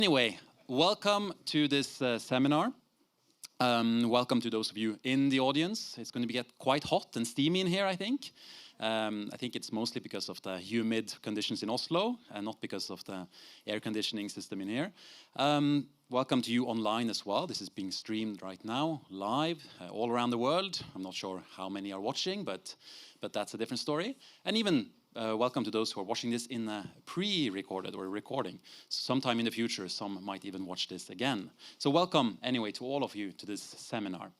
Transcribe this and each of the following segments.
Anyway, welcome to this seminar. Welcome to those of you in the audience. It's going to get quite hot and steamy in here, I think. I think it's mostly because of the humid conditions in Oslo and not because of the air conditioning system in here. Welcome to you online as well. This is being streamed right now, live, all around the world. I'm not sure how many are watching, but that's a different story. And even welcome to those who are watching this in a pre-recorded or recording. Sometime in the future, some might even watch this again. So welcome anyway to all of you to this seminar.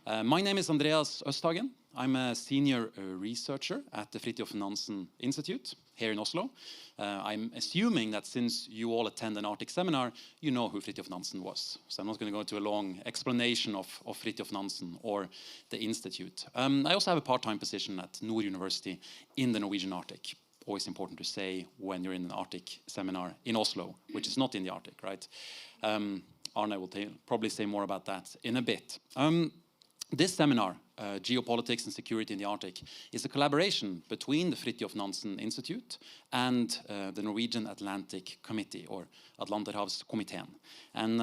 My name is Andreas Østhagen. I'm a senior researcher at the Fridtjof Nansen Institute here in Oslo. I'm assuming that since you all attend an Arctic seminar, you know who Fridtjof Nansen was. So I'm not going to go into a long explanation of Fridtjof Nansen or the Institute. I also have a part-time position at Nord University in the Norwegian Arctic. Always important to say when you're in an Arctic seminar in Oslo, which is not in the Arctic, right? Arne will probably say more about that in a bit. This seminar, Geopolitics and Security in the Arctic, is a collaboration between the Fridtjof Nansen Institute and the Norwegian Atlantic Committee, or Atlanterhavskomiteen. And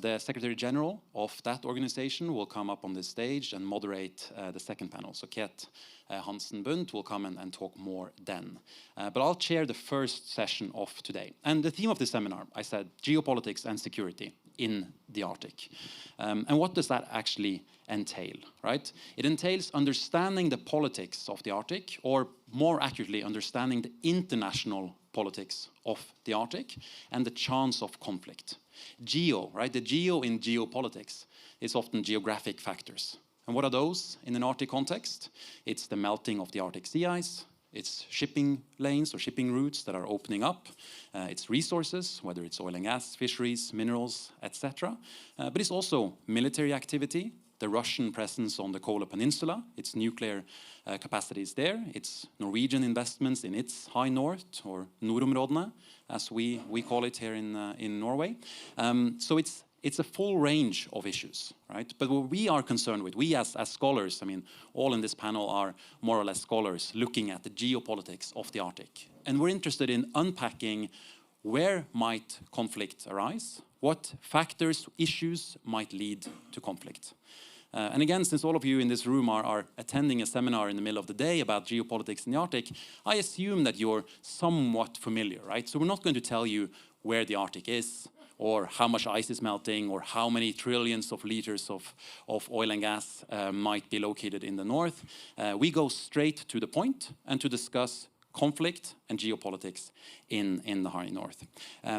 the Secretary General of that organization will come up on this stage and moderate the second panel. So Ket Hansen Bundt will come and talk more then. But I'll chair the first session of today. And the theme of this seminar, I said, Geopolitics and Security in the Arctic. And what does that actually entail, right? It entails understanding the politics of the Arctic, or more accurately, understanding the international politics of the Arctic and the chance of conflict. Geo, right? The geo in geopolitics is often geographic factors. And what are those in an Arctic context? It's the melting of the Arctic sea ice. It's shipping lanes or shipping routes that are opening up. It's resources, whether it's oil and gas, fisheries, minerals, etc. But it's also military activity, the Russian presence on the Kola Peninsula, its nuclear capacities there. It's Norwegian investments in its high north, or nordområdene, as we call it here in Norway. So it's a full range of issues, right? But what we are concerned with, we as scholars, I mean, all in this panel are more or less scholars looking at the geopolitics of the Arctic. And we're interested in unpacking where might conflict arise, what factors, issues might lead to conflict. And again, since all of you in this room are attending a seminar in the middle of the day about geopolitics in the Arctic, I assume that you're somewhat familiar, right? So we're not going to tell you where the Arctic is, or how much ice is melting, or how many trillions of liters of oil and gas might be located in the north. We go straight to the point and to discuss conflict and geopolitics in the Harri North.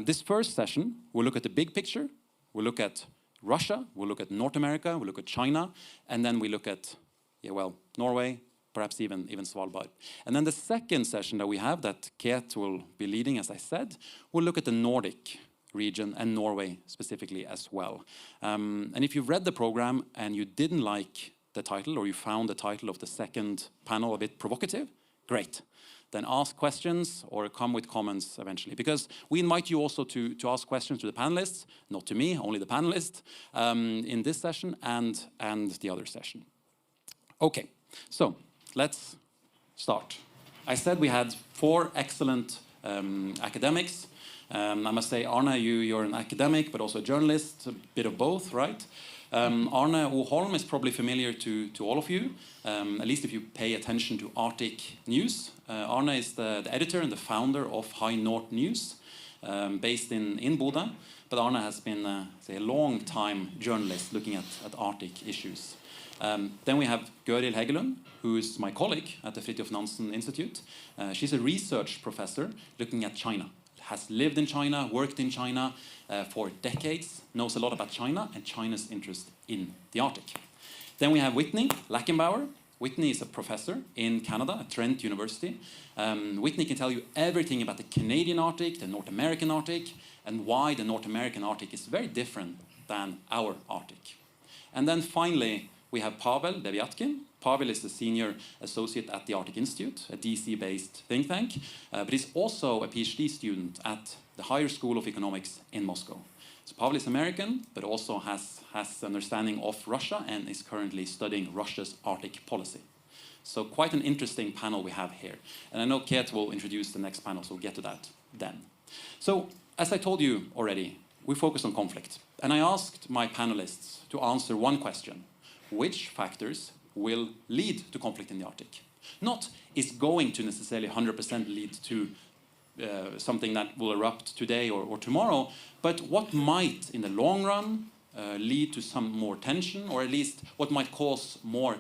This first session, we'll look at the big picture, we'll look at Russia, we'll look at North America, we'll look at China, and then we look at, Norway, perhaps even Svalbard. And then the second session that we have, that Ket will be leading, as I said, we'll look at the Nordic region and Norway specifically as well. And if you've read the program and you didn't like the title, or you found the title of the second panel a bit provocative, great. Then ask questions or come with comments eventually. Because we invite you also to ask questions to the panelists, not to me, only the panelists, in this session and the other session. Okay, so let's start. I said we had 4 excellent academics. I must say, Arne, you're an academic, but also a journalist, a bit of both, right? Arne Holm is probably familiar to all of you, at least if you pay attention to Arctic news. Arne is the editor and the founder of High North News, based in Bodø. But Arne has been a long-time journalist looking at Arctic issues. Then we have Gørild Heggelund, who is my colleague at the Fridtjof Nansen Institute. She's a research professor looking at China. Has lived in China, worked in China for decades, knows a lot about China and China's interest in the Arctic. Then we have Whitney Lackenbauer. Whitney is a professor in Canada at Trent University. Whitney can tell you everything about the Canadian Arctic, the North American Arctic, and why the North American Arctic is very different than our Arctic. And then finally, we have Pavel Devyatkin. Pavel is the senior associate at the Arctic Institute, a DC-based think tank, but he's also a PhD student at the Higher School of Economics in Moscow. So Pavel is American, but also has understanding of Russia and is currently studying Russia's Arctic policy. So quite an interesting panel we have here. And I know Ket will introduce the next panel, so we'll get to that then. So as I told you already, we focused on conflict. And I asked my panelists to answer one question. Which factors will lead to conflict in the Arctic? Not is going to necessarily 100% lead to something that will erupt today or tomorrow, but what might, in the long run, lead to some more tension, or at least what might cause more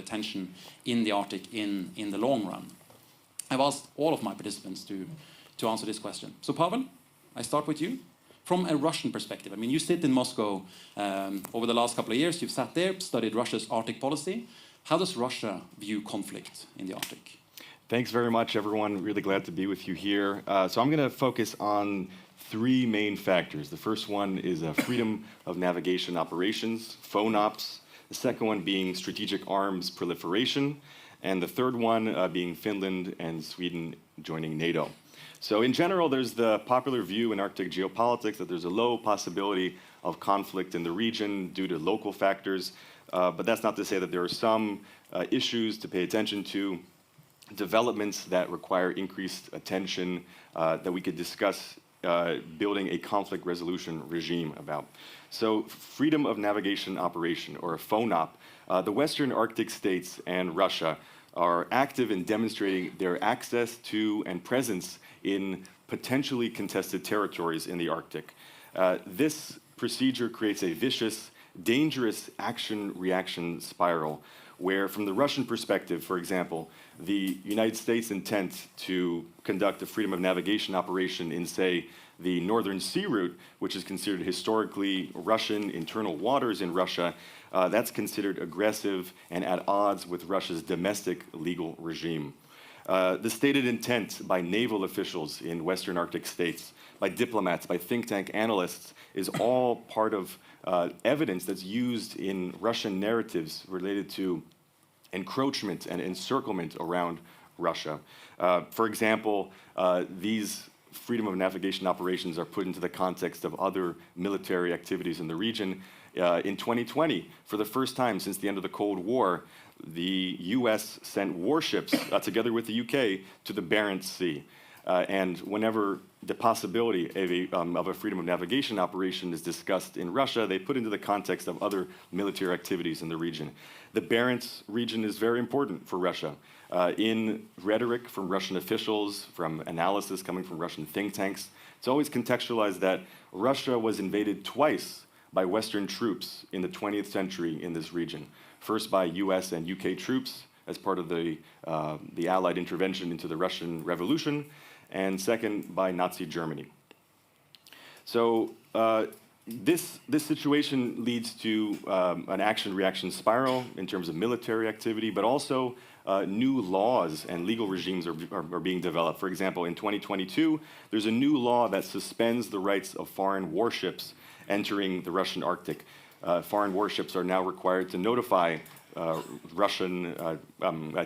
tension in the Arctic in the long run. I've asked all of my participants to answer this question. So Pavel, I start with you. From a Russian perspective, I mean, you sit in Moscow over the last couple of years, you've sat there, studied Russia's Arctic policy. How does Russia view conflict in the Arctic? Thanks very much, everyone. Really glad to be with you here. So I'm going to focus on three main factors. The first one is freedom of navigation operations, FONOPS. The second one being strategic arms proliferation. And the third one being Finland and Sweden joining NATO. So in general, there's the popular view in Arctic geopolitics that there's a low possibility of conflict in the region due to local factors. But that's not to say that there are some issues to pay attention to, developments that require increased attention that we could discuss building a conflict resolution regime about. So freedom of navigation operation, or FONOP, the Western Arctic states and Russia are active in demonstrating their access to and presence in potentially contested territories in the Arctic. This procedure creates a vicious, dangerous action-reaction spiral where, from the Russian perspective, for example, the United States' intent to conduct a freedom of navigation operation in, say, the Northern Sea Route, which is considered historically Russian internal waters in Russia, that's considered aggressive and at odds with Russia's domestic legal regime. The stated intent by naval officials in Western Arctic states, by diplomats, by think tank analysts, is all part of evidence that's used in Russian narratives related to encroachment and encirclement around Russia. For example, these freedom of navigation operations are put into the context of other military activities in the region. In 2020, for the first time since the end of the Cold War, the US sent warships, together with the UK, to the Barents Sea. And whenever the possibility of a freedom of navigation operation is discussed in Russia, they put into the context of other military activities in the region. The Barents region is very important for Russia. In rhetoric from Russian officials, from analysis coming from Russian think tanks, it's always contextualized that Russia was invaded twice by Western troops in the 20th century in this region. First by US and UK troops as part of the Allied intervention into the Russian Revolution, and second by Nazi Germany. So this situation leads to an action-reaction spiral in terms of military activity, but also new laws and legal regimes are being developed. For example, in 2022, there's a new law that suspends the rights of foreign warships entering the Russian Arctic. Foreign warships are now required to notify Russian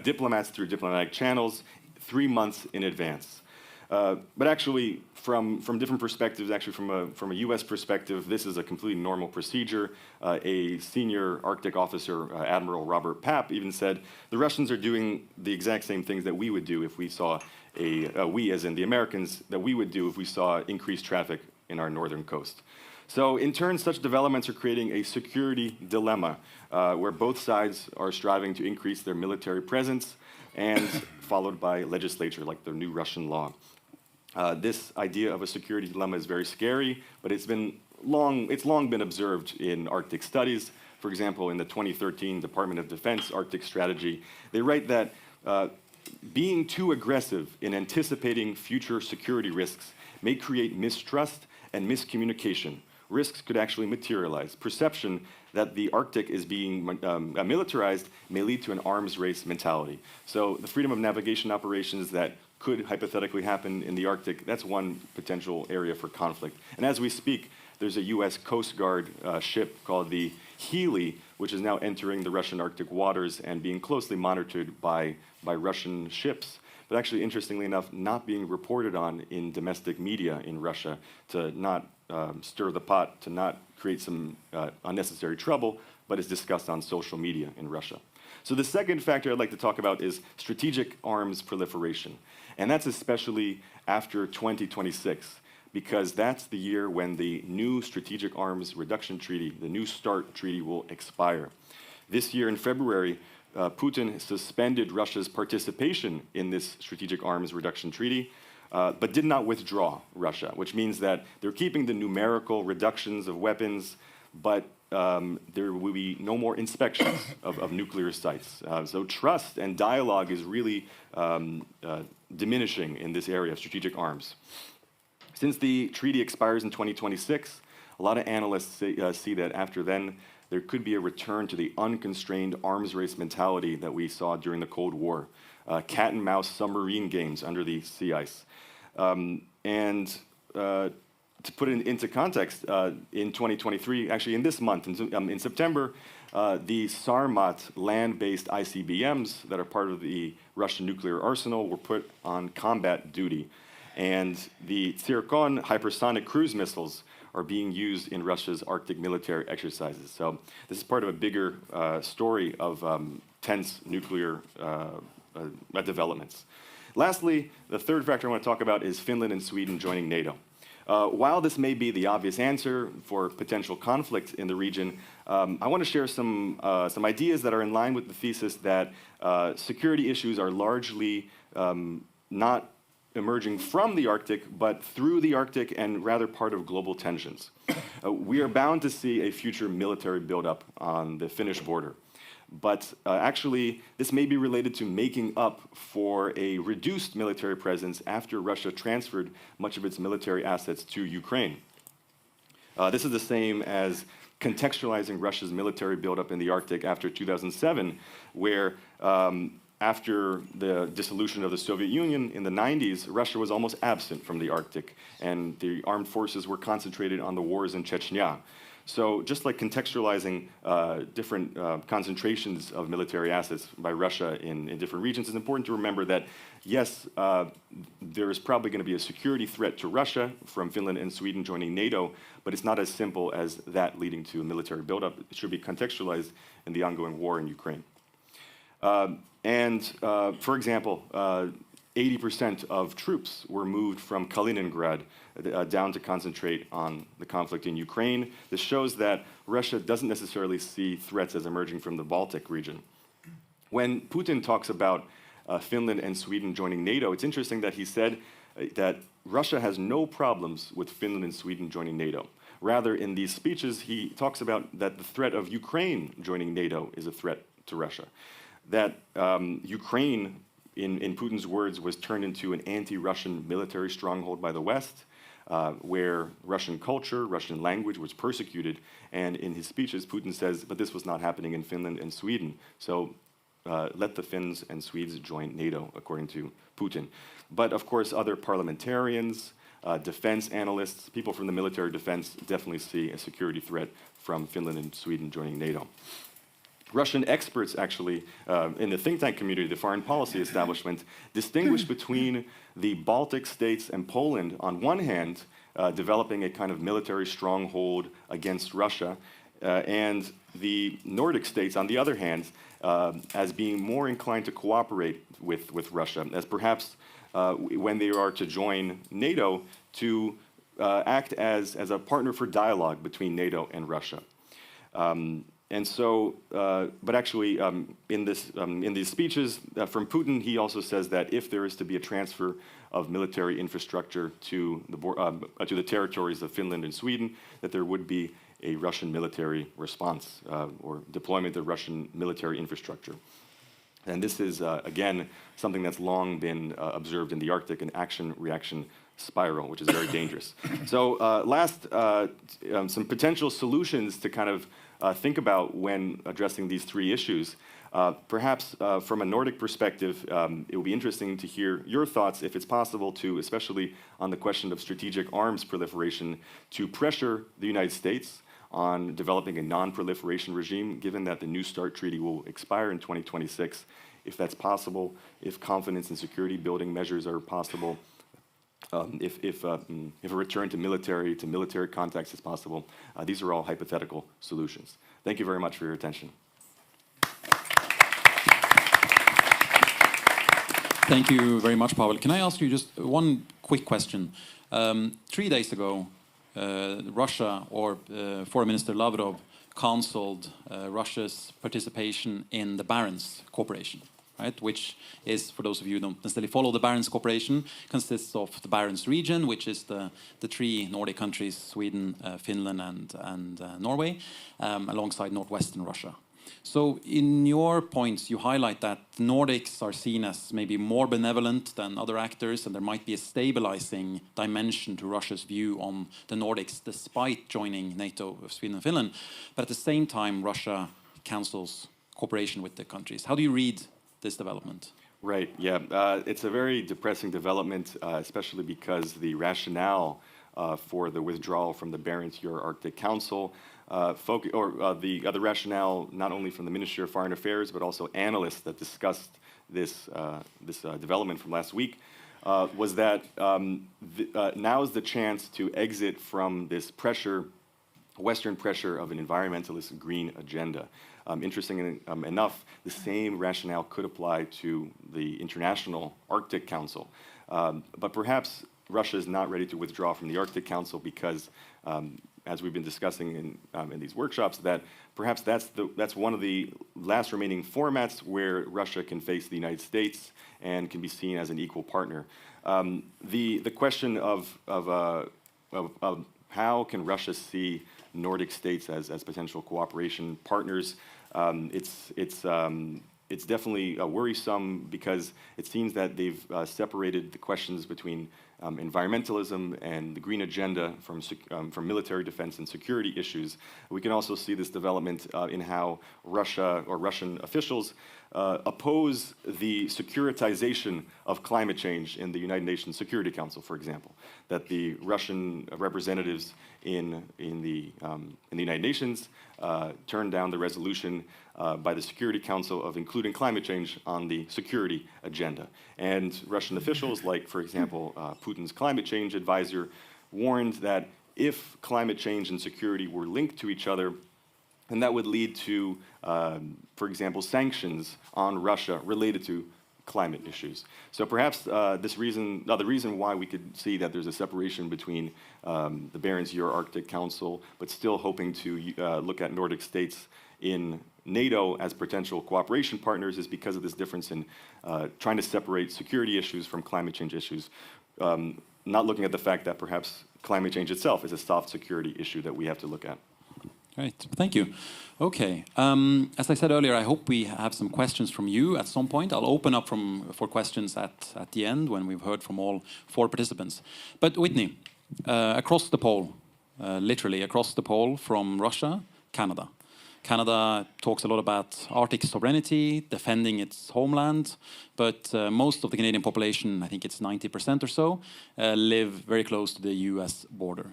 diplomats through diplomatic channels 3 months in advance. But actually, from different perspectives, actually from a US perspective, this is a completely normal procedure. A senior Arctic officer, Admiral Robert Papp, even said, the Russians are doing the exact same things that we would do if we saw we as in the Americans, that we would do if we saw increased traffic in our northern coast. So in turn, such developments are creating a security dilemma where both sides are striving to increase their military presence and followed by legislature like the new Russian law. This idea of a security dilemma is very scary, but it's long been observed in Arctic studies. For example, in the 2013 Department of Defense Arctic Strategy, they write that being too aggressive in anticipating future security risks may create mistrust and miscommunication. Risks could actually materialize. Perception that the Arctic is being militarized may lead to an arms race mentality. So the freedom of navigation operations that could hypothetically happen in the Arctic, that's one potential area for conflict. And as we speak, there's a US Coast Guard ship called the Healy, which is now entering the Russian Arctic waters and being closely monitored by Russian ships. But actually, interestingly enough, not being reported on in domestic media in Russia to not stir the pot, to not create some unnecessary trouble, but is discussed on social media in Russia. So the second factor I'd like to talk about is strategic arms proliferation. And that's especially after 2026. because that's the year when the new Strategic Arms Reduction Treaty, the New START Treaty, will expire. This year in February, Putin suspended Russia's participation in this Strategic Arms Reduction Treaty, but did not withdraw Russia, which means that they're keeping the numerical reductions of weapons, but there will be no more inspections of nuclear sites. So trust and dialogue is really diminishing in this area of strategic arms. Since the treaty expires in 2026, a lot of analysts see that after then, there could be a return to the unconstrained arms race mentality that we saw during the Cold War, cat and mouse submarine games under the sea ice. To put it into context, in 2023, actually in this month, in September, the Sarmat land-based ICBMs that are part of the Russian nuclear arsenal were put on combat duty. And the Zircon hypersonic cruise missiles are being used in Russia's Arctic military exercises. So this is part of a bigger story of tense nuclear developments. Lastly, the third factor I want to talk about is Finland and Sweden joining NATO. While this may be the obvious answer for potential conflict in the region, I want to share some ideas that are in line with the thesis that security issues are largely not emerging from the Arctic, but through the Arctic and rather part of global tensions. We are bound to see a future military buildup on the Finnish border. But actually, this may be related to making up for a reduced military presence after Russia transferred much of its military assets to Ukraine. This is the same as contextualizing Russia's military buildup in the Arctic after 2007, where after the dissolution of the Soviet Union in the 90s, Russia was almost absent from the Arctic, and the armed forces were concentrated on the wars in Chechnya. So just like contextualizing different concentrations of military assets by Russia in different regions, it's important to remember that, yes, there is probably going to be a security threat to Russia from Finland and Sweden joining NATO, but it's not as simple as that leading to a military buildup. It should be contextualized in the ongoing war in Ukraine. For example, 80% of troops were moved from Kaliningrad down to concentrate on the conflict in Ukraine. This shows that Russia doesn't necessarily see threats as emerging from the Baltic region. When Putin talks about Finland and Sweden joining NATO, it's interesting that he said that Russia has no problems with Finland and Sweden joining NATO. Rather, in these speeches, he talks about that the threat of Ukraine joining NATO is a threat to Russia. That Ukraine, in Putin's words, was turned into an anti-Russian military stronghold by the West, where Russian culture, Russian language was persecuted. And in his speeches, Putin says, but this was not happening in Finland and Sweden. So let the Finns and Swedes join NATO, according to Putin. But of course, other parliamentarians, defense analysts, people from the military defense definitely see a security threat from Finland and Sweden joining NATO. Russian experts actually, in the think tank community, the foreign policy establishment, distinguish between the Baltic states and Poland on one hand, developing a kind of military stronghold against Russia, and the Nordic states on the other hand, as being more inclined to cooperate with Russia, as perhaps when they are to join NATO, to act as a partner for dialogue between NATO and Russia. And so, but actually, in these speeches from Putin, he also says that if there is to be a transfer of military infrastructure to the territories of Finland and Sweden, that there would be a Russian military response or deployment of Russian military infrastructure. And this is, again, something that's long been observed in the Arctic, an action-reaction spiral, which is very dangerous. So some potential solutions to kind of think about when addressing these three issues. Perhaps from a Nordic perspective, it will be interesting to hear your thoughts, if it's possible to, especially on the question of strategic arms proliferation, to pressure the United States on developing a non-proliferation regime, given that the New START Treaty will expire in 2026, if that's possible, if confidence and security building measures are possible, if a return to military contacts is possible. These are all hypothetical solutions. Thank you very much for your attention. Thank you very much, Pavel. Can I ask you just one quick question? 3 days ago, Russia, or Foreign Minister Lavrov, cancelled Russia's participation in the Barents Cooperation, right? Which is, for those of you who don't necessarily follow the Barents Cooperation, consists of the Barents region, which is the 3 Nordic countries, Sweden, Finland, and Norway, alongside northwestern Russia. So in your points, you highlight that the Nordics are seen as maybe more benevolent than other actors, and there might be a stabilizing dimension to Russia's view on the Nordics, despite joining NATO of Sweden and Finland. But at the same time, Russia cancels cooperation with the countries. How do you read this development? Right, yeah. It's a very depressing development, especially because the rationale for the withdrawal from the Barents Euro-Arctic Council the other rationale, not only from the Ministry of Foreign Affairs, but also analysts that discussed this development from last week, was that now is the chance to exit from this pressure, Western pressure of an environmentalist green agenda. Interesting enough, the same rationale could apply to the International Arctic Council. But perhaps Russia is not ready to withdraw from the Arctic Council because as we've been discussing in these workshops, that perhaps that's one of the last remaining formats where Russia can face the United States and can be seen as an equal partner. The question of how can Russia see Nordic states as potential cooperation partners, it's definitely worrisome because it seems that they've separated the questions between environmentalism and the green agenda from military defense and security issues. We can also see this development in how Russia or Russian officials oppose the securitization of climate change in the United Nations Security Council, for example. That the Russian representatives in the United Nations turned down the resolution by the Security Council of including climate change on the security agenda. And Russian officials, like, for example, Putin's climate change advisor, warned that if climate change and security were linked to each other, then that would lead to, for example, sanctions on Russia related to climate issues. So perhaps the reason why we could see that there's a separation between the Barents Euro-Arctic Council, but still hoping to look at Nordic states in NATO as potential cooperation partners is because of this difference in trying to separate security issues from climate change issues, not looking at the fact that perhaps climate change itself is a soft security issue that we have to look at. Great, thank you. Okay, as I said earlier, I hope we have some questions from you at some point. I'll open up for questions at the end when we've heard from all 4 participants. But Whitney, across the pole, literally across the pole from Russia, Canada. Canada talks a lot about Arctic sovereignty, defending its homeland, but most of the Canadian population, I think it's 90% or so, live very close to the US border.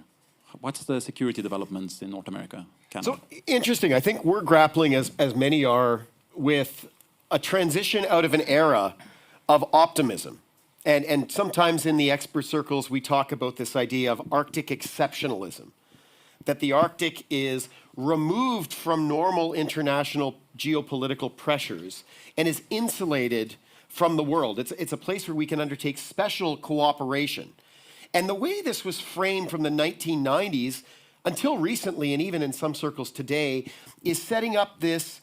What's the security developments in North America, Canada? So interesting. I think we're grappling, as many are, with a transition out of an era of optimism. And sometimes in the expert circles, we talk about this idea of Arctic exceptionalism, that the Arctic is removed from normal international geopolitical pressures and is insulated from the world. It's a place where we can undertake special cooperation. And the way this was framed from the 1990s until recently, and even in some circles today, is setting up this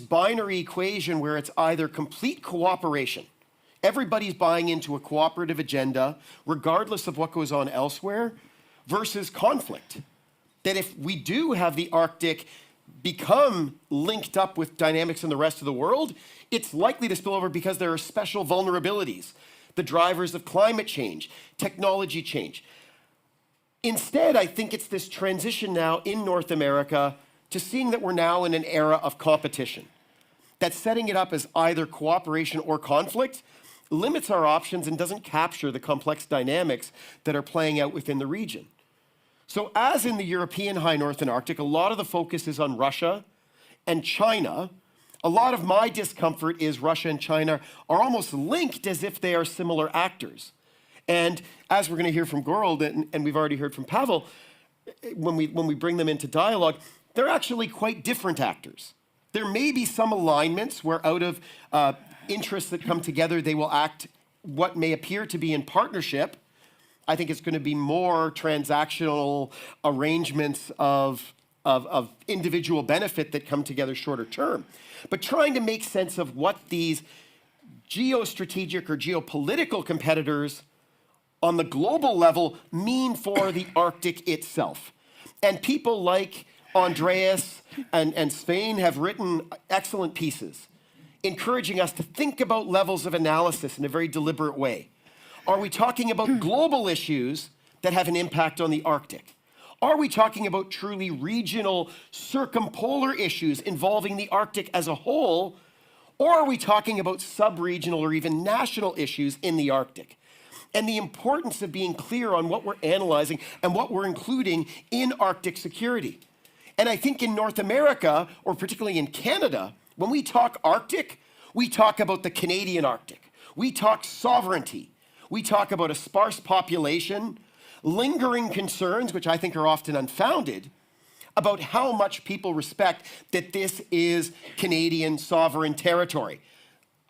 binary equation where it's either complete cooperation, everybody's buying into a cooperative agenda, regardless of what goes on elsewhere, versus conflict. That if we do have the Arctic become linked up with dynamics in the rest of the world, it's likely to spill over because there are special vulnerabilities, the drivers of climate change, technology change. Instead, I think it's this transition now in North America to seeing that we're now in an era of competition. That setting it up as either cooperation or conflict limits our options and doesn't capture the complex dynamics that are playing out within the region. So as in the European high north and Arctic, a lot of the focus is on Russia and China. A lot of my discomfort is Russia and China are almost linked as if they are similar actors. And as we're going to hear from Gørild, and we've already heard from Pavel, when we bring them into dialogue, they're actually quite different actors. There may be some alignments where out of interests that come together, they will act what may appear to be in partnership. I think it's going to be more transactional arrangements of individual benefit that come together shorter term. But trying to make sense of what these geostrategic or geopolitical competitors on the global level mean for the Arctic itself. And people like Andreas and Svein have written excellent pieces, encouraging us to think about levels of analysis in a very deliberate way. Are we talking about global issues that have an impact on the Arctic? Are we talking about truly regional circumpolar issues involving the Arctic as a whole? Or are we talking about sub-regional or even national issues in the Arctic? And the importance of being clear on what we're analyzing and what we're including in Arctic security. And I think in North America, or particularly in Canada, when we talk Arctic, we talk about the Canadian Arctic. We talk sovereignty. We talk about a sparse population, lingering concerns, which I think are often unfounded, about how much people respect that this is Canadian sovereign territory.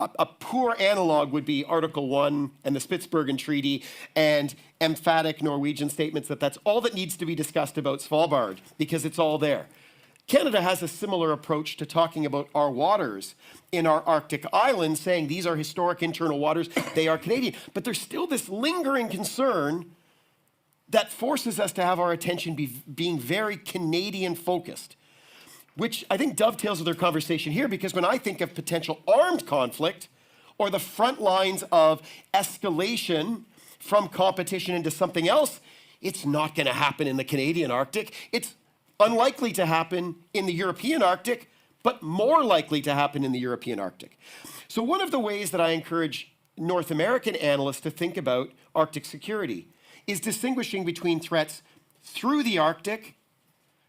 A poor analog would be Article 1 and the Spitsbergen Treaty and emphatic Norwegian statements that that's all that needs to be discussed about Svalbard because it's all there. Canada has a similar approach to talking about our waters in our Arctic islands, saying these are historic internal waters, they are Canadian. But there's still this lingering concern that forces us to have our attention being very Canadian focused, which I think dovetails with our conversation here, because when I think of potential armed conflict or the front lines of escalation from competition into something else, it's not going to happen in the Canadian Arctic. It's unlikely to happen in the European Arctic, but more likely to happen in the European Arctic. So one of the ways that I encourage North American analysts to think about Arctic security is distinguishing between threats through the Arctic,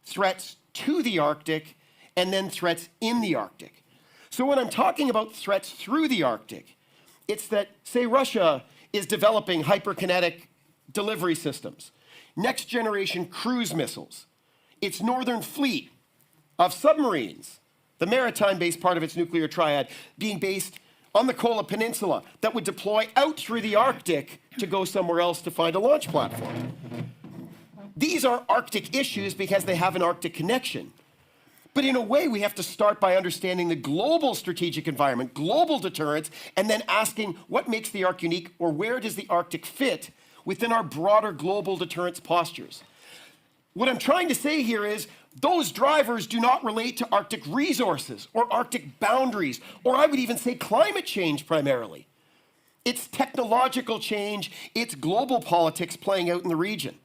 threats to the Arctic, and then threats in the Arctic. So when I'm talking about threats through the Arctic, it's that, say, Russia is developing hyperkinetic delivery systems, next generation cruise missiles, its northern fleet of submarines, the maritime-based part of its nuclear triad being based on the Kola Peninsula that would deploy out through the Arctic to go somewhere else to find a launch platform. These are Arctic issues because they have an Arctic connection. But in a way, we have to start by understanding the global strategic environment, global deterrence, and then asking what makes the Arctic unique, or where does the Arctic fit within our broader global deterrence postures. What I'm trying to say here is those drivers do not relate to Arctic resources or Arctic boundaries, or I would even say climate change primarily. It's technological change, it's global politics playing out in the region.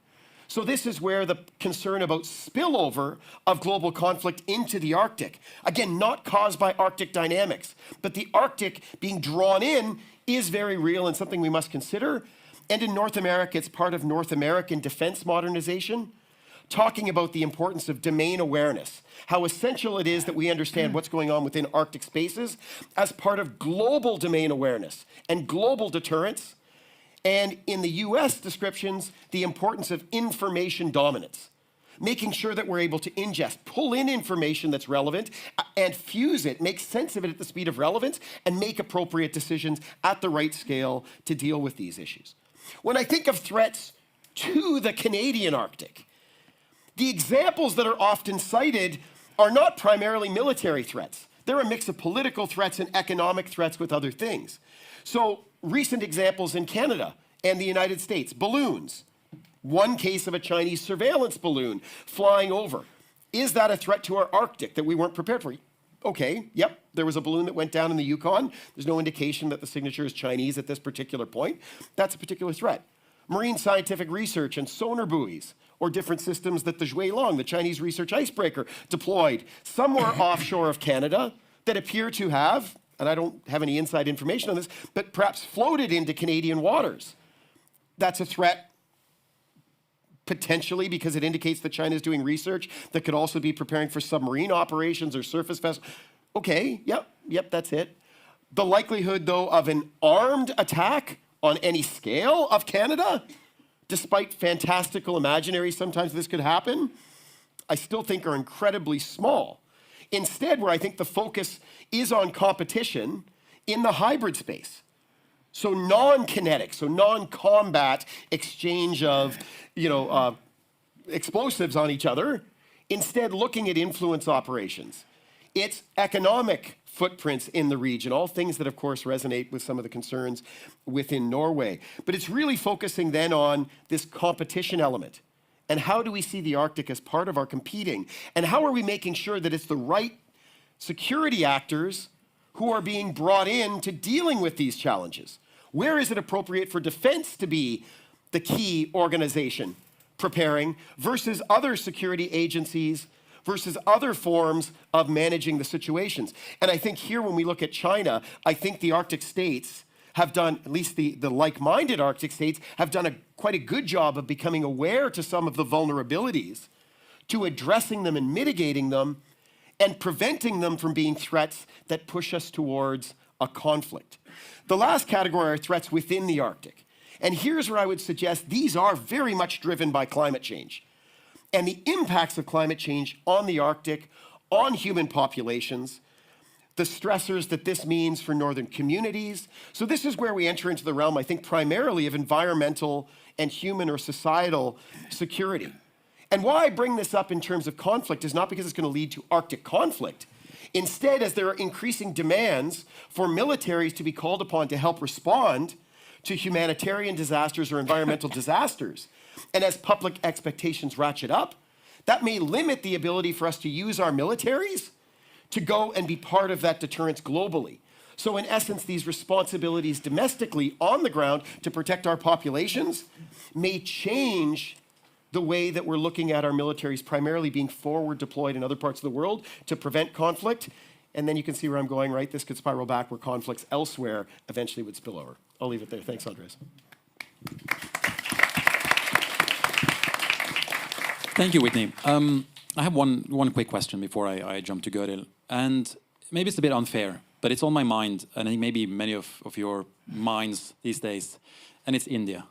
So this is where the concern about spillover of global conflict into the Arctic, again, not caused by Arctic dynamics, but the Arctic being drawn in is very real and something we must consider. And in North America, it's part of North American defense modernization, talking about the importance of domain awareness, how essential it is that we understand what's going on within Arctic spaces as part of global domain awareness and global deterrence. And in the US descriptions, the importance of information dominance, making sure that we're able to ingest, pull in information that's relevant and fuse it, make sense of it at the speed of relevance, and make appropriate decisions at the right scale to deal with these issues. When I think of threats to the Canadian Arctic, the examples that are often cited are not primarily military threats. They're a mix of political threats and economic threats with other things. So recent examples in Canada and the United States, balloons. One case of a Chinese surveillance balloon flying over. Is that a threat to our Arctic that we weren't prepared for? Okay, yep, there was a balloon that went down in the Yukon. There's no indication that the signature is Chinese at this particular point. That's a particular threat. Marine scientific research and sonar buoys, or different systems that the Zhuilong, the Chinese research icebreaker, deployed somewhere offshore of Canada that appear to have, and I don't have any inside information on this, but perhaps floated into Canadian waters. That's a threat potentially because it indicates that China is doing research that could also be preparing for submarine operations or surface vessels. Okay, yep, that's it. The likelihood, though, of an armed attack on any scale of Canada, despite fantastical imaginary sometimes this could happen, I still think are incredibly small. Instead, where I think the focus is on competition in the hybrid space. So non-kinetic, so non-combat exchange of, explosives on each other, instead looking at influence operations. It's economic footprints in the region, all things that, of course, resonate with some of the concerns within Norway. But it's really focusing then on this competition element. And how do we see the Arctic as part of our competing? And how are we making sure that it's the right security actors who are being brought in to dealing with these challenges? Where is it appropriate for defense to be the key organization preparing versus other security agencies versus other forms of managing the situations? And I think here, when we look at China, I think the Arctic states have done, at least the like-minded Arctic states, have done quite a good job of becoming aware to some of the vulnerabilities, to addressing them and mitigating them, and preventing them from being threats that push us towards a conflict. The last category are threats within the Arctic. And here's where I would suggest these are very much driven by climate change and the impacts of climate change on the Arctic, on human populations, the stressors that this means for northern communities. So this is where we enter into the realm, I think, primarily of environmental and human or societal security. And why I bring this up in terms of conflict is not because it's going to lead to Arctic conflict. Instead, as there are increasing demands for militaries to be called upon to help respond to humanitarian disasters or environmental disasters, and as public expectations ratchet up, that may limit the ability for us to use our militaries to go and be part of that deterrence globally. So in essence, these responsibilities domestically on the ground to protect our populations may change the way that we're looking at our militaries primarily being forward deployed in other parts of the world to prevent conflict. And then you can see where I'm going, right? This could spiral back where conflicts elsewhere eventually would spill over. I'll leave it there. Thanks, Andreas. Thank you, Whitney. I have one quick question before I jump to Gørild. And maybe it's a bit unfair, but it's on my mind, and I think maybe many of your minds these days, and it's India.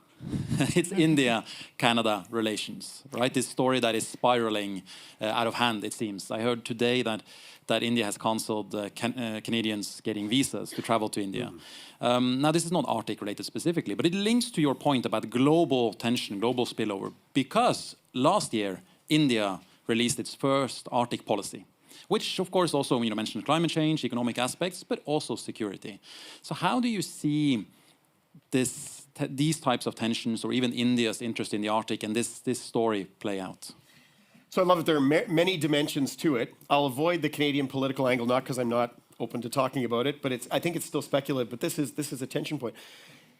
It's India-Canada relations, right? This story that is spiraling out of hand, it seems. I heard today that India has cancelled Canadians getting visas to travel to India. Now, this is not Arctic-related specifically, but it links to your point about global tension, global spillover, because last year, India released its first Arctic policy, which, of course, also mentioned climate change, economic aspects, but also security. So how do you see these types of tensions, or even India's interest in the Arctic, and this story play out? So I love that there are many dimensions to it. I'll avoid the Canadian political angle, not because I'm not open to talking about it, but I think it's still speculative, but this is a tension point.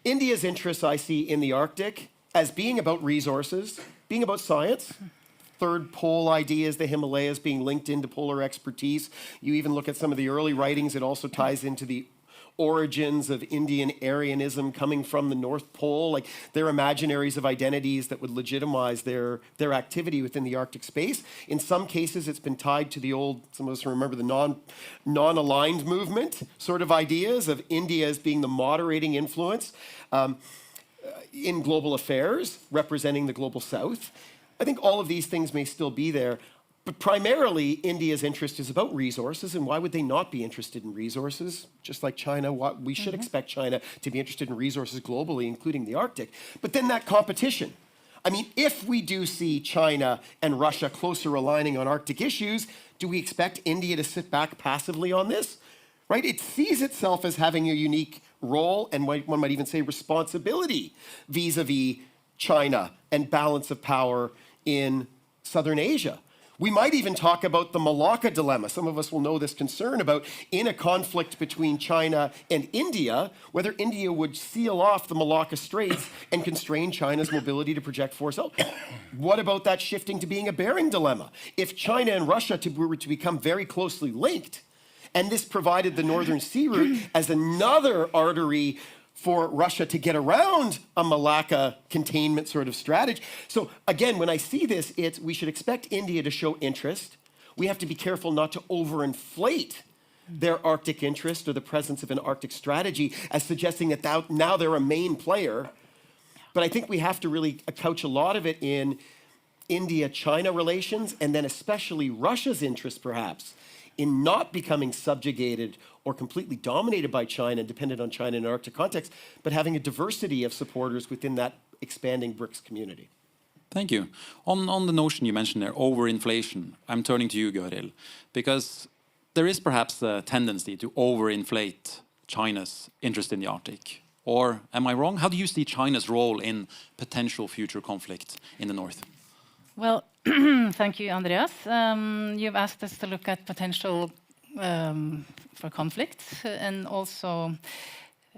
India's interests I see in the Arctic as being about resources, being about science, third pole ideas, the Himalayas being linked into polar expertise. You even look at some of the early writings, it also ties into the origins of Indian Aryanism coming from the North Pole, like their imaginaries of identities that would legitimize their activity within the Arctic space. In some cases, it's been tied to the old, some of us remember the non-aligned movement sort of ideas of India as being the moderating influence in global affairs, representing the global South. I think all of these things may still be there, but primarily India's interest is about resources, and why would they not be interested in resources? Just like China, we should expect China to be interested in resources globally, including the Arctic. But then that competition. I mean, if we do see China and Russia closer aligning on Arctic issues, do we expect India to sit back passively on this? Right? It sees itself as having a unique role, and one might even say responsibility vis-a-vis China and balance of power in Southern Asia. We might even talk about the Malacca dilemma. Some of us will know this concern about in a conflict between China and India, whether India would seal off the Malacca Straits and constrain China's mobility to project force out. What about that shifting to being a Bering dilemma? If China and Russia were to become very closely linked, and this provided the Northern Sea route as another artery for Russia to get around a Malacca containment sort of strategy. So again, when I see this, we should expect India to show interest. We have to be careful not to overinflate their Arctic interest or the presence of an Arctic strategy as suggesting that now they're a main player. But I think we have to really couch a lot of it in India-China relations, and then especially Russia's interest perhaps in not becoming subjugated or completely dominated by China, dependent on China in an Arctic context, but having a diversity of supporters within that expanding BRICS community. Thank you. On the notion you mentioned there, overinflation, I'm turning to you, Gørild, because there is perhaps a tendency to overinflate China's interest in the Arctic. Or am I wrong? How do you see China's role in potential future conflict in the north? Well, thank you, Andreas. You've asked us to look at potential for conflict and also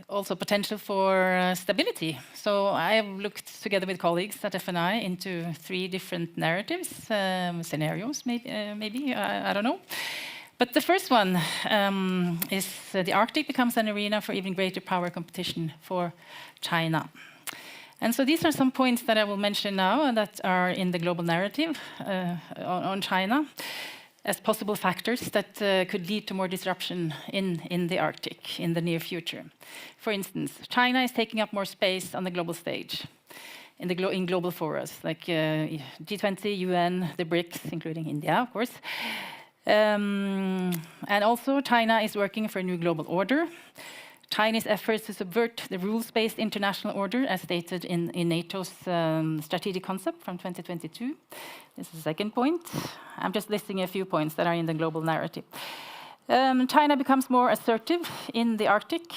potential for stability. So I have looked together with colleagues at FNI into 3 different narratives, scenarios, maybe I don't know. But the first one is the Arctic becomes an arena for even greater power competition for China. And so these are some points that I will mention now that are in the global narrative on China as possible factors that could lead to more disruption in the Arctic in the near future. For instance, China is taking up more space on the global stage, in global forums, like G20, UN, the BRICS, including India, of course. And also, China is working for a new global order. Chinese efforts to subvert the rules-based international order, as stated in NATO's strategic concept from 2022. This is the second point. I'm just listing a few points that are in the global narrative. China becomes more assertive in the Arctic,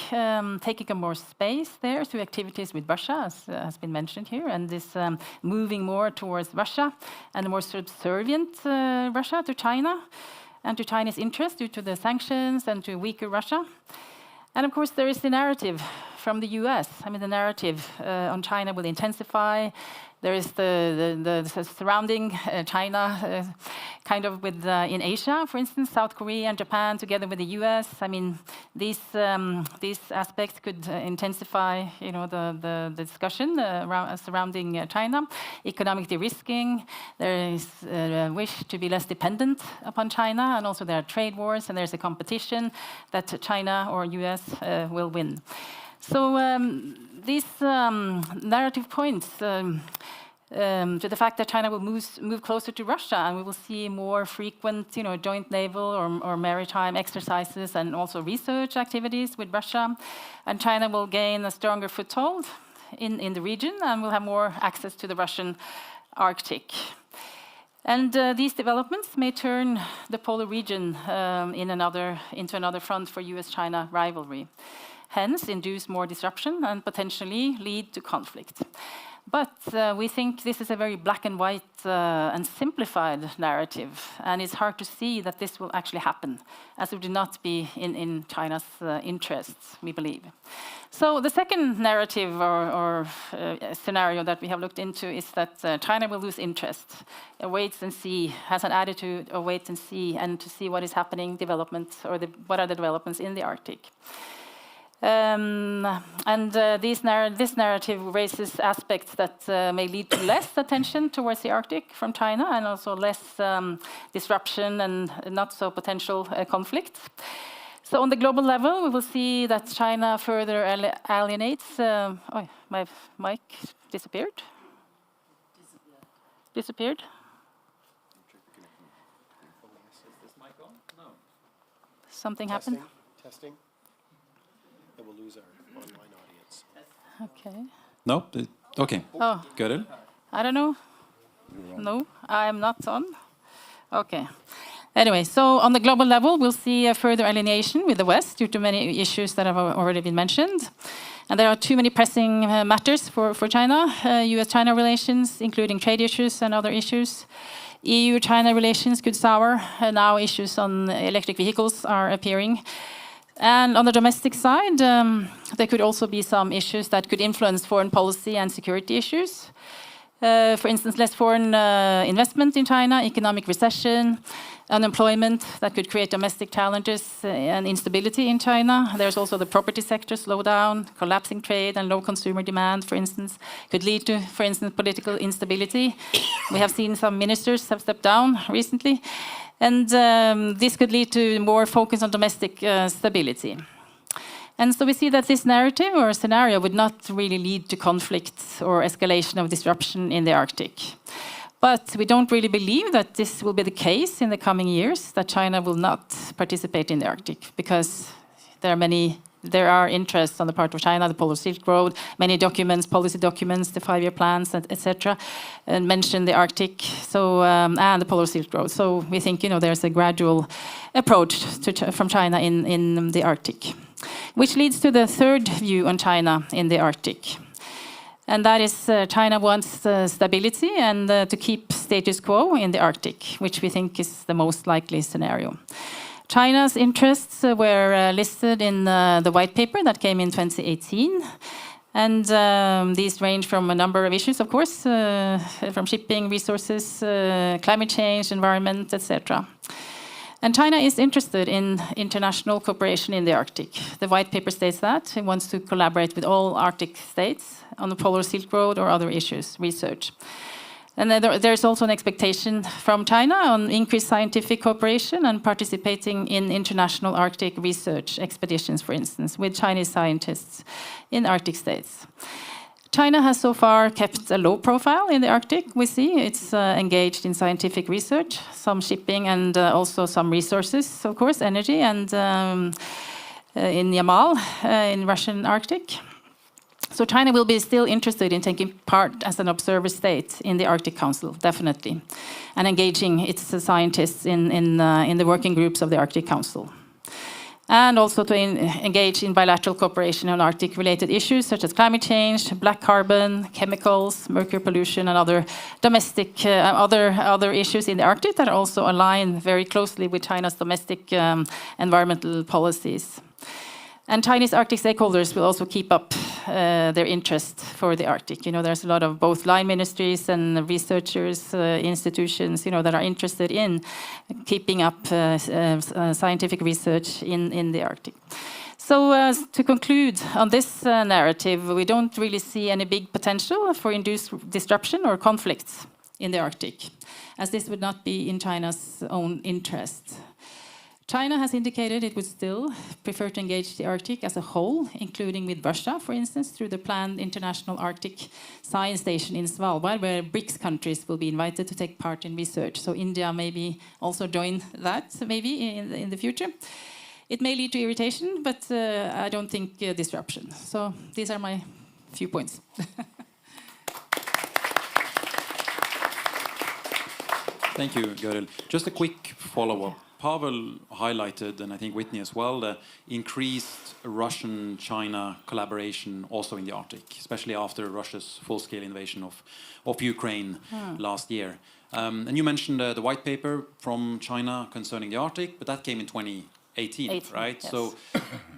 taking up more space there through activities with Russia, as has been mentioned here, and this moving more towards Russia and a more subservient Russia to China and to Chinese interests due to the sanctions and to weaker Russia. And of course, there is the narrative from the US. I mean, the narrative on China will intensify. There is the surrounding China, kind of with in Asia, for instance, South Korea and Japan together with the US. I mean, these aspects could intensify, you know, the discussion surrounding China. Economic de-risking. There is a wish to be less dependent upon China, and also there are trade wars, and there's a competition that China or US will win. So these narrative points to the fact that China will move closer to Russia, and we will see more frequent, you know, joint naval or maritime exercises and also research activities with Russia, and China will gain a stronger foothold in the region and will have more access to the Russian Arctic. And these developments may turn the polar region into another front for US-China rivalry. Hence, induce more disruption and potentially lead to conflict. But we think this is a very black and white and simplified narrative, and it's hard to see that this will actually happen, as it would not be in China's interests, we believe. So the second narrative or scenario that we have looked into is that China will lose interest, waits and see, has an attitude of wait and see, and to see what is happening, what are the developments in the Arctic. This narrative raises aspects that may lead to less attention towards the Arctic from China, and also less disruption and not so potential conflict. So on the global level, we will see that China further alienates. Oh, my mic disappeared. Disappeared. Is this mic on? No. Something happened. Testing. And we'll lose our online audience. Okay. No? Okay. Oh. Gørild? I don't know. No, I'm not on. Okay. Anyway, so on the global level, we'll see a further alienation with the West due to many issues that have already been mentioned. And there are too many pressing matters for China, US-China relations, including trade issues and other issues. EU-China relations could sour. Now issues on electric vehicles are appearing. And on the domestic side, there could also be some issues that could influence foreign policy and security issues. For instance, less foreign investment in China, economic recession, unemployment that could create domestic challenges and instability in China. There's also the property sector slowdown, collapsing trade and low consumer demand, for instance, could lead to, for instance, political instability. We have seen some ministers have stepped down recently. And this could lead to more focus on domestic stability. And so we see that this narrative or scenario would not really lead to conflict or escalation of disruption in the Arctic. But we don't really believe that this will be the case in the coming years, that China will not participate in the Arctic, because there are interests on the part of China, the Polar Silk Road, many documents, policy documents, the 5-year plans, etc., and mention the Arctic, and the Polar Silk Road. So we think there's a gradual approach from China in the Arctic, which leads to the third view on China in the Arctic. And that is China wants stability and to keep status quo in the Arctic, which we think is the most likely scenario. China's interests were listed in the white paper that came in 2018. And these range from a number of issues, of course, from shipping, resources, climate change, environment, etc. And China is interested in international cooperation in the Arctic. The white paper states that it wants to collaborate with all Arctic states on the Polar Silk Road or other issues, research. And there's also an expectation from China on increased scientific cooperation and participating in international Arctic research expeditions, for instance, with Chinese scientists in Arctic states. China has so far kept a low profile in the Arctic, we see. It's engaged in scientific research, some shipping, and also some resources, of course, energy, and in Yamal, in Russian Arctic. So China will be still interested in taking part as an observer state in the Arctic Council, definitely, and engaging its scientists in the working groups of the Arctic Council. And also to engage in bilateral cooperation on Arctic-related issues such as climate change, black carbon, chemicals, mercury pollution, and other domestic, other issues in the Arctic that also align very closely with China's domestic environmental policies. And Chinese Arctic stakeholders will also keep up their interest for the Arctic. There's a lot of both line ministries and researchers, institutions, that are interested in keeping up scientific research in the Arctic. So to conclude on this narrative, we don't really see any big potential for induced disruption or conflicts in the Arctic, as this would not be in China's own interest. China has indicated it would still prefer to engage the Arctic as a whole, including with Russia, for instance, through the planned International Arctic Science Station in Svalbard, where BRICS countries will be invited to take part in research. So India maybe also join that, maybe, in the future. It may lead to irritation, but I don't think disruption. So these are my few points. Thank you, Gørild. Just a quick follow-up. Pavel highlighted, and I think Whitney as well, the increased Russian-China collaboration also in the Arctic, especially after Russia's full-scale invasion of Ukraine last year. And you mentioned the white paper from China concerning the Arctic, but that came in 2018, right? Yes. So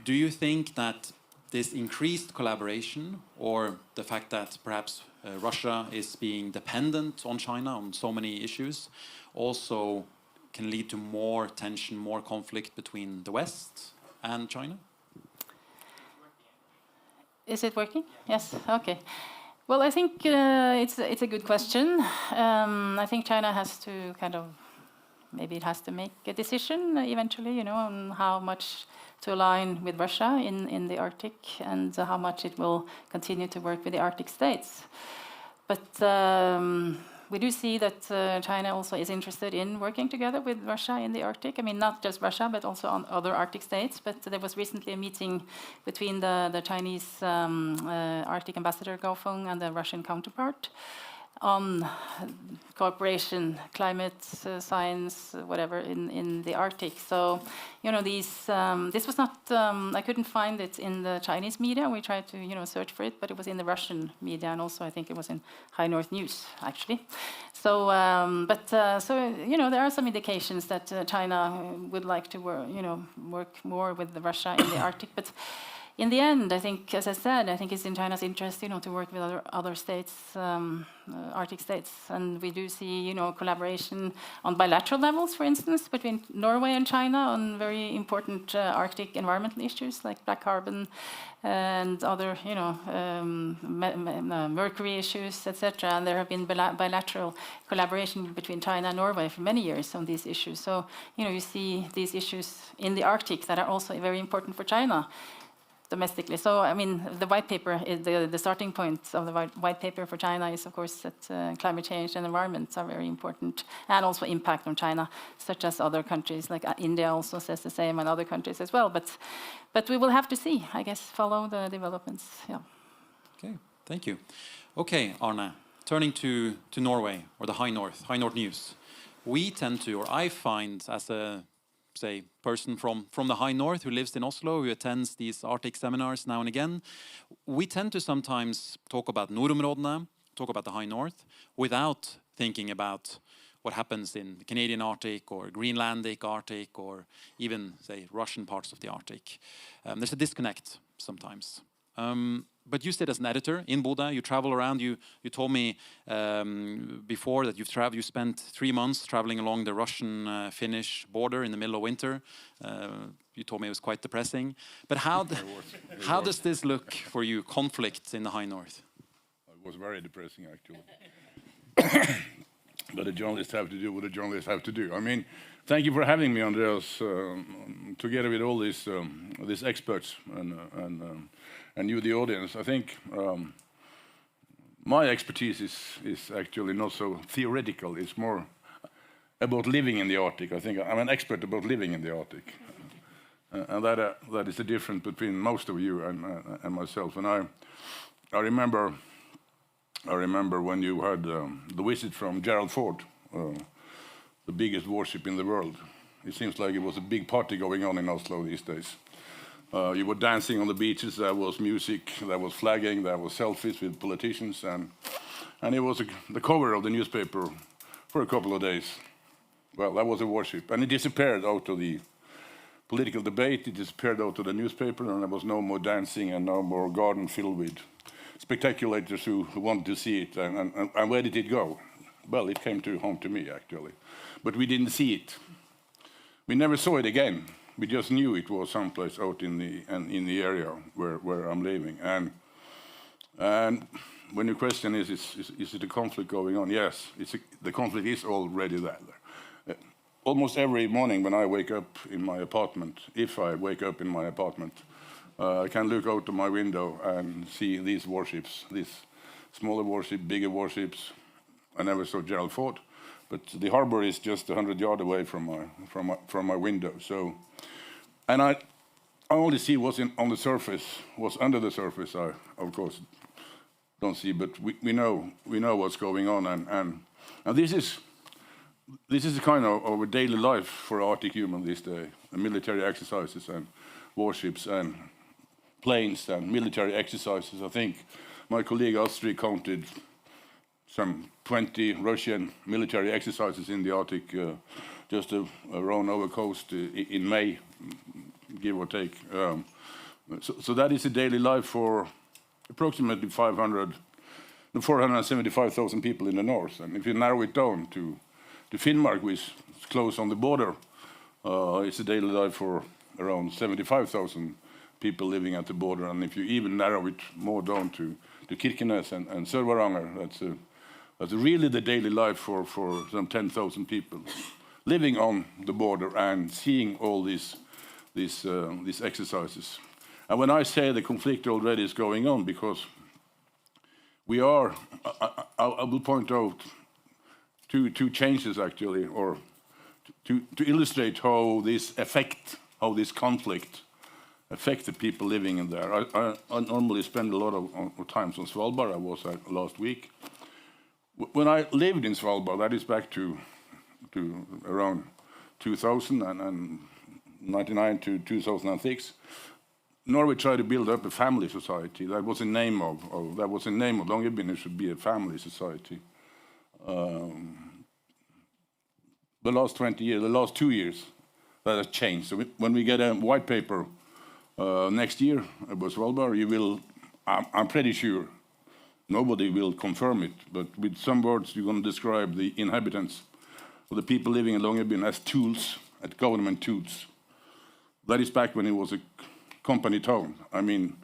do you think that this increased collaboration, or the fact that perhaps Russia is being dependent on China on so many issues, also can lead to more tension, more conflict between the West and China? Is it working? Yes. Okay. Well, I think it's a good question. I think China has to maybe it has to make a decision eventually, on how much to align with Russia in the Arctic and how much it will continue to work with the Arctic states. But we do see that China also is interested in working together with Russia in the Arctic. I mean, not just Russia, but also on other Arctic states. But there was recently a meeting between the Chinese Arctic ambassador Gao Feng and the Russian counterpart on cooperation, climate, science, whatever, in the Arctic. So, this was not, I couldn't find it in the Chinese media. We tried to, search for it, but it was in the Russian media, and also I think it was in High North News, actually. So, there are some indications that China would like to work more with Russia in the Arctic, but in the end, I think, as I said, I think it's in China's interest, to work with other states, Arctic states, and we do see, collaboration on bilateral levels, for instance, between Norway and China on very important Arctic environmental issues like black carbon and other, mercury issues, etc. And there have been bilateral collaboration between China and Norway for many years on these issues. So, you see these issues in the Arctic that are also very important for China. domestically. So, I mean, the white paper, the starting point of the white paper for China is, of course, that climate change and environment are very important, and also impact on China, such as other countries, like India also says the same, and other countries as well. But we will have to see, I guess, follow the developments. Yeah. Okay, thank you. Okay, Arne, turning to Norway, or the High North News. We tend to, or I find, as a say, person from the High North who lives in Oslo, who attends these Arctic seminars now and again, we tend to sometimes talk about nordområdene, talk about the High North, without thinking about what happens in the Canadian Arctic or Greenlandic Arctic or even, say, Russian parts of the Arctic. There's a disconnect sometimes. But you sit as an editor in Bodø, you travel around, you told me before that you spent 3 months traveling along the Russian-Finnish border in the middle of winter. You told me it was quite depressing. But how does this look for you, conflict in the High North? It was very depressing, actually. But the journalists have to do what the journalists have to do. I mean, thank you for having me, Andreas, together with all these experts and you, the audience. I think my expertise is actually not so theoretical. It's more about living in the Arctic. I think I'm an expert about living in the Arctic. And that is the difference between most of you and myself. And I remember when you had the visit from Gerald Ford, the biggest warship in the world. It seems like it was a big party going on in Oslo these days. You were dancing on the beaches, there was music, there was flagging, there was selfies with politicians, and it was the cover of the newspaper for a couple of days. Well, that was a warship, and it disappeared out of the political debate, it disappeared out of the newspaper, and there was no more dancing and no more garden filled with speculators who wanted to see it. And where did it go? Well, it came home to me, actually. But we didn't see it. We never saw it again. We just knew it was someplace out in the area where I'm living. And when your question is it a conflict going on? Yes, the conflict is already there. Almost every morning when I wake up in my apartment, if I wake up in my apartment, I can look out of my window and see these warships, these smaller warships, bigger warships. I never saw Gerald Ford, but the harbor is just 100 yards away from my window. So, and I only see what's on the surface, what's under the surface. I of course don't see, but we know what's going on, and this is a kind of a daily life for Arctic human these days. The military exercises and warships and planes and military exercises. I think my colleague Astrid counted some 20 Russian military exercises in the Arctic just around our coast in May, give or take. So that is a daily life for approximately 475,000 people in the north. And if you narrow it down to Finnmark, which is close on the border, it's a daily life for around 75,000 people living at the border. And if you even narrow it more down to Kirkenes and Sør-Varanger, that's really the daily life for some 10,000 people living on the border and seeing all these exercises. And when I say the conflict already is going on, because we are, I will point out two changes actually, or to illustrate how this conflict affect the people living in there. I normally spend a lot of time on Svalbard. I was last week. When I lived in Svalbard, that is back to around 2000 and 99 to 2006. Norway tried to build up a family society. That was the name of Longyearbyen. It should be a family society. The last 20 years, the last 2 years, that has changed. So when we get a white paper next year about Svalbard, I'm pretty sure, nobody will confirm it, but with some words you're going to describe the inhabitants or the people living in Longyearbyen as tools, as government tools. That is back when it was a company town. I mean,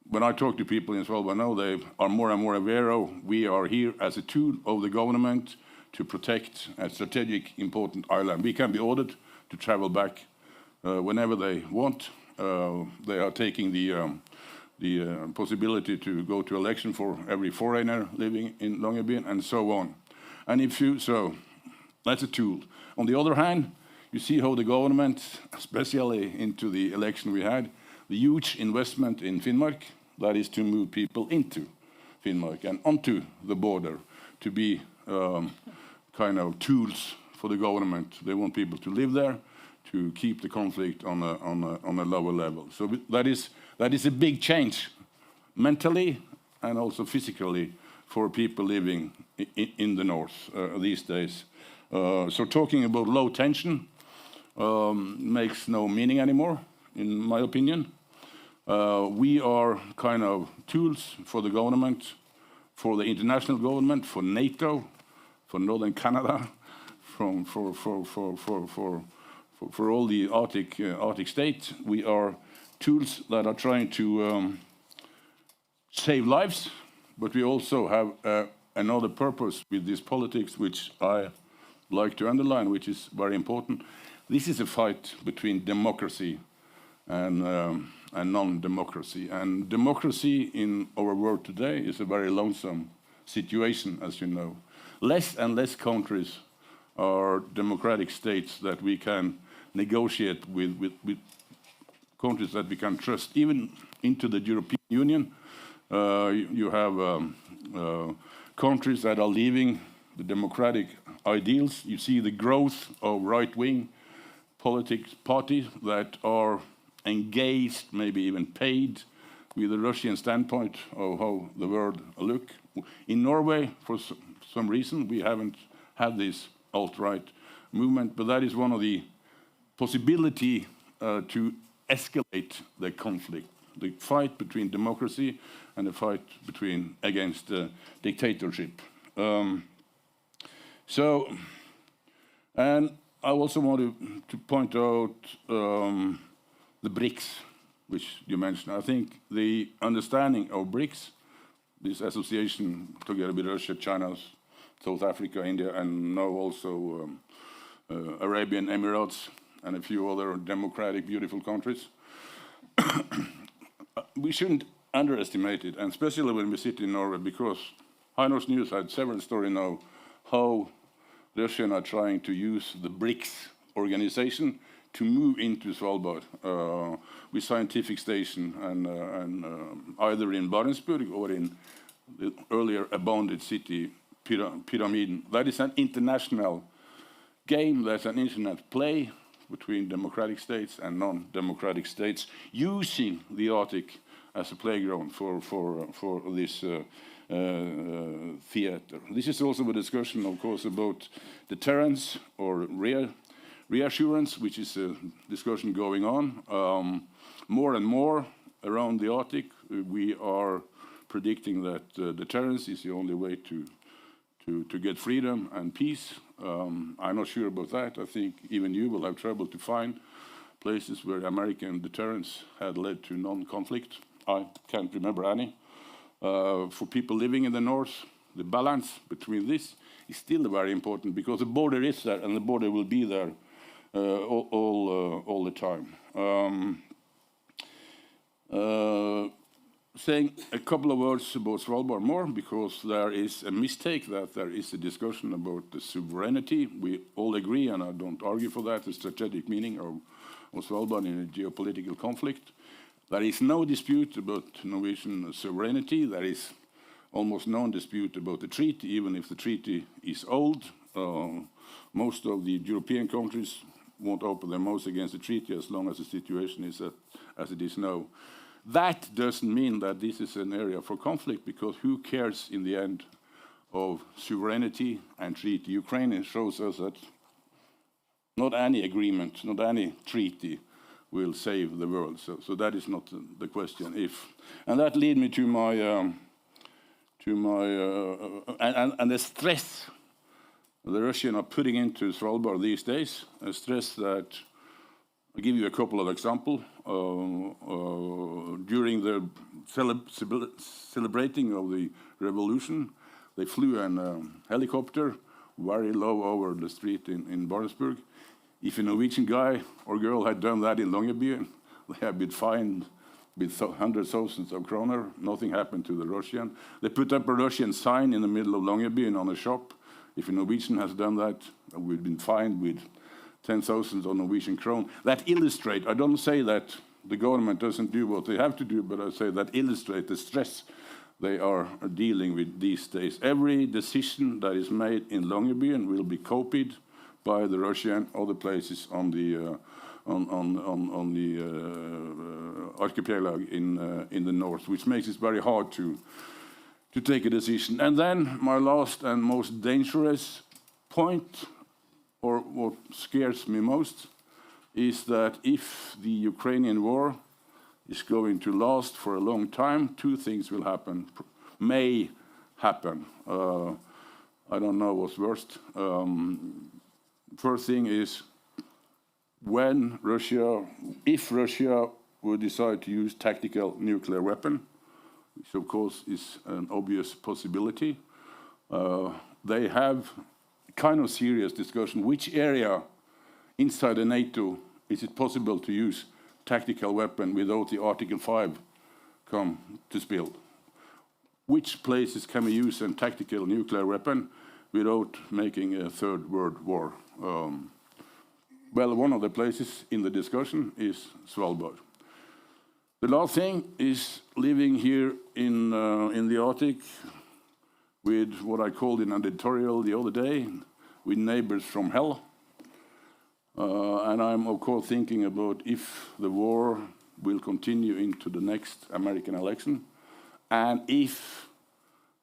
when I talk to people in Svalbard now, they are more and more aware of we are here as a tool of the government to protect a strategic important island. We can be ordered to travel back whenever they want, They are taking the possibility to go to election for every foreigner living in Longyearbyen, and so on. And if you so, that's a tool. On the other hand, you see how the government, especially into the election we had, the huge investment in Finnmark, that is to move people into Finnmark and onto the border to be kind of tools for the government. They want people to live there, to keep the conflict on a lower level. So that is a big change, mentally and also physically, for people living in the north these days. So talking about low tension makes no meaning anymore, in my opinion. We are kind of tools for the government, for the international government, for NATO, for Northern Canada, for all the Arctic states. We are tools that are trying to save lives, but we also have another purpose with this politics, which I like to underline, which is very important. This is a fight between democracy and non-democracy. And democracy in our world today is a very lonesome situation, as you know. Less and less countries are democratic states that we can negotiate with countries that we can trust. Even into the European Union, you have countries that are leaving the democratic ideals. You see the growth of right-wing politics parties that are engaged, maybe even paid, with the Russian standpoint of how the world look. In Norway, for some reason, we haven't had this alt-right movement, but that is one of the possibility to escalate the conflict, the fight between democracy and the fight against dictatorship. And I also want to point out the BRICS, which you mentioned. I think the understanding of BRICS, this association together with Russia, China, South Africa, India, and now also Arabian Emirates and a few other democratic, beautiful countries. We shouldn't underestimate it, and especially when we sit in Norway, because Heinor's News had several stories now how Russia are trying to use the BRICS organization to move into Svalbard with scientific station and either in Barentsburg or in the earlier abandoned city Pyramiden. That is an international game, that's an internet play between democratic states and non-democratic states, using the Arctic as a playground for this theater. This is also a discussion, of course, about deterrence or reassurance, which is a discussion going on. More and more around the Arctic, we are predicting that deterrence is the only way to get freedom and peace. I'm not sure about that. I think even you will have trouble to find places where American deterrence had led to non-conflict. I can't remember any. For people living in the north, the balance between this is still very important, because the border is there and the border will be there all the time. Saying a couple of words about Svalbard more, because there is a mistake that there is a discussion about the sovereignty. We all agree, and I don't argue for that, the strategic meaning of Svalbard in a geopolitical conflict. There is no dispute about Norwegian sovereignty. There is almost no dispute about the treaty, even if the treaty is old. Most of the European countries won't open their mouths against the treaty as long as the situation is as it is now. That doesn't mean that this is an area for conflict, because who cares in the end of sovereignty and treaty? Ukraine shows us that not any agreement, not any treaty will save the world. So that is not the question. And that leads me to my and the stress the Russians are putting into Svalbard these days. A stress that, I'll give you a couple of examples. During the celebrating of the revolution, they flew a helicopter very low over the street in Barentsburg. If a Norwegian guy or girl had done that in Longyearbyen, They have been fined with hundreds of thousands of kroner. Nothing happened to the Russian. They put up a Russian sign in the middle of Longyearbyen on a shop. If a Norwegian has done that, we've been fined with 10,000 of Norwegian krone. That illustrates, I don't say that the government doesn't do what they have to do, but I say that illustrates the stress they are dealing with these days. Every decision that is made in Longyearbyen will be copied by the Russian other places on the archipelago in the north, which makes it very hard to take a decision. And then my last and most dangerous point, or what scares me most, is that if the Ukrainian war is going to last for a long time, two things will happen, may happen. I don't know what's worst. First thing is, when Russia, if Russia would decide to use tactical nuclear weapon, which of course is an obvious possibility, they have kind of serious discussion. Which area inside the NATO is it possible to use tactical weapon without the Article 5 come to spill? Which places can we use a tactical nuclear weapon without making a third world war? Well, one of the places in the discussion is Svalbard. The last thing is living here in the Arctic with what I called in an editorial the other day, with neighbors from hell. And I'm, of course, thinking about if the war will continue into the next American election, and if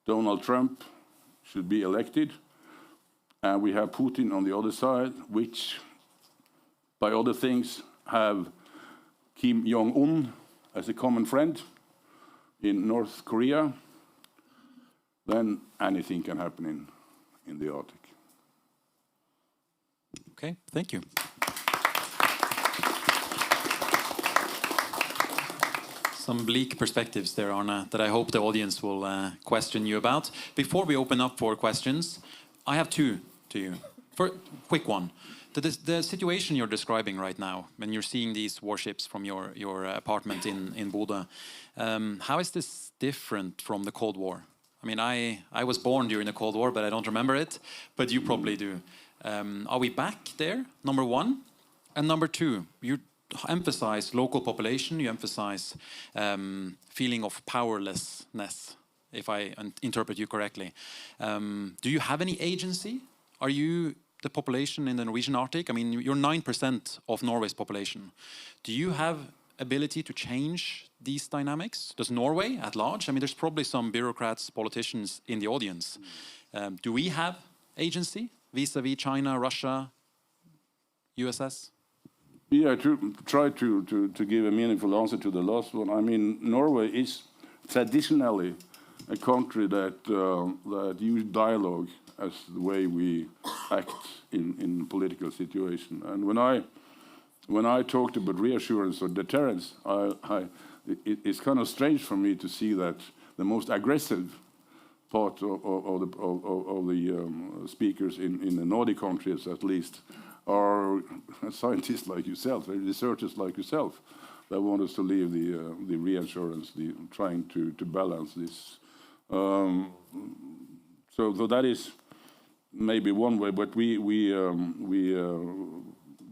Donald Trump should be elected, and we have Putin on the other side, which, by other things, have Kim Jong-un as a common friend in North Korea, then anything can happen in the Arctic. Okay, thank you. Some bleak perspectives there, Arne, that I hope the audience will question you about. Before we open up for questions, I have two to you. For quick one. The situation you're describing right now, when you're seeing these warships from your apartment in Bodø, how is this different from the Cold War? I mean, I was born during the Cold War, but I don't remember it. But you probably do. Are we back there, number one? And number two, you emphasize local population, you emphasize feeling of powerlessness, if I interpret you correctly. Do you have any agency? Are you the population in the Norwegian Arctic? I mean, you're 9% of Norway's population. Do you have ability to change these dynamics? Does Norway at large? I mean, there's probably some bureaucrats, politicians in the audience. Do we have agency vis-a-vis China, Russia, USS? Yeah, to try to give a meaningful answer to the last one. I mean, Norway is traditionally a country that use dialogue as the way we act in political situation. And when I talked about reassurance or deterrence, it's kind of strange for me to see that the most aggressive part of the speakers in the Nordic countries, at least, are scientists like yourself, researchers like yourself, that want us to leave the reassurance, trying to balance this. So that is maybe one way, but we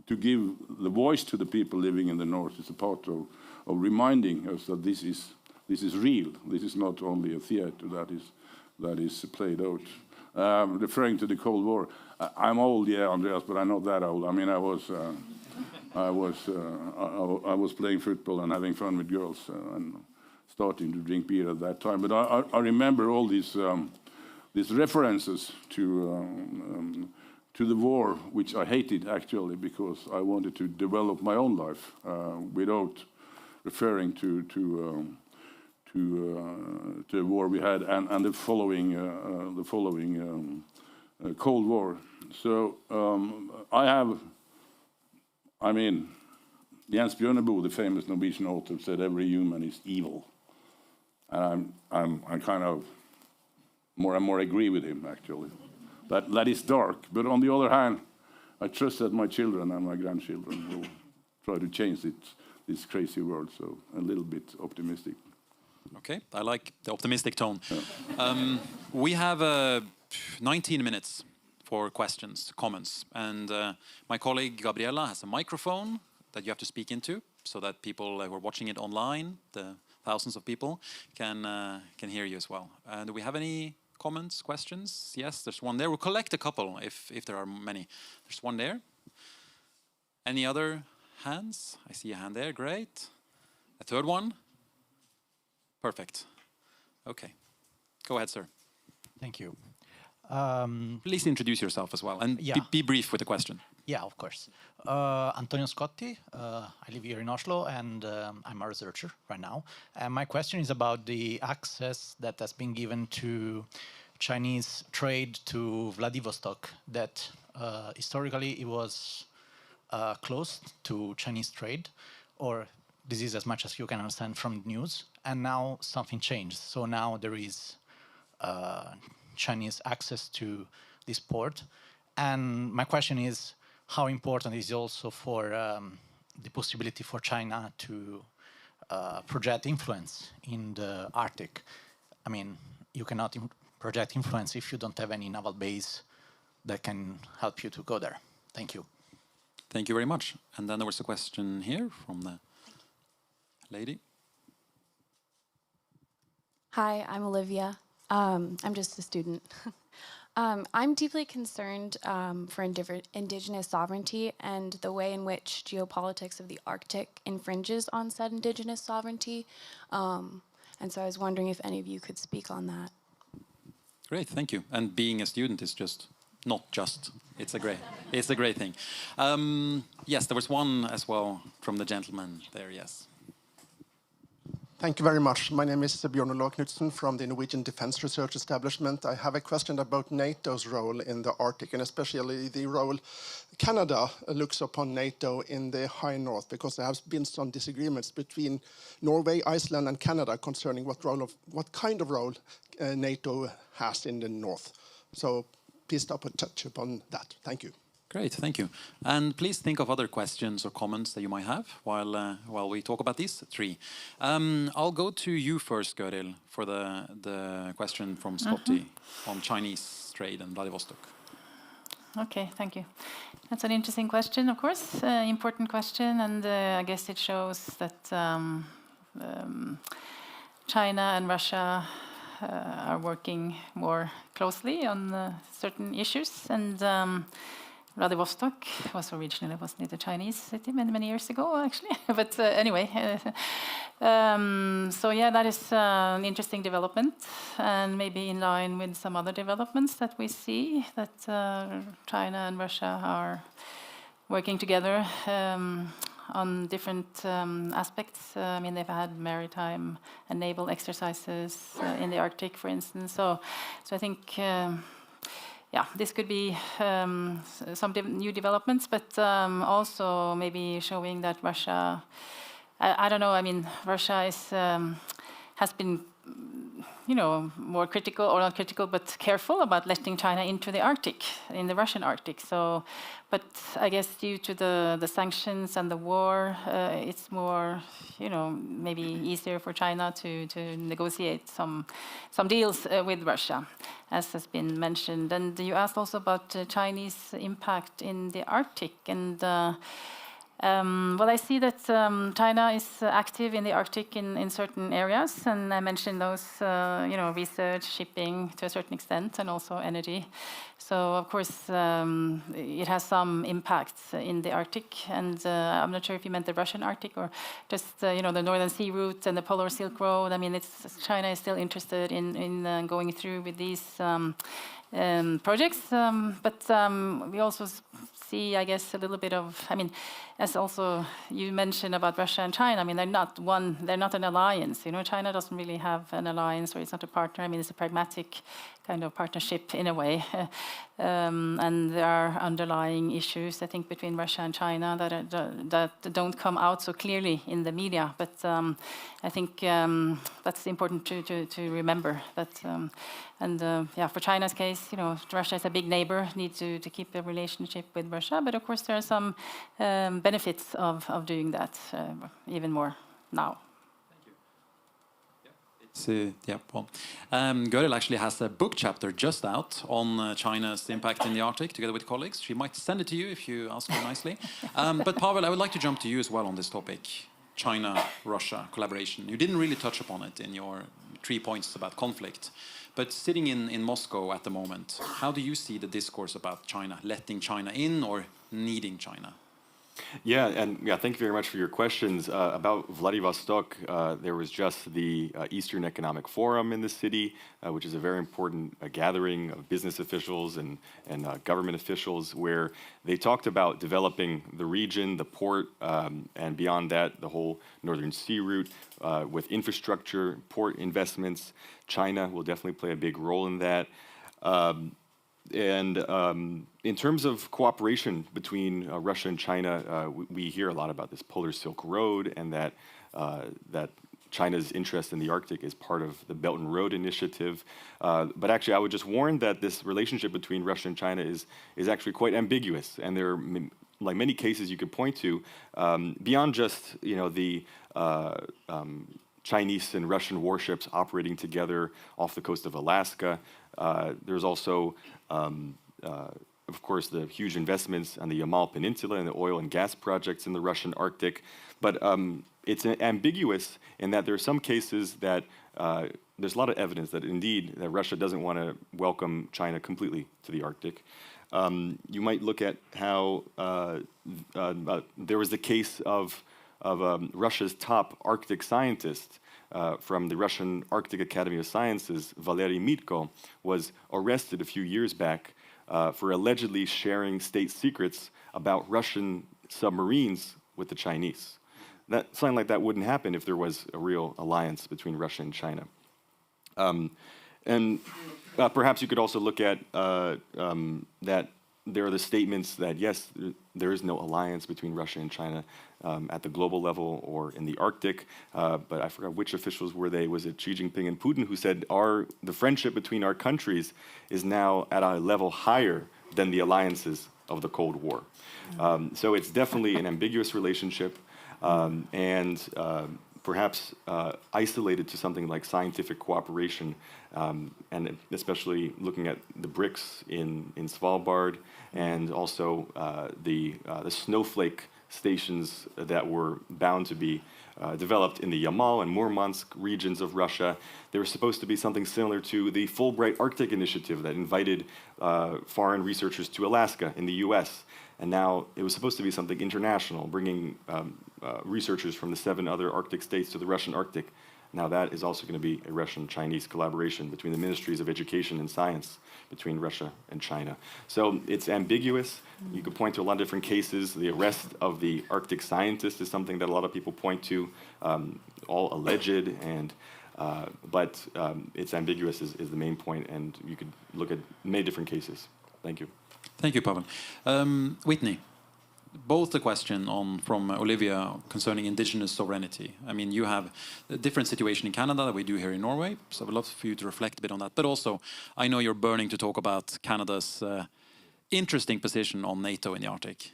to give the voice to the people living in the north is a part of reminding us that this is real. This is not only a theater that is played out. Referring to the Cold War, I'm old, yeah, Andreas, but I'm not that old. I mean, I was playing football and having fun with girls and starting to drink beer at that time. But I remember all these references to the war, which I hated actually, because I wanted to develop my own life without referring to the war we had and the following Cold War. So I mean, Jens Bjørneboe, the famous Norwegian author, said every human is evil, and I kind of more and more agree with him actually. That is dark, but on the other hand, I trust that my children and my grandchildren will try to change it this crazy world. So a little bit optimistic. Okay, I like the optimistic tone. We have 19 minutes for questions, comments, and my colleague Gabriella has a microphone that you have to speak into, so that people who are watching it online, the thousands of people, can hear you as well. Do we have any comments, questions? Yes, there's one there. We'll collect a couple if there are many. There's one there. Any other hands? I see a hand there. Great. A third one. Perfect. Okay. Go ahead, sir. Thank you. Please introduce yourself as well, and Yeah. be brief with the question. Yeah, of course. Antonio Scotti. I live here in Oslo, and I'm a researcher right now. And my question is about the access that has been given to Chinese trade to Vladivostok. That historically it was closed to Chinese trade, or this is as much as you can understand from the news. And now something changed. So now there is Chinese access to this port. And my question is, how important is it also for the possibility for China to project influence in the Arctic? I mean, you cannot project influence if you don't have any naval base that can help you to go there. Thank you. Thank you very much. And then there was a question here from the lady. Hi, I'm Olivia. I'm just a student. I'm deeply concerned for indigenous sovereignty and the way in which geopolitics of the Arctic infringes on said indigenous sovereignty. And so I was wondering if any of you could speak on that. Great, thank you. And being a student is just not just. It's a great thing. Yes, there was one as well from the gentleman there. Yes. Thank you very much. My name is Bjørn Olav Knudsen from the Norwegian Defence Research Establishment. I have a question about NATO's role in the Arctic, and especially the role Canada looks upon NATO in the high north, because there have been some disagreements between Norway, Iceland, and Canada concerning what kind of role NATO has in the north. So please stop and touch upon that. Thank you. Great, thank you. And please think of other questions or comments that you might have while we talk about these three. I'll go to you first, Gørild, for the question from Scotty on Chinese trade and Vladivostok. Okay, thank you. That's an interesting question, of course, important question, and I guess it shows that China and Russia are working more closely on certain issues, and Vladivostok was originally, wasn't it, a Chinese city many years ago, actually? But anyway, so yeah, that is an interesting development, and maybe in line with some other developments that we see, that China and Russia are working together on different aspects. I mean, they've had maritime and naval exercises in the Arctic, for instance. So I think yeah, this could be some new developments, but also maybe showing that Russia, I don't know, I mean, Russia is, has been, you know, more critical, or not critical, but careful about letting China into the Arctic, in the Russian Arctic. So, but I guess due to the sanctions and the war, it's more, you know, maybe easier for China to negotiate some deals with Russia, as has been mentioned. And you asked also about Chinese impact in the Arctic, and well, I see that China is active in the Arctic in certain areas, and I mentioned those, you know, research, shipping to a certain extent, and also energy. So, of course, it has some impacts in the Arctic, and I'm not sure if you meant the Russian Arctic or just, you know, the Northern Sea Route and the Polar Silk Road. I mean, China is still interested in going through with these projects, but we also see, I guess, a little bit of, I mean, as also you mentioned about Russia and China, I mean, they're not an alliance, you know, China doesn't really have an alliance, or it's not a partner. I mean, it's a pragmatic kind of partnership in a way. And there are underlying issues, I think, between Russia and China that don't come out so clearly in the media. But I think that's important to remember. That for China's case, Russia is a big neighbor, need to keep a relationship with Russia. But of course, there are some benefits of doing that even more now. Gørild actually has a book chapter just out on China's impact in the Arctic, together with colleagues. She might send it to you if you ask her nicely. But Pavel, I would like to jump to you as well on this topic, China-Russia collaboration. You didn't really touch upon it in your 3 points about conflict. But sitting in Moscow at the moment, how do you see the discourse about China, letting China in or needing China? Thank you very much for your questions. About Vladivostok, there was just the Eastern Economic Forum in the city, which is a very important gathering of business officials and government officials, where they talked about developing the region, the port, and beyond that, the whole Northern Sea route with infrastructure, port investments. China will definitely play a big role in that. In terms of cooperation between Russia and China, we hear a lot about this Polar Silk Road, and that China's interest in the Arctic is part of the Belt and Road Initiative. But actually, I would just warn that this relationship between Russia and China is actually quite ambiguous, and there are many cases you could point to beyond just the Chinese and Russian warships operating together off the coast of Alaska. There's also, of course, the huge investments on the Yamal Peninsula and the oil and gas projects in the Russian Arctic. But it's ambiguous in that there are some cases that there's a lot of evidence that indeed that Russia doesn't want to welcome China completely to the Arctic. You might look at how there was the case of Russia's top Arctic scientist from the Russian Arctic Academy of Sciences, Valery Mitko, was arrested a few years back for allegedly sharing state secrets about Russian submarines with the Chinese. Something like that wouldn't happen if there was a real alliance between Russia and China. Perhaps you could also look at that there are the statements that, yes, there is no alliance between Russia and China at the global level or in the Arctic, but I forgot which officials were they. Was it Xi Jinping and Putin who said the friendship between our countries is now at a level higher than the alliances of the Cold War? So it's definitely an ambiguous relationship, and perhaps isolated to something like scientific cooperation, and especially looking at the BRICS in Svalbard, and also the snowflake stations that were bound to be developed in the Yamal and Murmansk regions of Russia. They were supposed to be something similar to the Fulbright Arctic Initiative that invited foreign researchers to Alaska in the US. And now it was supposed to be something international, bringing researchers from the 7 other Arctic states to the Russian Arctic. Now that is also going to be a Russian-Chinese collaboration between the Ministries of Education and Science between Russia and China. So it's ambiguous. You could point to a lot of different cases. The arrest of the Arctic scientist is something that a lot of people point to, all alleged, and but it's ambiguous is the main point, and you could look at many different cases. Thank you. Thank you, Pavel. Whitney, both the question from Olivia concerning indigenous sovereignty. I mean, you have a different situation in Canada that we do here in Norway, so I would love for you to reflect a bit on that. But also, I know you're burning to talk about Canada's interesting position on NATO in the Arctic.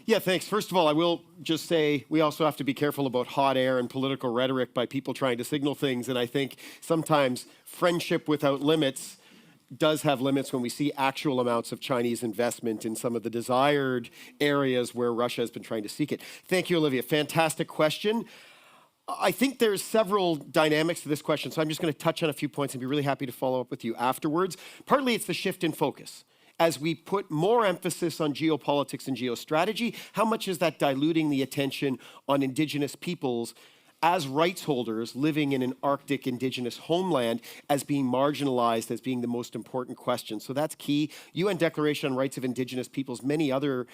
Yeah, thanks. First of all, I will just say we also have to be careful about hot air and political rhetoric by people trying to signal things. And I think sometimes friendship without limits does have limits when we see actual amounts of Chinese investment in some of the desired areas where Russia has been trying to seek it. Thank you, Olivia. Fantastic question. I think there's several dynamics to this question, so I'm just going to touch on a few points and be really happy to follow up with you afterwards. Partly, it's the shift in focus. As we put more emphasis on geopolitics and geostrategy, how much is that diluting the attention on indigenous peoples as rights holders living in an Arctic indigenous homeland as being marginalized as being the most important question? So that's key. UN Declaration on Rights of Indigenous Peoples, many other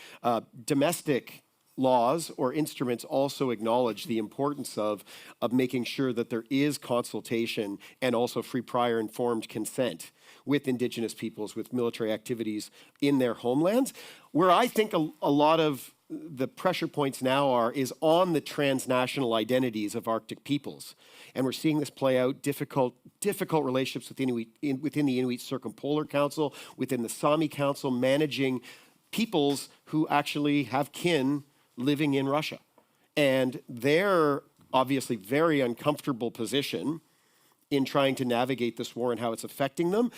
domestic laws or instruments also acknowledge the importance of making sure that there is consultation and also free, prior, informed consent with indigenous peoples, with military activities in their homelands. Where I think a lot of the pressure points now is on the transnational identities of Arctic peoples. And we're seeing this play out, difficult relationships within the Inuit Circumpolar Council, within the Sami Council, managing peoples who actually have kin living in Russia. And their obviously very uncomfortable position in trying to navigate this war and how it's affecting them.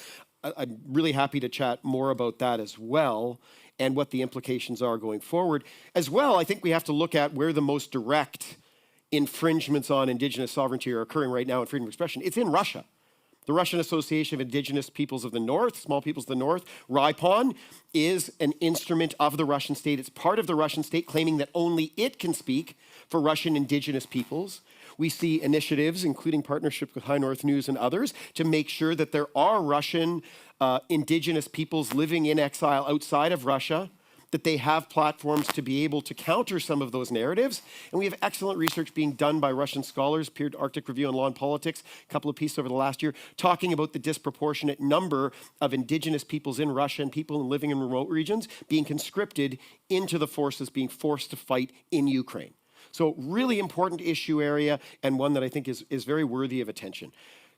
I'm really happy to chat more about that as well, and what the implications are going forward. As well, I think we have to look at where the most direct infringements on indigenous sovereignty are occurring right now in freedom of expression. It's in Russia. The Russian Association of Indigenous Peoples of the North, Small Peoples of the North, RIPON, is an instrument of the Russian state. It's part of the Russian state, claiming that only it can speak for Russian indigenous peoples. We see initiatives, including partnerships with High North News and others, to make sure that there are Russian indigenous peoples living in exile outside of Russia, that they have platforms to be able to counter some of those narratives. And we have excellent research being done by Russian scholars, appeared Arctic Review on Law and Politics, a couple of pieces over the last year, talking about the disproportionate number of indigenous peoples in Russia and people living in remote regions being conscripted into the forces being forced to fight in Ukraine. So really important issue area, and one that I think is very worthy of attention.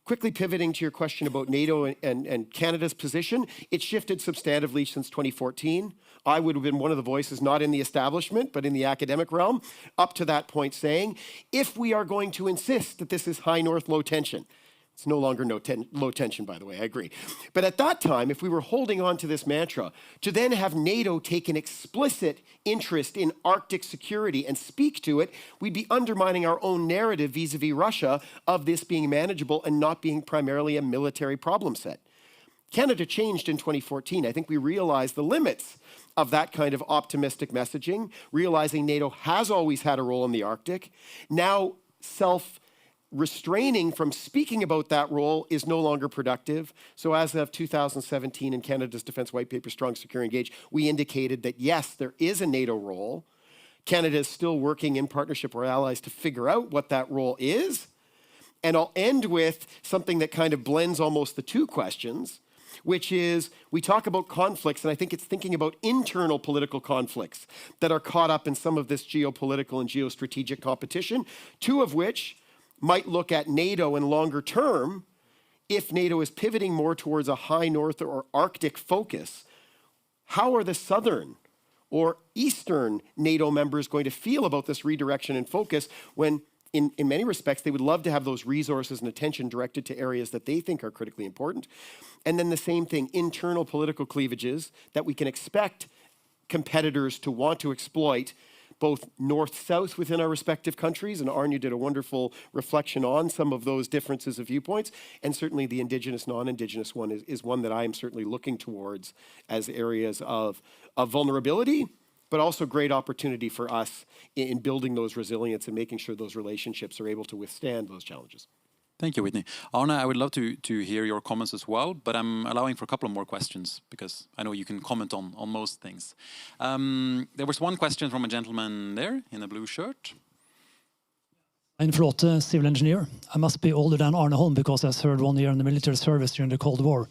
Quickly pivoting to your question about NATO and Canada's position, it's shifted substantively since 2014. I would have been one of the voices, not in the establishment, but in the academic realm, up to that point saying, if we are going to insist that this is high north, low tension, it's no longer low tension, by the way, I agree. But at that time, if we were holding on to this mantra, to then have NATO take an explicit interest in Arctic security and speak to it, we'd be undermining our own narrative vis-a-vis Russia of this being manageable and not being primarily a military problem set. Canada changed in 2014. I think we realized the limits of that kind of optimistic messaging, realizing NATO has always had a role in the Arctic. Now, restraining from speaking about that role is no longer productive. So as of 2017 in Canada's Defence White Paper, Strong, Secure, Engage, we indicated that yes, there is a NATO role. Canada is still working in partnership with our allies to figure out what that role is. And I'll end with something that kind of blends almost the two questions, which is we talk about conflicts, and I think it's thinking about internal political conflicts that are caught up in some of this geopolitical and geostrategic competition, two of which might look at NATO in longer term. If NATO is pivoting more towards a high north or Arctic focus, how are the southern or eastern NATO members going to feel about this redirection and focus when in many respects they would love to have those resources and attention directed to areas that they think are critically important? And then the same thing, internal political cleavages that we can expect competitors to want to exploit, both north-south within our respective countries, and Arne did a wonderful reflection on some of those differences of viewpoints, and certainly the indigenous, non-indigenous one is one that I am certainly looking towards as areas of vulnerability, but also great opportunity for us in building those resilience and making sure those relationships are able to withstand those challenges. Thank you, Whitney. Arne, I would love to hear your comments as well, but I'm allowing for a couple of more questions because I know you can comment on most things. There was one question from a gentleman there in a blue shirt. I'm Fridtjof, civil engineer. I must be older than Arne Holm because I served 1 year in the military service during the Cold War.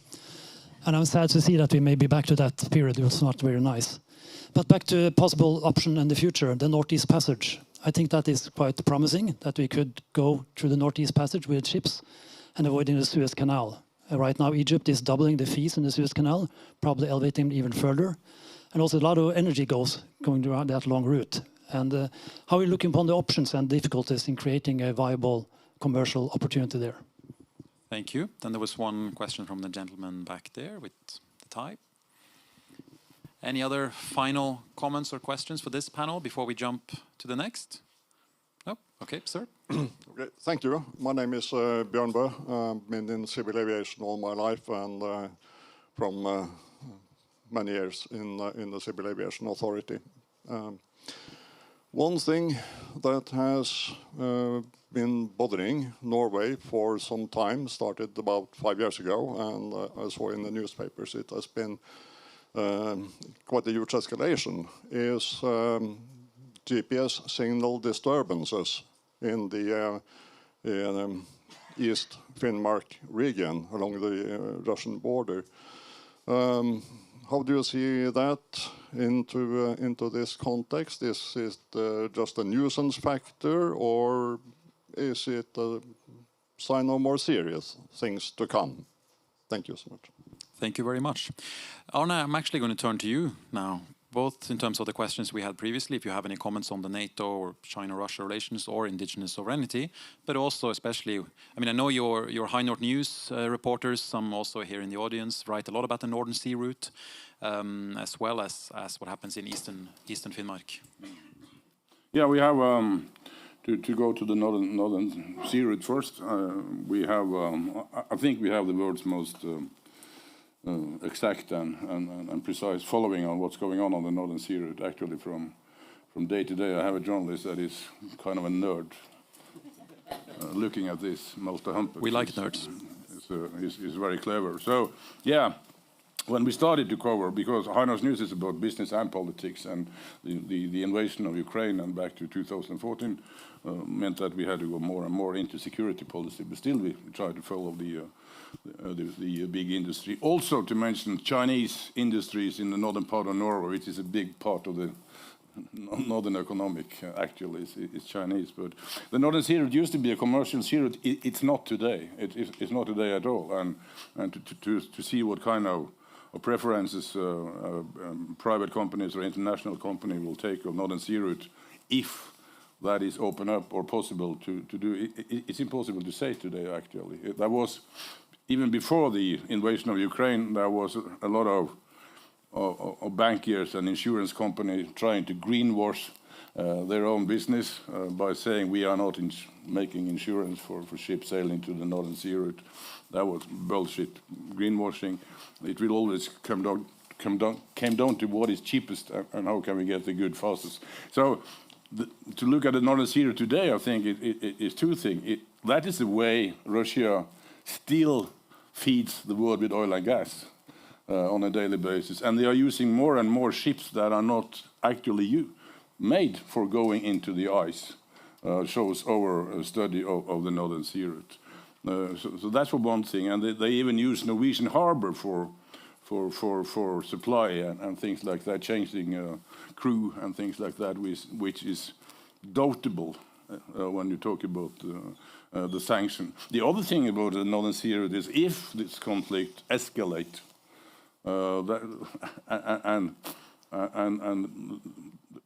And I'm sad to see that we may be back to that period. It was not very nice. But back to a possible option in the future, the Northeast Passage. I think that is quite promising, that we could go through the Northeast Passage with ships and avoiding the Suez Canal. Right now, Egypt is doubling the fees in the Suez Canal, probably elevating even further. And also a lot of energy going around that long route. And how are you looking upon the options and difficulties in creating a viable commercial opportunity there? Thank you. Then there was one question from the gentleman back there with the tie. Any other final comments or questions for this panel before we jump to the next? No? Okay, sir. Okay, thank you. My name is Björn Bø. I've been in civil aviation all my life and from many years in the Civil Aviation Authority. One thing that has been bothering Norway for some time started about 5 years ago, and I saw in the newspapers it has been quite a huge escalation, is GPS signal disturbances in the East Finnmark region along the Russian border. How do you see that into this context? Is it just a nuisance factor, or is it a sign of more serious things to come? Thank you so much. Thank you very much. Arne, I'm actually going to turn to you now, both in terms of the questions we had previously, if you have any comments on the NATO or China-Russia relations or indigenous sovereignty, but also especially, I mean, I know your High North News reporters, some also here in the audience, write a lot about the Northern Sea route, as well as what happens in Eastern Finnmark. Yeah, we have, to go to the Northern Sea route first, we have, I think we have the world's most exact and precise following on what's going on the Northern Sea route. Actually, from day to day, I have a journalist that is kind of a nerd looking at this multi-humpers. We like nerds. He's very clever. So, yeah, when we started to cover, because High North News is about business and politics, and the invasion of Ukraine and back to 2014 meant that we had to go more and more into security policy, but still we tried to follow the big industry. Also to mention Chinese industries in the northern part of Norway, which is a big part of the northern economic, actually, is Chinese. But the Northern Sea route used to be a commercial sea route. It's not today. It's not today at all. And to see what kind of preferences private companies or international companies will take of Northern Sea route, if that is open up or possible to do, it's impossible to say today, actually. There was, even before the invasion of Ukraine, there was a lot of bankers and insurance companies trying to greenwash their own business by saying we are not making insurance for ships sailing to the Northern Sea route. That was bullshit, greenwashing. It will always come down to what is cheapest and how can we get the good fastest. So to look at the Northern Sea route today, I think it is two things. That is the way Russia still feeds the world with oil and gas on a daily basis. And they are using more and more ships that are not actually made for going into the ice, shows our study of the Northern Sea route. So that's for one thing. And they even use Norwegian harbor for supply and things like that, changing crew and things like that, which is doubtable when you talk about the sanction. The other thing about the Northern Sea route is if this conflict escalates, and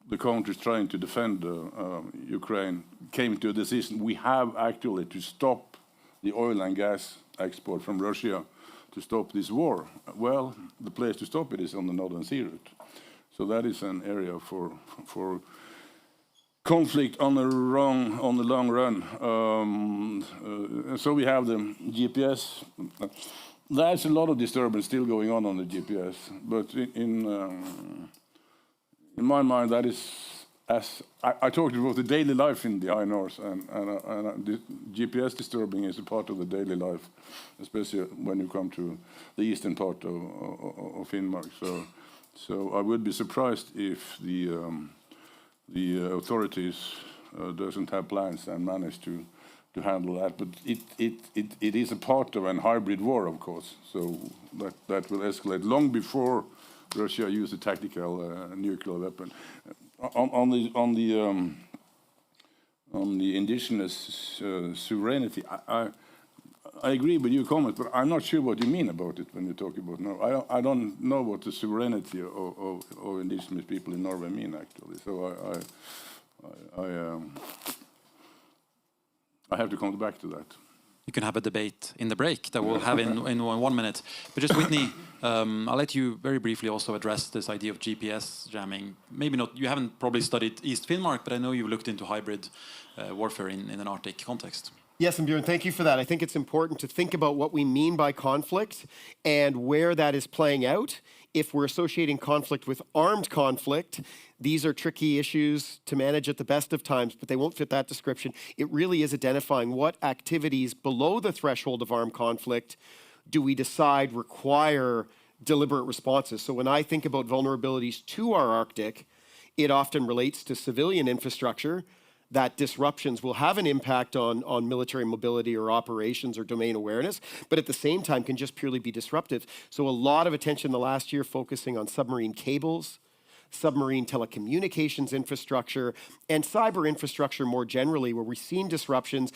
the countries trying to defend Ukraine came to a decision, we have actually to stop the oil and gas export from Russia to stop this war. Well, the place to stop it is on the Northern Sea route. So that is an area for conflict on the long run. So we have the GPS. There's a lot of disturbance still going on the GPS, but in my mind, that is, as I talked about the daily life in the high north, and the GPS disturbing is a part of the daily life, especially when you come to the eastern part of Finnmark. So I would be surprised if the authorities doesn't have plans and manage to handle that. But it is a part of a hybrid war, of course. So that will escalate long before Russia used a tactical nuclear weapon. On the indigenous sovereignty, I agree with your comment, but I'm not sure what you mean about it when you talk about Norway. I don't know what the sovereignty of indigenous people in Norway mean, actually. So I have to come back to that. You can have a debate in the break that we'll have in 1 minute. But just, Whitney, I'll let you very briefly also address this idea of GPS jamming. Maybe not, you haven't probably studied East Finnmark, but I know you've looked into hybrid warfare in an Arctic context. Yes, and Björn, thank you for that. I think it's important to think about what we mean by conflict and where that is playing out. If we're associating conflict with armed conflict, these are tricky issues to manage at the best of times, but they won't fit that description. It really is identifying what activities below the threshold of armed conflict do we decide require deliberate responses. So when I think about vulnerabilities to our Arctic, it often relates to civilian infrastructure, that disruptions will have an impact on military mobility or operations or domain awareness, but at the same time can just purely be disruptive. So a lot of attention the last year focusing on submarine cables, submarine telecommunications infrastructure, and cyber infrastructure more generally, where we've seen disruptions,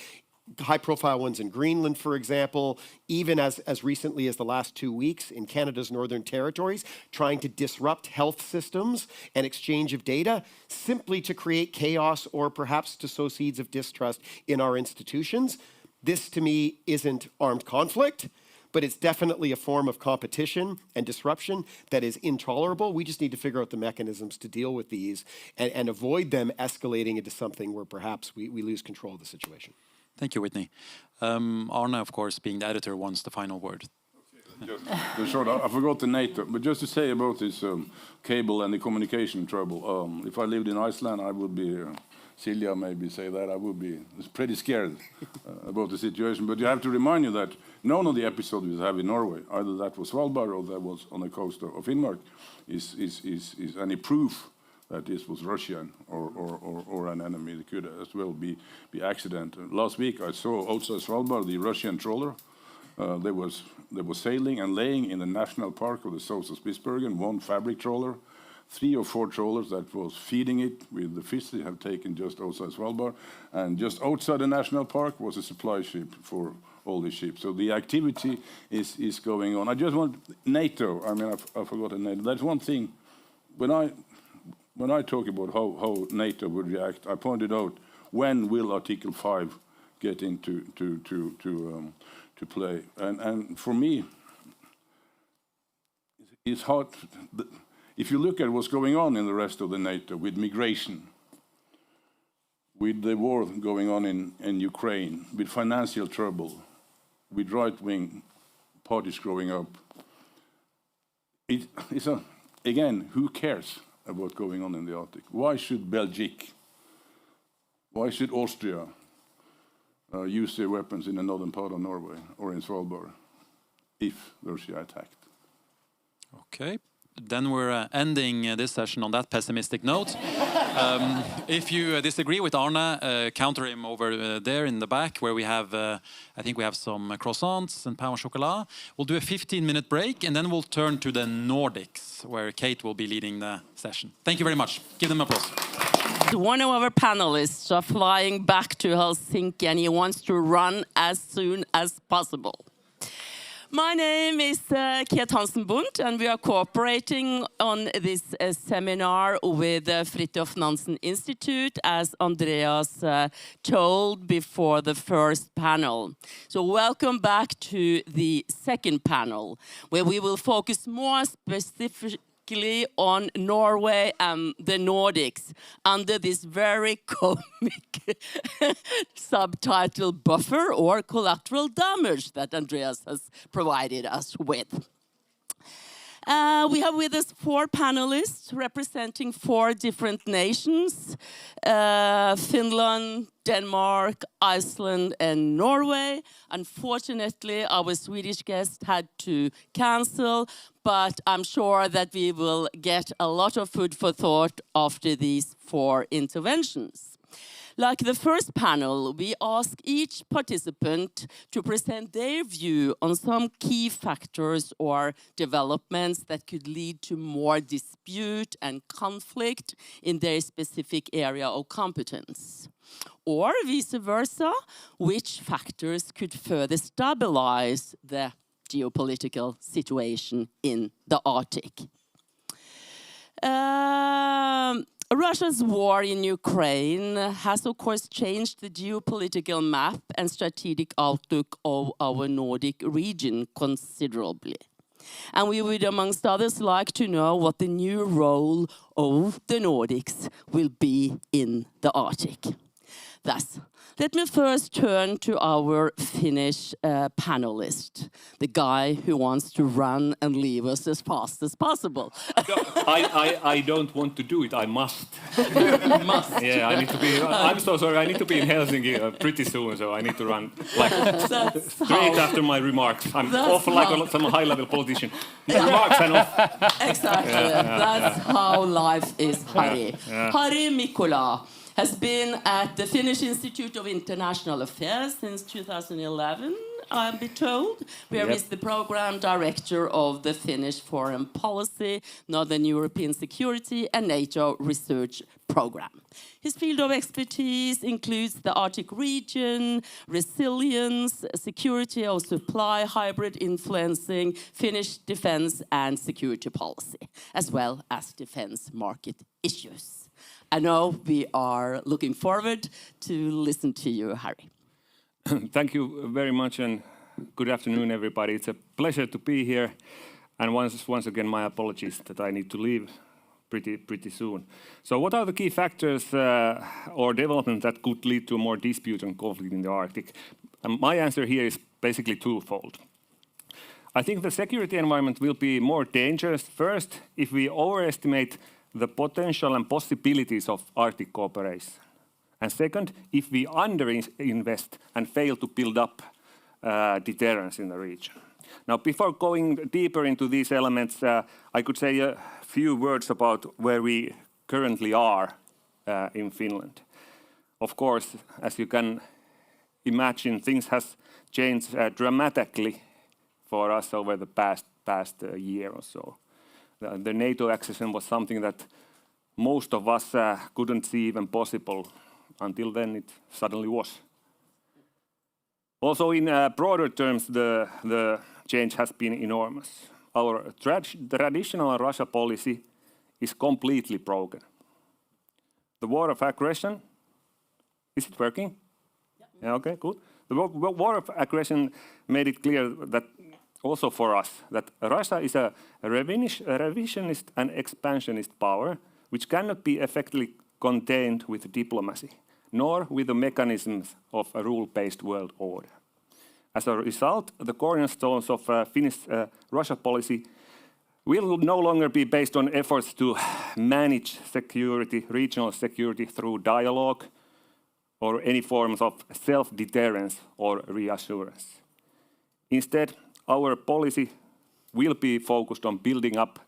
high-profile ones in Greenland, for example, even as recently as the last 2 weeks in Canada's Northern Territories, trying to disrupt health systems and exchange of data simply to create chaos or perhaps to sow seeds of distrust in our institutions. This, to me, isn't armed conflict, but it's definitely a form of competition and disruption that is intolerable. We just need to figure out the mechanisms to deal with these and avoid them escalating into something where perhaps we lose control of the situation. Thank you, Whitney. Arne, of course, being the editor, wants the final word. I forgot the NATO, but just to say about this cable and the communication trouble. If I lived in Iceland, I would be, Silja maybe say that, I would be pretty scared about the situation. But you have to remind you that none of the episodes we have in Norway, either that was Svalbard or that was on the coast of Finnmark, is any proof that this was Russian or an enemy. It could as well be accident. Last week I saw outside Svalbard the Russian trawler. They was sailing and laying in the national park of the south of Spitsbergen, one fabric trawler, 3 or 4 trawlers that was feeding it with the fish they have taken just outside Svalbard. And just outside the national park was a supply ship for all the ships. So the activity is going on. I just want NATO, I mean, I forgot the NATO. That's one thing. When I talk about how NATO would react, I pointed out when will Article 5 get into to play, and for me, it's hard. If you look at what's going on in the rest of the NATO with migration, with the war going on in Ukraine, with financial trouble, with right-wing parties growing up, again, who cares about what's going on in the Arctic? Why should Belgium, why should Austria use their weapons in the northern part of Norway or in Svalbard if Russia attacked? Okay, then we're ending this session on that pessimistic note. If you disagree with Arne, counter him over there in the back where we have, I think we have some croissants and pain au chocolat. We'll do a 15-minute break and then we'll turn to the Nordics where Kate will be leading the session. Thank you very much. Give them applause. One of our panelists are flying back to Helsinki and he wants to run as soon as possible. My name is Kate Hansen-Bundt, and we are cooperating on this seminar with Fridtjof Nansen Institute, as Andreas told before the first panel. So welcome back to the second panel, where we will focus more specifically on Norway and the Nordics under this very comic subtitle buffer or collateral damage that Andreas has provided us with. We have with us 4 panelists representing 4 different nations, Finland, Denmark, Iceland and Norway. Unfortunately, our Swedish guest had to cancel, but I'm sure that we will get a lot of food for thought after these 4 interventions. Like the first panel, we ask each participant to present their view on some key factors or developments that could lead to more dispute and conflict in their specific area of competence. Or vice versa, which factors could further stabilize the geopolitical situation in the Arctic. Russia's war in Ukraine has, of course, changed the geopolitical map and strategic outlook of our Nordic region considerably. And we would, amongst others, like to know what the new role of the Nordics will be in the Arctic. Thus, let me first turn to our Finnish panelist, the guy who wants to run and leave us as fast as possible. I don't want to do it, I must. You must. Yeah, I need to be, I'm so sorry, I need to be in Helsinki pretty soon, so I need to run like straight after my remarks. I'm off like some high-level politician. Remarks and off. Exactly, that's how life is, Harri. Harri, Mikkola. has been at the Finnish Institute of International Affairs since 2011, I'll be told, where he's the program director of the Finnish Foreign Policy, Northern European Security and NATO Research Program. His field of expertise includes the Arctic region, resilience, security of supply, hybrid influencing, Finnish defense and security policy, as well as defense market issues. I know we are looking forward to listen to you, Harri. Thank you very much, and good afternoon, everybody. It's a pleasure to be here. And once again, my apologies that I need to leave pretty soon. So what are the key factors or development that could lead to more dispute and conflict in the Arctic? My answer here is basically twofold. I think the security environment will be more dangerous first if we overestimate the potential and possibilities of Arctic cooperation. And second, if we underinvest and fail to build up deterrence in the region. Now, before going deeper into these elements, I could say a few words about where we currently are in Finland. Of course, as you can imagine, things has changed dramatically for us over the past year or so. The NATO accession was something that most of us couldn't see even possible. Until then, it suddenly was. Also, in broader terms, the change has been enormous. Our traditional Russia policy is completely broken. The war of aggression, is it working? Yeah, okay, good. The war of aggression made it clear that also for us, that Russia is a revisionist and expansionist power which cannot be effectively contained with diplomacy, nor with the mechanisms of a rule-based world order. As a result, the cornerstones of Finnish Russia policy will no longer be based on efforts to manage security, regional security through dialogue or any forms of self-deterrence or reassurance. Instead, our policy will be focused on building up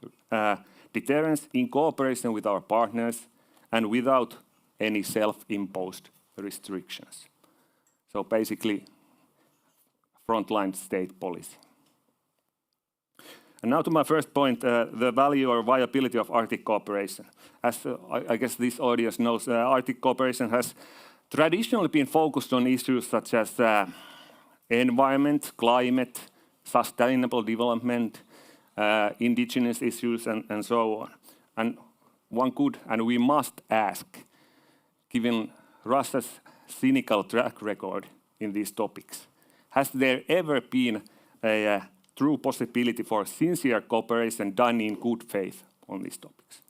deterrence in cooperation with our partners and without any self-imposed restrictions. So basically, frontline state policy. And now to my first point, the value or viability of Arctic cooperation. As I guess this audience knows, Arctic cooperation has traditionally been focused on issues such as environment, climate, sustainable development, indigenous issues, and so on. And one could and we must ask, given Russia's cynical track record in these topics, has there ever been a true possibility for sincere cooperation done in good faith on these topics?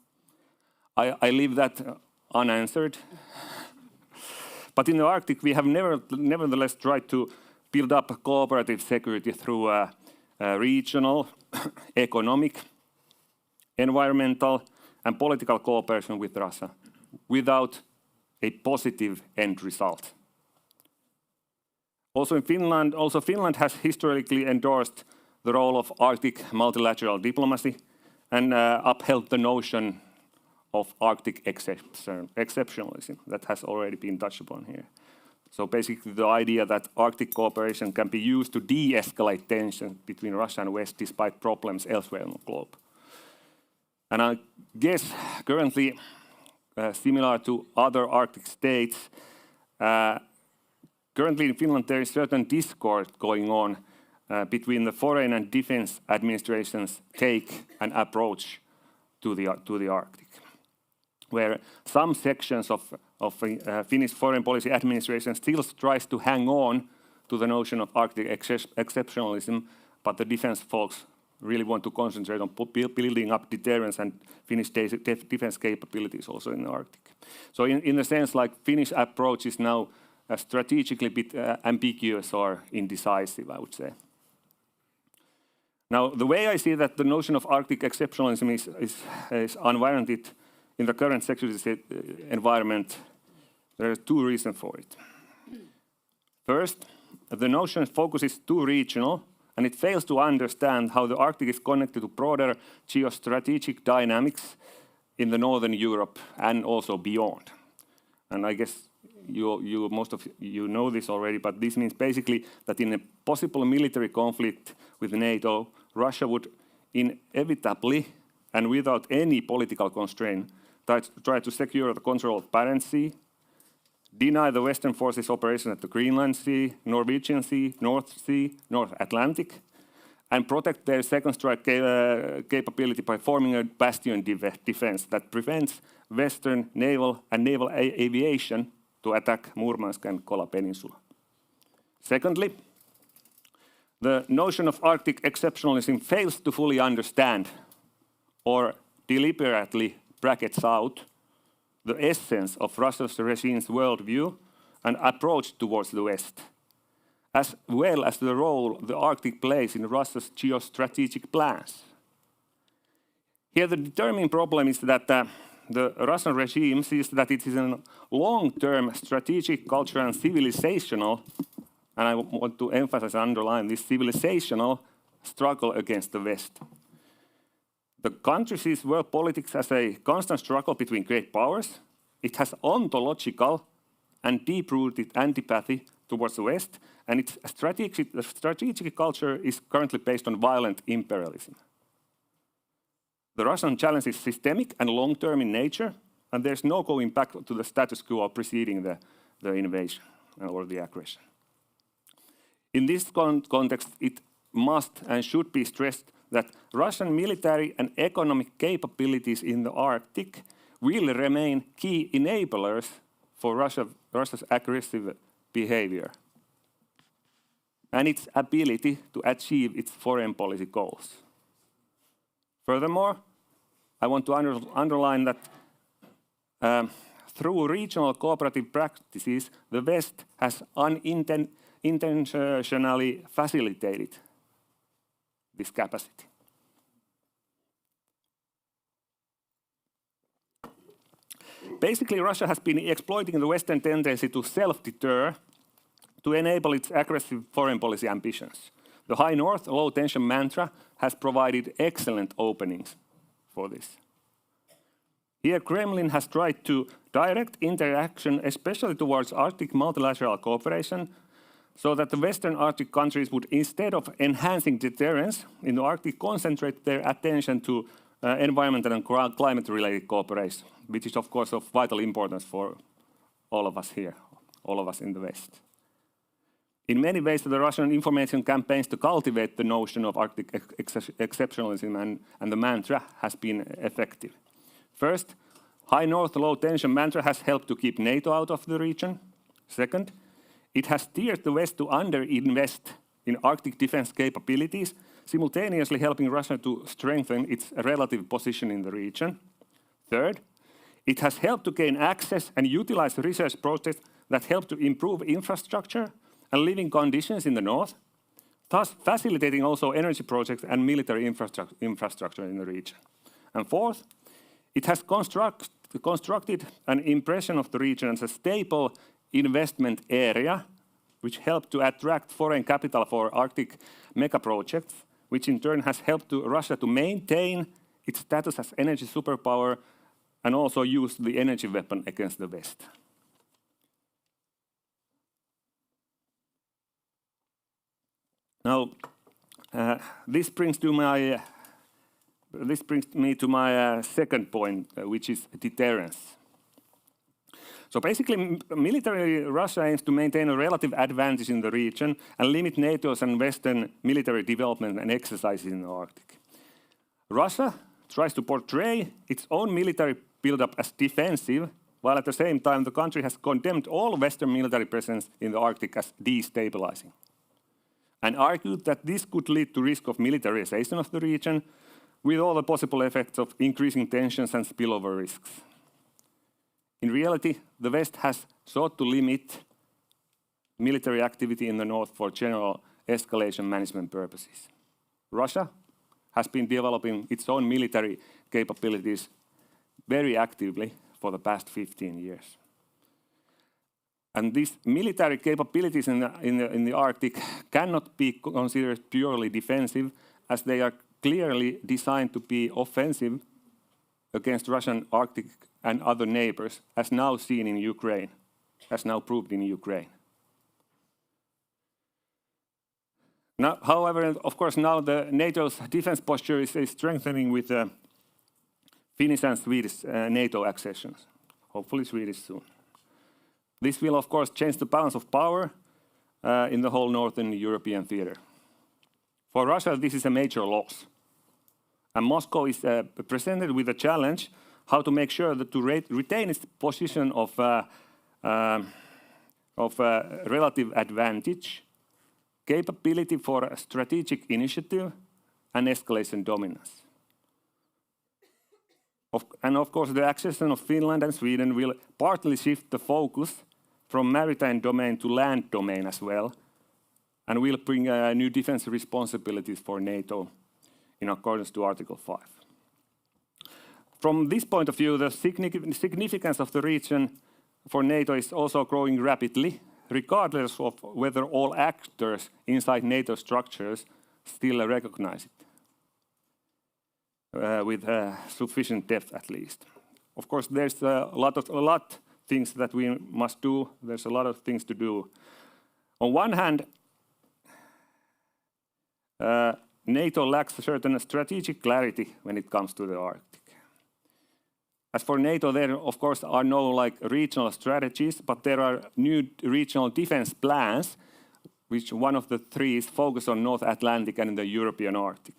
I leave that unanswered. But in the Arctic, we have nevertheless tried to build up cooperative security through regional, economic, environmental, and political cooperation with Russia without a positive end result. Also, Finland has historically endorsed the role of Arctic multilateral diplomacy and upheld the notion of Arctic exceptionalism that has already been touched upon here. So basically the idea that Arctic cooperation can be used to de-escalate tension between Russia and West despite problems elsewhere on the globe. And I guess currently, similar to other Arctic states, currently in Finland there is certain discord going on between the foreign and defense administrations' take and approach to the Arctic, where some sections of Finnish foreign policy administration still tries to hang on to the notion of Arctic exceptionalism, but the defense folks really want to concentrate on building up deterrence and Finnish defense capabilities also in the Arctic. So in a sense, like Finnish approach is now strategically a bit ambiguous or indecisive, I would say. Now, the way I see that the notion of Arctic exceptionalism is unwarranted in the current security environment, there are two reasons for it. First, the notion focuses too regional, and it fails to understand how the Arctic is connected to broader geostrategic dynamics in the Northern Europe and also beyond. and I guess most of you know this already, but this means basically that in a possible military conflict with NATO, Russia would inevitably, and without any political constraint, try to secure the control of Barents Sea, deny the Western forces operation at the Greenland Sea, Norwegian Sea, North Sea, North Atlantic, and protect their second strike capability by forming a bastion defense that prevents Western naval and naval aviation to attack Murmansk and Kola Peninsula. Secondly, the notion of Arctic exceptionalism fails to fully understand or deliberately brackets out the essence of Russia's regime's worldview and approach towards the West, as well as the role the Arctic plays in Russia's geostrategic plans. Here the determining problem is that the Russian regime sees that it is a long-term strategic, cultural and civilizational, and I want to emphasize and underline this civilizational struggle against the West. The country sees world politics as a constant struggle between great powers. It has ontological and deep-rooted antipathy towards the West, and its strategic culture is currently based on violent imperialism. The Russian challenge is systemic and long-term in nature, and there's no going back to the status quo preceding the invasion or the aggression. In this context, it must and should be stressed that Russian military and economic capabilities in the Arctic will remain key enablers for Russia's aggressive behavior and its ability to achieve its foreign policy goals. Furthermore, I want to underline that through regional cooperative practices, the West has unintentionally facilitated this capacity. Basically, Russia has been exploiting the Western tendency to self-deter to enable its aggressive foreign policy ambitions. The high north, low tension mantra has provided excellent openings for this. Here, Kremlin has tried to direct interaction, especially towards Arctic multilateral cooperation, so that the Western Arctic countries would, instead of enhancing deterrence in the Arctic, concentrate their attention to environmental and climate-related cooperation, which is, of course, of vital importance for all of us here, all of us in the West. In many ways, the Russian information campaigns to cultivate the notion of Arctic exceptionalism and the mantra has been effective. First, high north, low tension mantra has helped to keep NATO out of the region. Second, it has steered the West to underinvest in Arctic defense capabilities, simultaneously helping Russia to strengthen its relative position in the region. Third, it has helped to gain access and utilize research projects that help to improve infrastructure and living conditions in the north, thus facilitating also energy projects and military infrastructure in the region. And fourth, it has constructed an impression of the region as a stable investment area, which helped to attract foreign capital for Arctic mega projects, which in turn has helped Russia to maintain its status as energy superpower and also use the energy weapon against the West. Now, this brings me to my second point, which is deterrence. So basically, military Russia aims to maintain a relative advantage in the region and limit NATO's and Western military development and exercises in the Arctic. Russia tries to portray its own military buildup as defensive, while at the same time the country has condemned all Western military presence in the Arctic as destabilizing, and argued that this could lead to risk of militarization of the region, with all the possible effects of increasing tensions and spillover risks. In reality, the West has sought to limit military activity in the north for general escalation management purposes. Russia has been developing its own military capabilities very actively for the past 15 years. And these military capabilities in the Arctic cannot be considered purely defensive, as they are clearly designed to be offensive against Russian Arctic and other neighbors, as now seen in Ukraine, as now proved in Ukraine. Now, however, of course, now the NATO's defense posture is strengthening with Finnish and Swedish NATO accessions, hopefully Swedish soon. This will, of course, change the balance of power in the whole Northern European theater. For Russia, this is a major loss. And Moscow is presented with a challenge how to make sure that to retain its position of relative advantage, capability for strategic initiative, and escalation dominance. And of course, the accession of Finland and Sweden will partly shift the focus from maritime domain to land domain as well, and will bring new defense responsibilities for NATO in accordance to Article 5. From this point of view, the significance of the region for NATO is also growing rapidly, regardless of whether all actors inside NATO structures still recognize it, with sufficient depth at least. Of course, there's a lot things that we must do. There's a lot of things to do. On one hand, NATO lacks a certain strategic clarity when it comes to the Arctic. As for NATO, there of course are no regional strategies, but there are new regional defense plans, which one of the three is focused on North Atlantic and the European Arctic.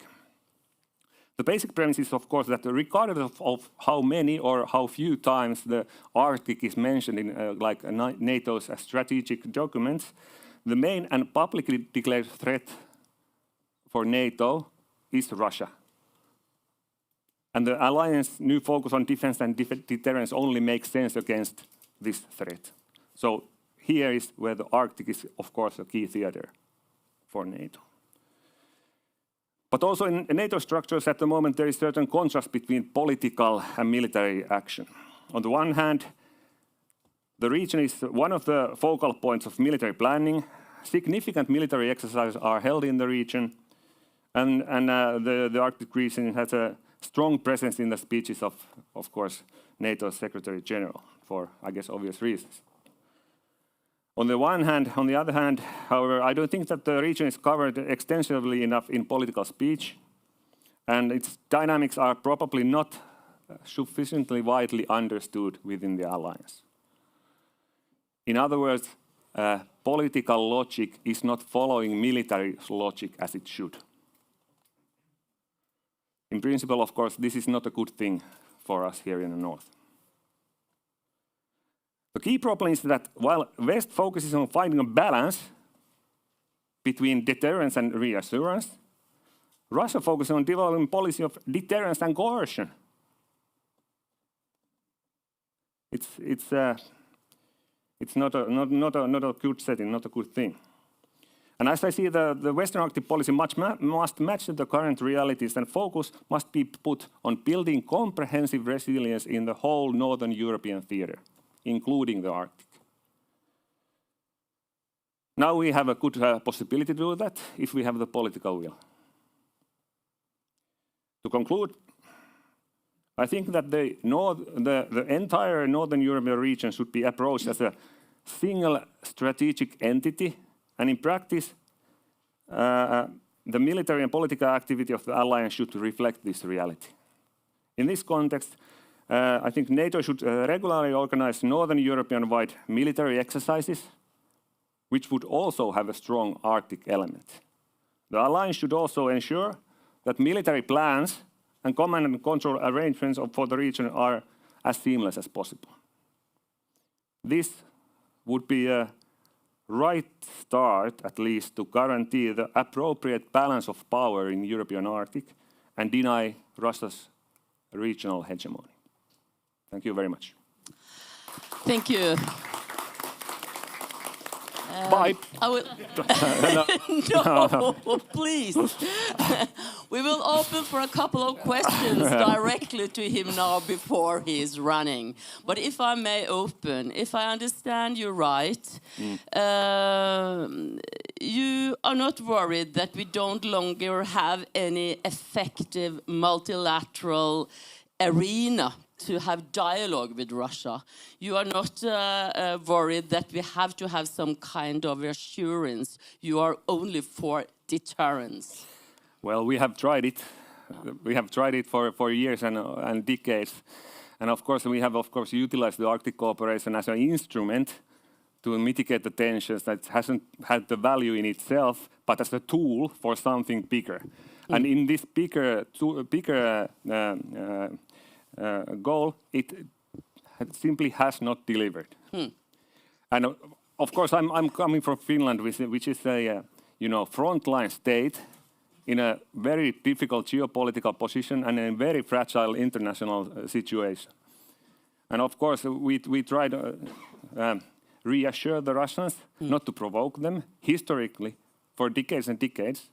The basic premise is, of course, that regardless of how many or how few times the Arctic is mentioned in NATO's strategic documents, the main and publicly declared threat for NATO is Russia. And the alliance's new focus on defense and deterrence only makes sense against this threat. So here is where the Arctic is, of course, a key theater for NATO. But also in NATO structures at the moment, there is certain contrast between political and military action. On the one hand, the region is one of the focal points of military planning. Significant military exercises are held in the region, and the Arctic region has a strong presence in the speeches of course, NATO's Secretary General, for, I guess, obvious reasons. On the other hand, however, I don't think that the region is covered extensively enough in political speech, and its dynamics are probably not sufficiently widely understood within the alliance. In other words, political logic is not following military logic as it should. In principle, of course, this is not a good thing for us here in the North. The key problem is that while West focuses on finding a balance between deterrence and reassurance, Russia focuses on developing policy of deterrence and coercion. It's not a good setting, not a good thing. And as I see, the Western Arctic policy must match the current realities, and focus must be put on building comprehensive resilience in the whole Northern European theater, including the Arctic. Now we have a good possibility to do that if we have the political will. To conclude, I think that the entire Northern European region should be approached as a single strategic entity, and in practice, the military and political activity of the alliance should reflect this reality. In this context, I think NATO should regularly organize Northern European-wide military exercises, which would also have a strong Arctic element. The alliance should also ensure that military plans and command and control arrangements for the region are as seamless as possible. This would be a right start, at least, to guarantee the appropriate balance of power in European Arctic and deny Russia's regional hegemony. Thank you very much. Thank you. Bye. I will no, please. We will open for a couple of questions directly to him now before he is running. But if I may open, if I understand you right, you are not worried that we don't longer have any effective multilateral arena to have dialogue with Russia. You are not worried that we have to have some kind of assurance. You are only for deterrence. Well, we have tried it. We have tried it for years and decades. And of course, we have utilized the Arctic cooperation as an instrument to mitigate the tensions that hasn't had the value in itself, but as a tool for something bigger. And in this bigger goal, it simply has not delivered. And of course, I'm coming from Finland, which is a frontline state in a very difficult geopolitical position and in a very fragile international situation. And of course, we try to reassure the Russians, not to provoke them, historically, for decades and decades.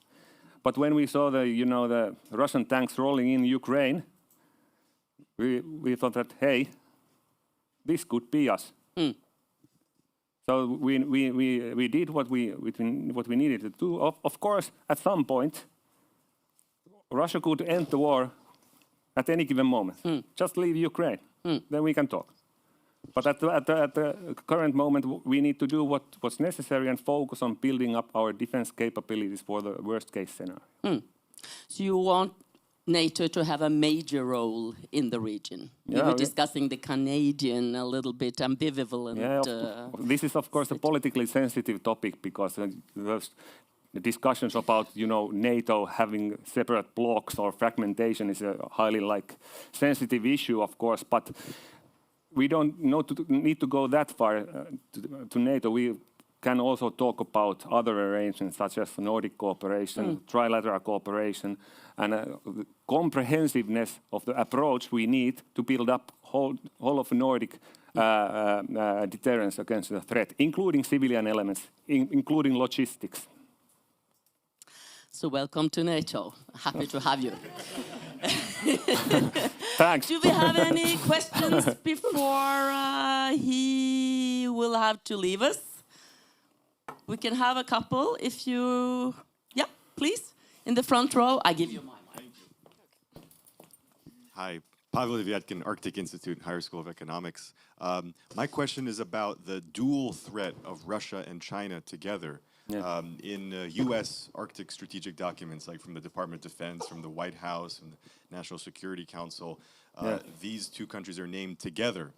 But when we saw the Russian tanks rolling in Ukraine, we thought that, hey, this could be us. So we did what we needed to do. Of course, at some point, Russia could end the war at any given moment. Just leave Ukraine, then we can talk. But at the current moment, we need to do what's necessary and focus on building up our defense capabilities for the worst-case scenario. So you want NATO to have a major role in the region? We were discussing the Canadian a little bit ambivalent. This is, of course, a politically sensitive topic because the discussions about NATO having separate blocks or fragmentation is a highly sensitive issue, of course, but we don't need to go that far to NATO. We can also talk about other arrangements such as Nordic cooperation, trilateral cooperation, and the comprehensiveness of the approach we need to build up whole of Nordic deterrence against the threat, including civilian elements, including logistics. So welcome to NATO. Happy to have you. Thanks. Do we have any questions before he will have to leave us? We can have a couple if you... Yeah, please. In the front row. I give you my mic. Hi, Pavel Devyatkin, Arctic Institute, Higher School of Economics. My question is about the dual threat of Russia and China together. In U.S. Arctic strategic documents, like from the Department of Defense, from the White House, from the National Security Council, these two countries are named together.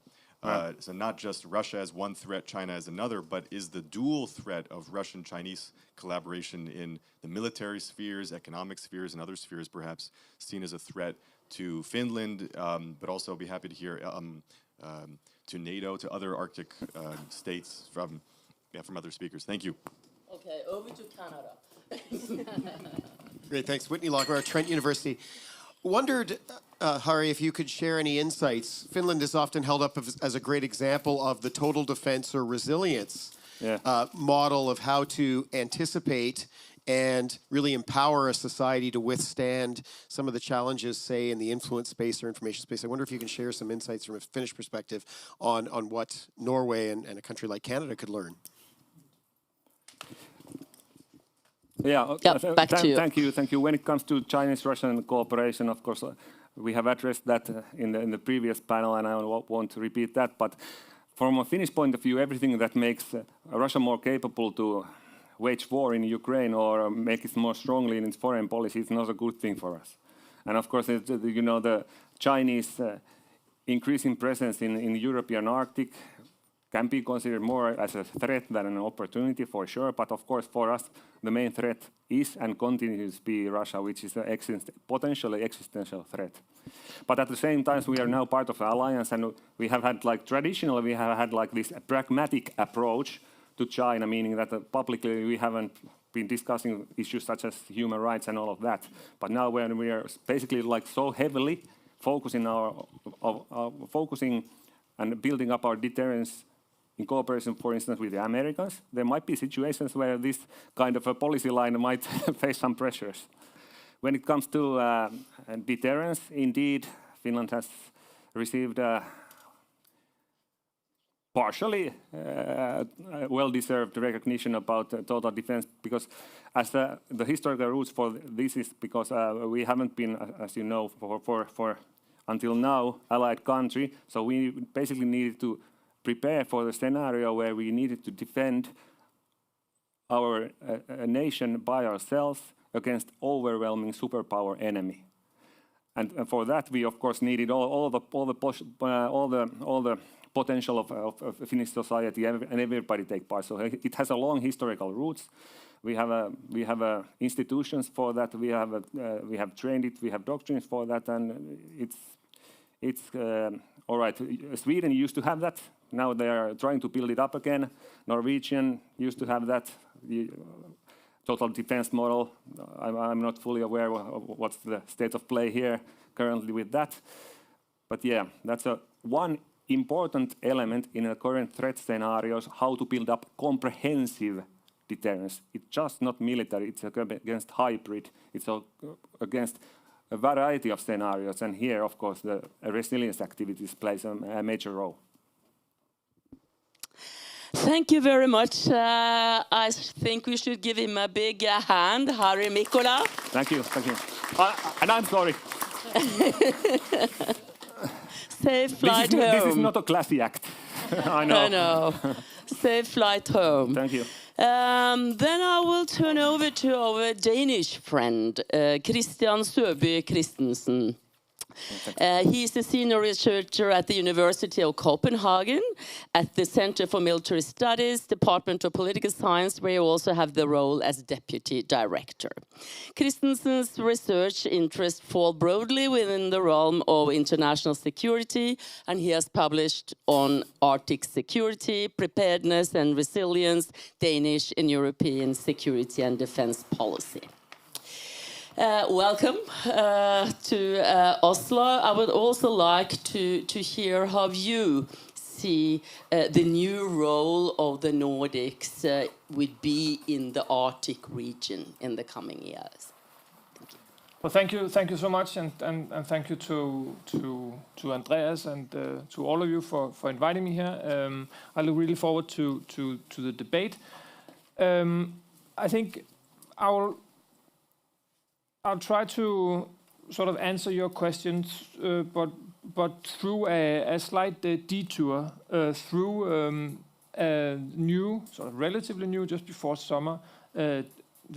So not just Russia as one threat, China as another, but is the dual threat of Russian-Chinese collaboration in the military spheres, economic spheres, and other spheres perhaps seen as a threat to Finland, but also I'll be happy to hear to NATO, to other Arctic states from other speakers. Thank you. Okay, over to Canada. Great, thanks. Whitney Lackenbauer, Trent University. Wondered, Harri, if you could share any insights. Finland is often held up as a great example of the total defense or resilience model of how to anticipate and really empower a society to withstand some of the challenges, say, in the influence space or information space. I wonder if you can share some insights from a Finnish perspective on what Norway and a country like Canada could learn. Back to you. Thank you. When it comes to Chinese-Russian cooperation, of course, we have addressed that in the previous panel, and I won't repeat that. But from a Finnish point of view, everything that makes Russia more capable to wage war in Ukraine or make it more strongly in its foreign policy is not a good thing for us. And of course, the Chinese increasing presence in the European Arctic can be considered more as a threat than an opportunity, for sure. But of course, for us, the main threat is and continues to be Russia, which is a potentially existential threat. But at the same time, we are now part of the alliance, and we have had, traditionally, we have had this pragmatic approach to China, meaning that publicly we haven't been discussing issues such as human rights and all of that. But now when we are basically so heavily focusing and building up our deterrence in cooperation, for instance, with the Americans, there might be situations where this kind of a policy line might face some pressures. When it comes to deterrence, indeed, Finland has received partially well-deserved recognition about total defense, because as the historical roots for this is because we haven't been, as you know, for until now allied country. So we basically needed to prepare for the scenario where we needed to defend our nation by ourselves against overwhelming superpower enemy. And for that, we of course needed all the potential of Finnish society and everybody take part. So it has a long historical roots. We have institutions for that. We have trained it. We have doctrines for that, and it's all right. Sweden used to have that. Now they are trying to build it up again. Norwegian used to have that. The total defense model. I'm not fully aware of what's the state of play here currently with that. But yeah, that's one important element in the current threat scenarios, how to build up comprehensive deterrence. It's just not military, it's against hybrid, it's against a variety of scenarios. And here, of course, the resilience activities plays a major role. Thank you very much. I think we should give him a big hand, Harri Mikkola. Thank you, thank you. And I'm sorry. Safe flight home. This is not a classy act. I know. I know. Safe flight home. Thank you. Then I will turn over to our Danish friend, Kristian Søby Kristensen. He is a senior researcher at the University of Copenhagen at the Center for Military Studies, Department of Political Science, where he also have the role as deputy director. Kristensen's research interests fall broadly within the realm of international security, and he has published on Arctic security, preparedness and resilience, Danish and European security and defense policy. Welcome to Oslo. I would also like to hear how you see the new role of the Nordics would be in the Arctic region in the coming years. Thank you. Well, thank you so much, and thank you to Andreas and to all of you for inviting me here. I look really forward to the debate. I think I'll try to sort of answer your questions, but through a slight detour through a new, sort of relatively new, just before summer, the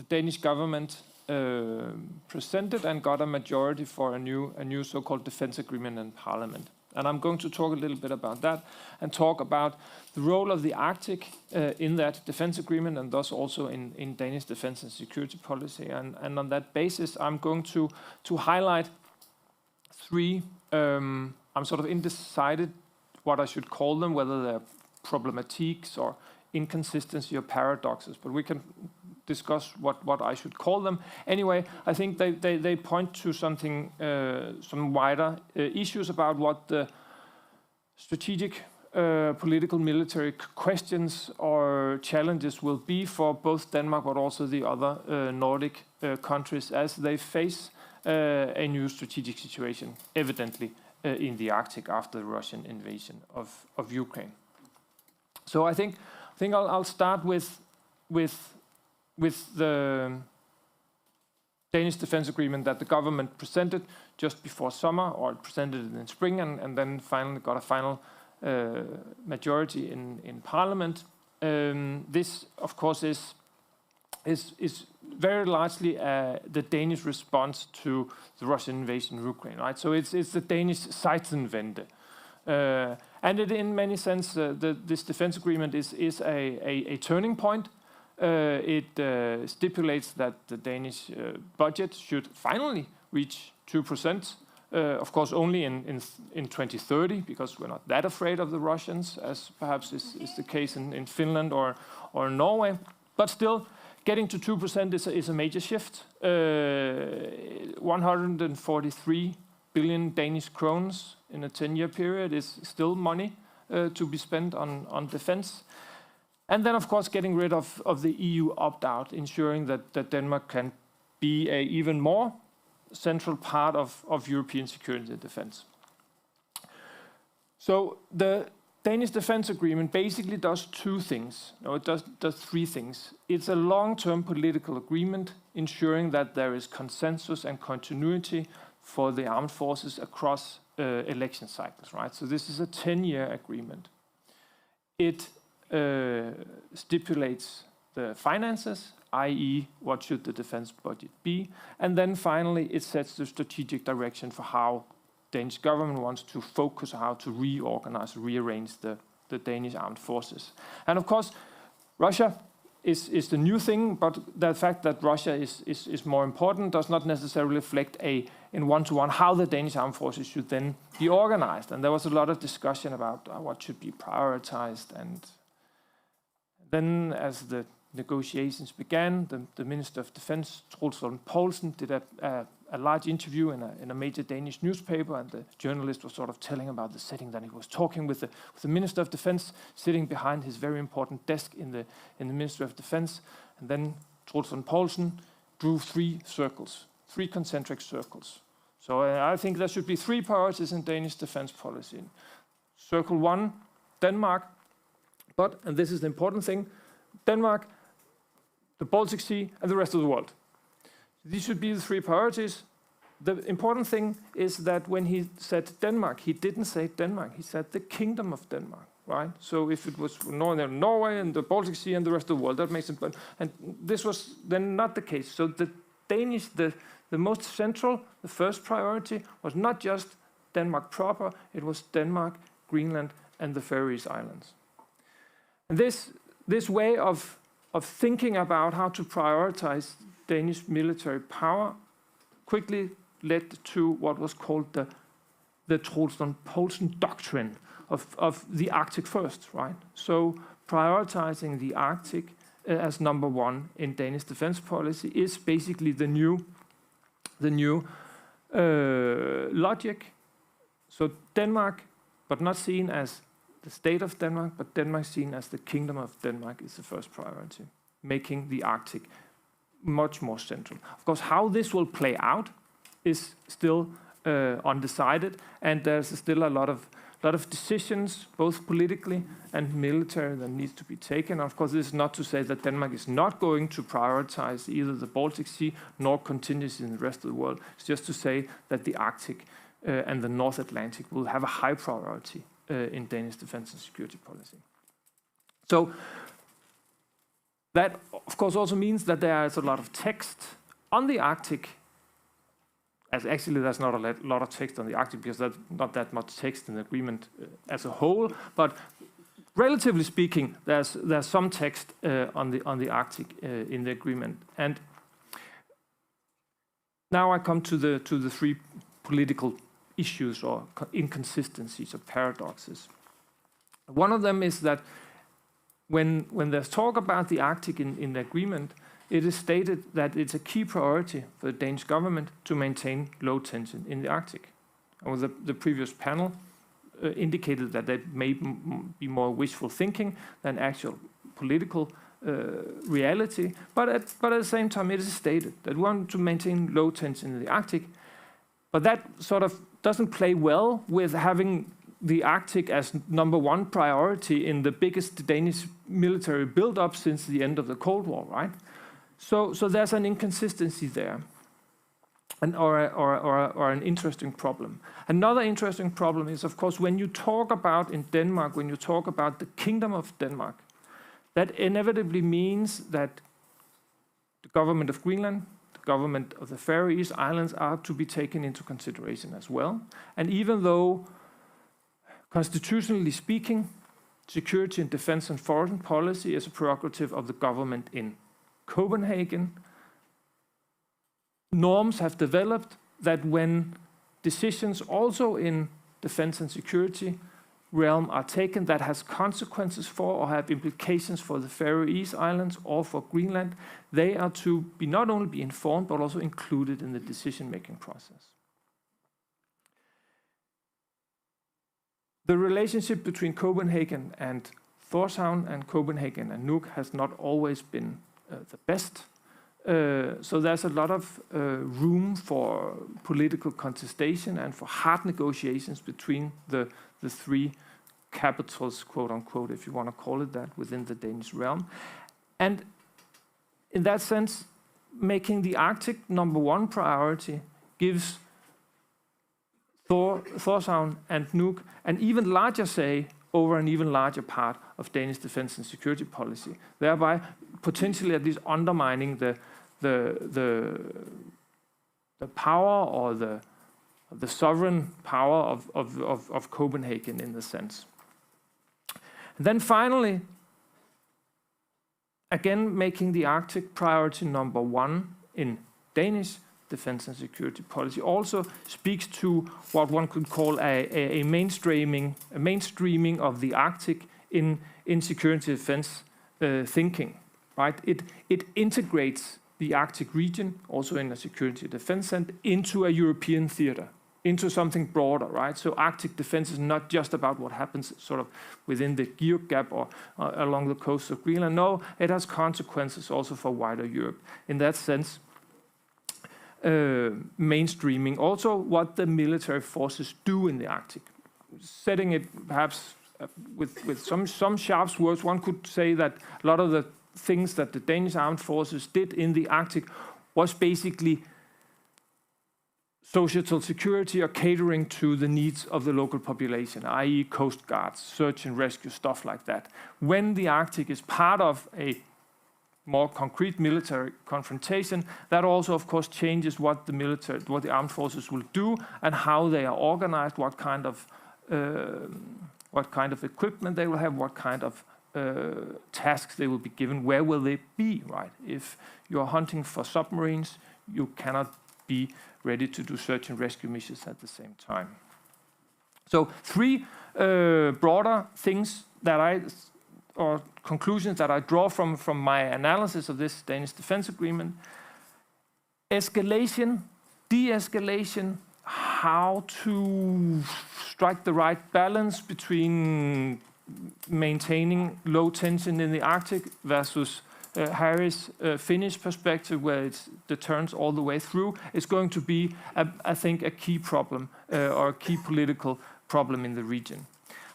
Danish government presented and got a majority for a new so-called defense agreement in Parliament. And I'm going to talk a little bit about that and talk about the role of the Arctic in that defense agreement and thus also in Danish defense and security policy. And on that basis, I'm going to highlight three, I'm sort of undecided what I should call them, whether they're problematiques or inconsistency or paradoxes, but we can discuss what I should call them. Anyway, I think they point to something, some wider issues about what the strategic, political, military questions or challenges will be for both Denmark but also the other Nordic countries as they face a new strategic situation, evidently in the Arctic after the Russian invasion of Ukraine. So I think I'll start with the Danish defense agreement that the government presented just before summer, or presented it in spring, and then finally got a final majority in Parliament. This, of course, is very largely the Danish response to the Russian invasion of Ukraine, right? So it's the Danish Zeitenwende. And in many sense, this defense agreement is a turning point. It stipulates that the Danish budget should finally reach 2%, of course only in 2030, because we're not that afraid of the Russians, as perhaps is the case in Finland or Norway. But still, getting to 2% is a major shift. 143 billion Danish krones in a 10-year period is still money to be spent on defense. And then, of course, getting rid of the EU opt-out, ensuring that Denmark can be an even more central part of European security and defense. So the Danish defense agreement basically does two things. No, it does three things. It's a long-term political agreement ensuring that there is consensus and continuity for the armed forces across election cycles, right? So this is a 10-year agreement. It stipulates the finances, i.e. what should the defense budget be, and then finally it sets the strategic direction for how Danish government wants to focus, how to reorganize, rearrange the Danish armed forces. And of course, Russia is the new thing, but the fact that Russia is more important does not necessarily reflect in one-to-one how the Danish armed forces should then be organized. And there was a lot of discussion about what should be prioritized. And then as the negotiations began, the Minister of Defense, Troels Poulsen, did a large interview in a major Danish newspaper, and the journalist was sort of telling about the setting that he was talking with the Minister of Defense sitting behind his very important desk in the Ministry of Defense. And then Troels Poulsen drew 3 circles, 3 concentric circles. So I think there should be 3 priorities in Danish defense policy. Circle 1, Denmark, but, and this is the important thing, Denmark, the Baltic Sea, and the rest of the world. These should be the 3 priorities. The important thing is that when he said Denmark, he didn't say Denmark, he said the Kingdom of Denmark, right? So if it was Northern Norway and the Baltic Sea and the rest of the world, that makes it, and this was then not the case. So the Danish, the most central, the first priority was not just Denmark proper, it was Denmark, Greenland, and the Faroese Islands. And this way of thinking about how to prioritize Danish military power quickly led to what was called the Troels Poulsen doctrine of the Arctic first, right? So prioritizing the Arctic as number 1 in Danish defense policy is basically the new logic. So Denmark, but not seen as the state of Denmark, but Denmark seen as the Kingdom of Denmark is the first priority, making the Arctic much more central. Of course, how this will play out is still undecided, and there's still a lot of decisions, both politically and military, that needs to be taken. Of course, this is not to say that Denmark is not going to prioritize either the Baltic Sea nor contingencies in the rest of the world. It's just to say that the Arctic and the North Atlantic will have a high priority in Danish defense and security policy. So that, of course, also means that there is a lot of text on the Arctic. As actually, there's not a lot of text on the Arctic because there's not that much text in the agreement as a whole. But relatively speaking, there's some text on the Arctic in the agreement. And now I come to the 3 political issues or inconsistencies or paradoxes. One of them is that when there's talk about the Arctic in the agreement, it is stated that it's a key priority for the Danish government to maintain low tension in the Arctic. And the previous panel indicated that that may be more wishful thinking than actual political reality. But at the same time, it is stated that we want to maintain low tension in the Arctic. But that sort of doesn't play well with having the Arctic as number 1 priority in the biggest Danish military build-up since the end of the Cold War, right? So there's an inconsistency there, or an interesting problem. Another interesting problem is, of course, when you talk about in Denmark, when you talk about the Kingdom of Denmark, that inevitably means that the government of Greenland, the government of the Faroese Islands are to be taken into consideration as well. And even though, constitutionally speaking, security and defense and foreign policy is a prerogative of the government in Copenhagen, norms have developed that when decisions also in defense and security realm are taken that has consequences for or have implications for the Faroese Islands or for Greenland, they are to be not only be informed but also included in the decision-making process. The relationship between Copenhagen and Tórshavn and Copenhagen and Nuuk has not always been the best. So there's a lot of room for political contestation and for hard negotiations between the 3 capitals, quote unquote, if you want to call it that, within the Danish realm. And in that sense, making the Arctic number 1 priority gives Tórshavn and Nuuk, an even larger say over an even larger part of Danish defense and security policy, thereby potentially at least undermining the power or the sovereign power of Copenhagen in the sense. And then finally, again making the Arctic priority number one in Danish defense and security policy also speaks to what one could call a mainstreaming of the Arctic in security defense thinking. Right? It integrates the Arctic region, also in a security defense sense, into a European theater, into something broader, right? So Arctic defense is not just about what happens sort of within the Georg Gap or along the coast of Greenland. No, it has consequences also for wider Europe. In that sense, mainstreaming also what the military forces do in the Arctic. Setting it perhaps with some sharp words, one could say that a lot of the things that the Danish armed forces did in the Arctic was basically social security or catering to the needs of the local population, i.e. coast guards, search and rescue, stuff like that. When the Arctic is part of a more concrete military confrontation, that also of course changes what the armed forces will do and how they are organized, what kind of equipment they will have, what kind of tasks they will be given, where will they be, right? If you are hunting for submarines, you cannot be ready to do search and rescue missions at the same time. So three broader things or conclusions that I draw from my analysis of this Danish defense agreement. Escalation, de-escalation, how to strike the right balance between maintaining low tension in the Arctic versus Harri's Finnish perspective, where it's deterrence all the way through, is going to be, I think, a key problem or a key political problem in the region.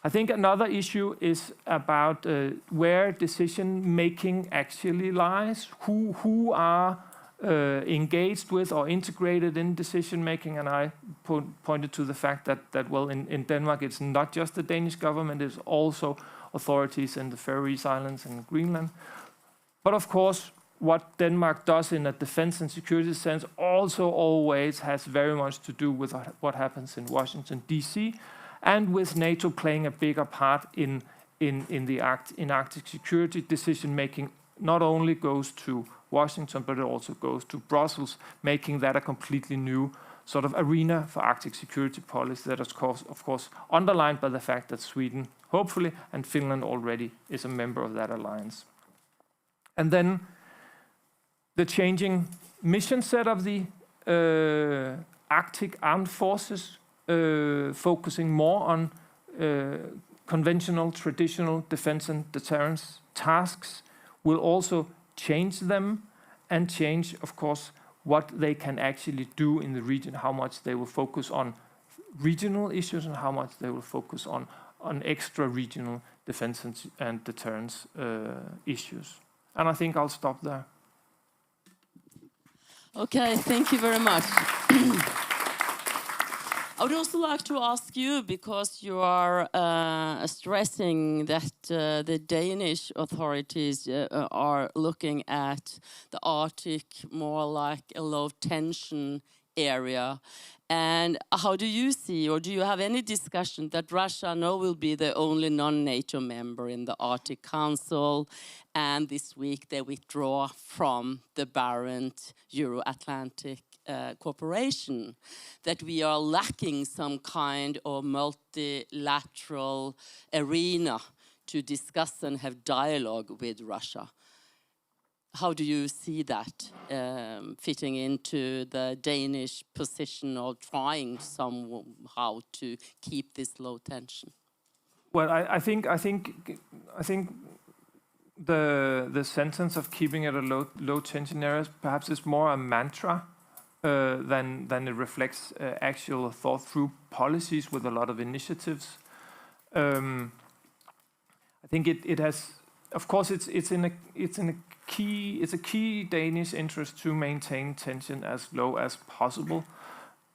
I think another issue is about where decision-making actually lies, who are engaged with or integrated in decision-making, and I pointed to the fact that well, in Denmark, it's not just the Danish government, it's also authorities in the Faroe Islands and Greenland. But of course, what Denmark does in a defense and security sense also always has very much to do with what happens in Washington, D.C., and with NATO playing a bigger part in Arctic security. Decision-making not only goes to Washington, but it also goes to Brussels, making that a completely new sort of arena for Arctic security policy that is, of course, underlined by the fact that Sweden, hopefully, and Finland already is a member of that alliance. And then the changing mission set of the Arctic armed forces, focusing more on conventional, traditional defense and deterrence tasks, will also change them and change, of course, what they can actually do in the region, how much they will focus on regional issues and how much they will focus on extra regional defense and deterrence issues. And I think I'll stop there. Okay, thank you very much. I would also like to ask you, because you are stressing that the Danish authorities are looking at the Arctic more like a low-tension area. And how do you see, or do you have any discussion that Russia now will be the only non-NATO member in the Arctic Council, and this week they withdraw from the Barents Euro-Atlantic cooperation, that we are lacking some kind of multilateral arena to discuss and have dialogue with Russia? How do you see that fitting into the Danish position of trying somehow to keep this low tension? Well, I think the sentence of keeping it a low tension area perhaps is more a mantra than it reflects actual thought through policies with a lot of initiatives. I think it has, of course, it's a key Danish interest to maintain tension as low as possible.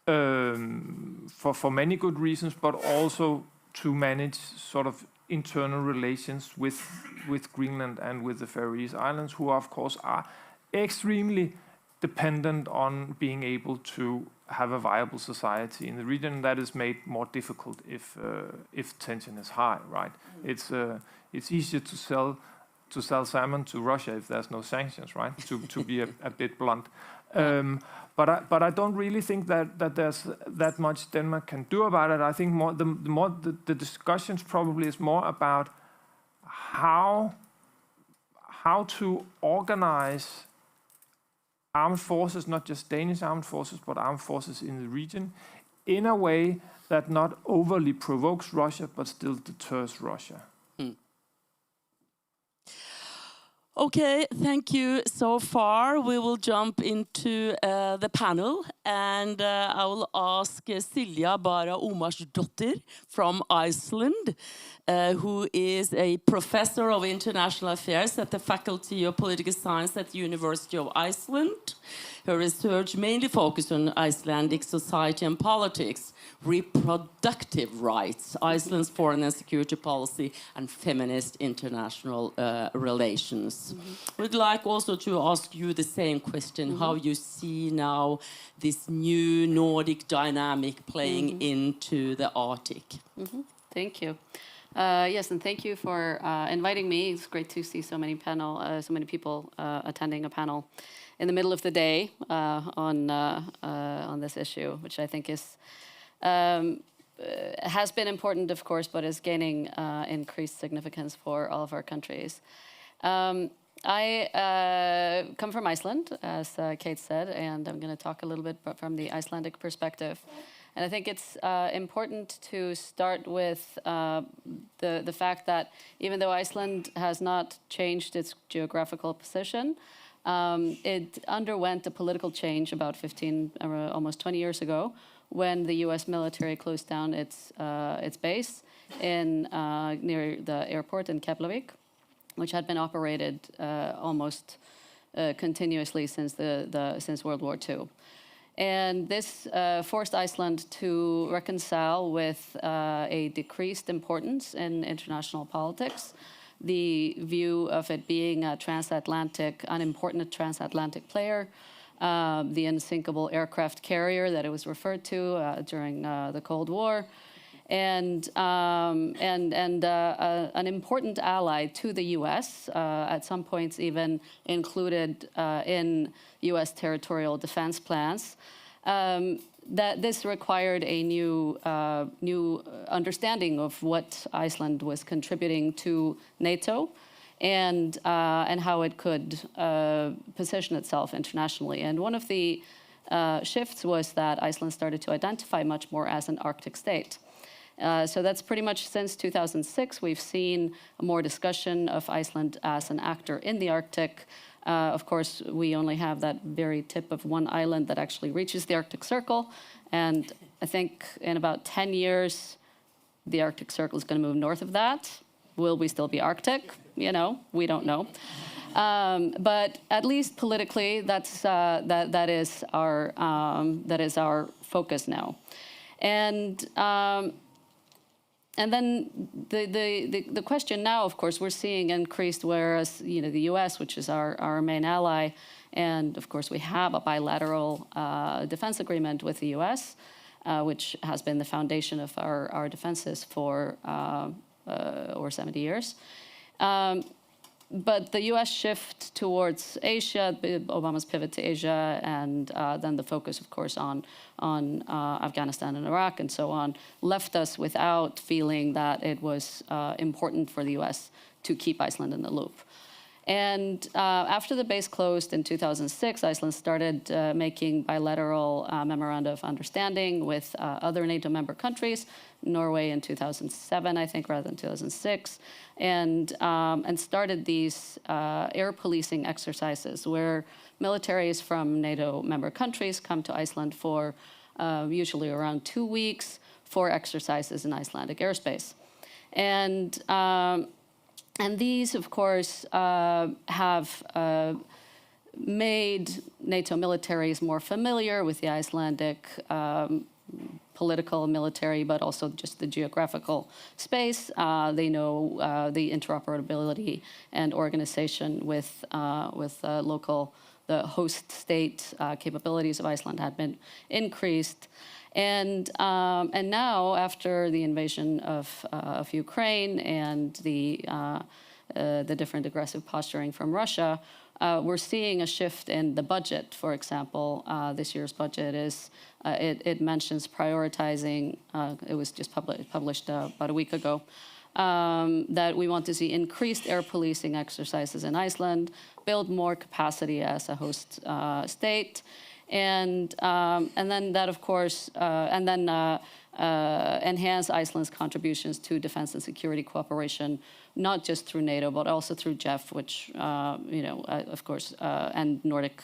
for many good reasons, but also to manage sort of internal relations with Greenland and with the Faroese Islands, who of course are extremely dependent on being able to have a viable society in the region. That is made more difficult if tension is high, right? It's easier to sell salmon to Russia if there's no sanctions, right? To be a bit blunt. But I don't really think that there's that much Denmark can do about it. I think the discussions probably is more about how to organize armed forces, not just Danish armed forces, but armed forces in the region, in a way that not overly provokes Russia, but still deters Russia. Okay, thank you so far. We will jump into the panel, and I will ask Silja, Bára, Ómarsdóttir from Iceland, who is a professor of international affairs at the Faculty of Political Science at the University of Iceland. Her research mainly focused on Icelandic society and politics, reproductive rights, Iceland's foreign and security policy, and feminist international relations. We'd like also to ask you the same question, how you see now this new Nordic dynamic playing into the Arctic. Thank you. Yes, and thank you for inviting me. It's great to see so many people attending a panel in the middle of the day on this issue, which I think is has been important, of course, but is gaining increased significance for all of our countries. I come from Iceland, as Kate said, and I'm going to talk a little bit from the Icelandic perspective. And I think it's important to start with the fact that even though Iceland has not changed its geographical position, it underwent a political change about almost 20 years ago, when the U.S. military closed down its base near the airport in Keflavik, which had been operated almost continuously since World War II. And this forced Iceland to reconcile with a decreased importance in international politics, the view of it being an unimportant transatlantic player, the unsinkable aircraft carrier that it was referred to during the Cold War, and an important ally to the U.S., at some points even included in U.S. territorial defense plans. That this required a new understanding of what Iceland was contributing to NATO, and how it could position itself internationally. And one of the shifts was that Iceland started to identify much more as an Arctic state. So that's pretty much since 2006, we've seen more discussion of Iceland as an actor in the Arctic. Of course, we only have that very tip of one island that actually reaches the Arctic Circle. And I think in about 10 years, the Arctic Circle is going to move north of that. Will we still be Arctic? You know, we don't know. But at least politically, that is our focus now. And then the question now, of course, we're seeing increased, whereas the U.S., which is our main ally, and of course we have a bilateral defense agreement with the U.S., which has been the foundation of our defenses for over 70 years. But the U.S. shift towards Asia, Obama's pivot to Asia, and then the focus, of course, on Afghanistan and Iraq and so on, left us without feeling that it was important for the U.S. to keep Iceland in the loop. And after the base closed in 2006, Iceland started making bilateral memoranda of understanding with other NATO member countries, Norway in 2007, I think, rather than 2006, and started these air policing exercises where militaries from NATO member countries come to Iceland for usually around 2 weeks for exercises in Icelandic airspace. And these, of course, have made NATO militaries more familiar with the Icelandic political, military, but also just the geographical space. They know the interoperability and organization with local, the host state capabilities of Iceland had been increased. And now, after the invasion of Ukraine and the different aggressive posturing from Russia, we're seeing a shift in the budget. For example, this year's budget is, it mentions prioritizing, it was just published about a week ago, that we want to see increased air policing exercises in Iceland, build more capacity as a host state, and then that, of course, enhance Iceland's contributions to defense and security cooperation, not just through NATO, but also through JEF, which, of course, and Nordic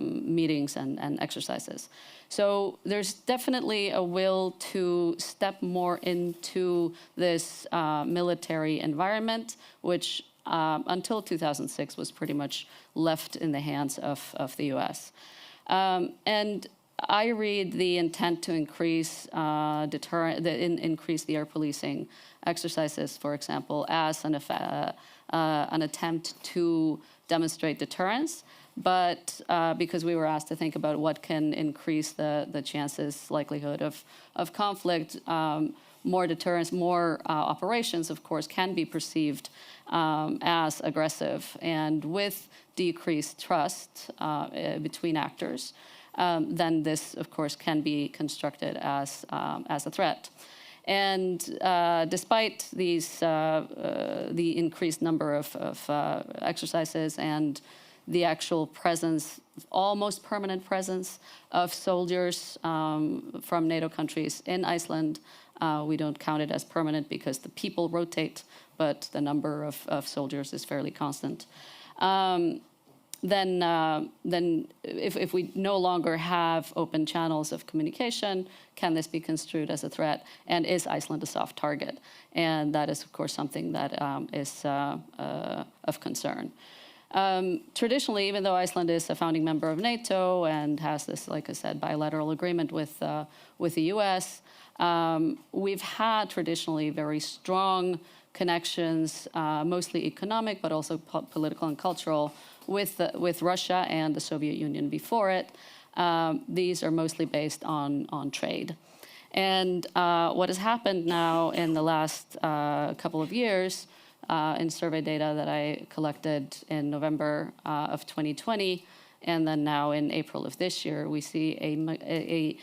meetings and exercises. So there's definitely a will to step more into this military environment, which until 2006 was pretty much left in the hands of the US. And I read the intent to increase increase the air policing exercises, for example, as an attempt to demonstrate deterrence. But because we were asked to think about what can increase the chances, likelihood of conflict, more deterrence, more operations, of course, can be perceived as aggressive. And with decreased trust between actors, then this, of course, can be constructed as a threat. And despite these, the increased number of exercises and the actual presence, almost permanent presence of soldiers from NATO countries in Iceland, we don't count it as permanent because the people rotate, but the number of soldiers is fairly constant. Then if we no longer have open channels of communication, can this be construed as a threat? And is Iceland a soft target? And that is, of course, something that is of concern. Traditionally, even though Iceland is a founding member of NATO and has this, like I said, bilateral agreement with the US, we've had traditionally very strong connections, mostly economic, but also political and cultural, with Russia and the Soviet Union before it. These are mostly based on trade. And what has happened now in the last couple of years, in survey data that I collected in November of 2020, and then now in April of this year, we see a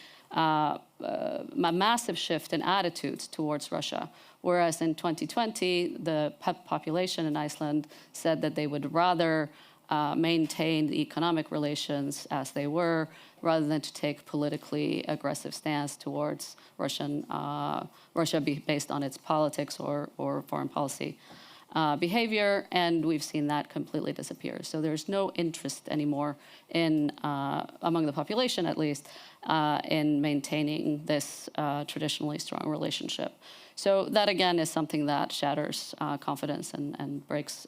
massive shift in attitudes towards Russia. Whereas in 2020, the population in Iceland said that they would rather maintain the economic relations as they were, rather than to take politically aggressive stance towards Russia based on its politics or foreign policy behavior, and we've seen that completely disappear. So there's no interest anymore in, among the population at least, in maintaining this traditionally strong relationship. So that again is something that shatters confidence and breaks,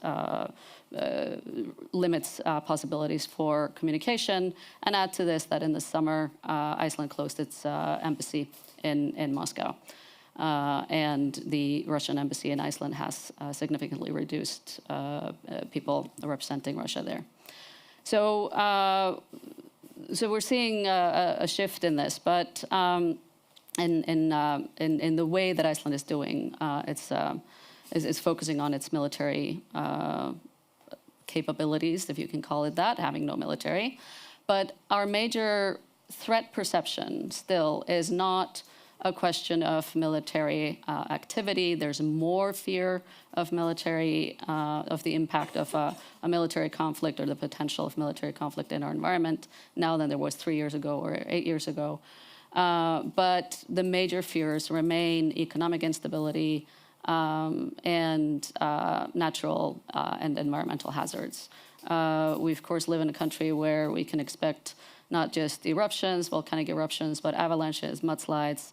limits possibilities for communication. And add to this that in the summer, Iceland closed its embassy in Moscow. And the Russian embassy in Iceland has significantly reduced people representing Russia there. So, so we're seeing a shift in this, but in the way that Iceland is doing, it's focusing on its military capabilities, if you can call it that, having no military. But our major threat perception still is not a question of military activity. There's more fear of military, of the impact of a military conflict or the potential of military conflict in our environment now than there was 3 years ago or 8 years ago. But the major fears remain economic instability and natural and environmental hazards. We, of course, live in a country where we can expect not just eruptions, volcanic eruptions, but avalanches, mudslides,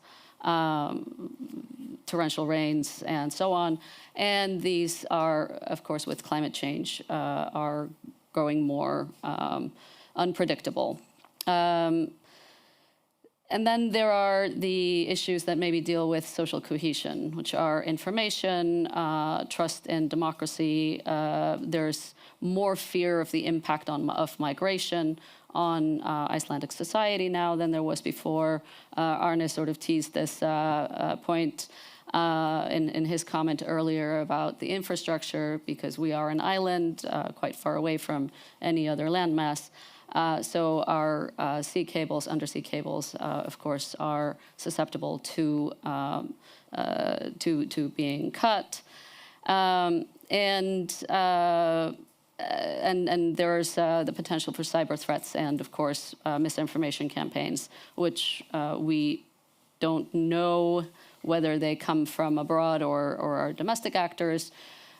torrential rains, and so on. And these are, of course, with climate change, are growing more unpredictable. And then there are the issues that maybe deal with social cohesion, which are information, trust in democracy. There's more fear of the impact of migration on Icelandic society now than there was before. Arne sort of teased this point in his comment earlier about the infrastructure, because we are an island quite far away from any other landmass. So our sea cables, undersea cables, of course, are susceptible to being cut, and there's the potential for cyber threats and, of course, misinformation campaigns, which we don't know whether they come from abroad or are domestic actors.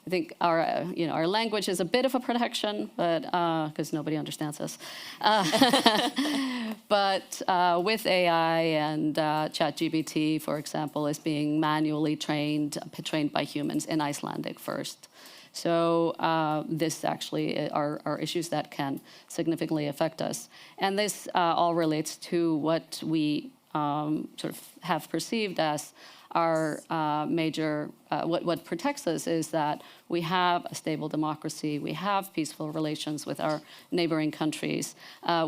I think our language is a bit of a protection, but because nobody understands us. But with AI and ChatGPT, for example, is being manually trained by humans in Icelandic first. So this actually are issues that can significantly affect us, and this all relates to what we sort of have perceived as our major, what protects us is that we have a stable democracy, we have peaceful relations with our neighboring countries,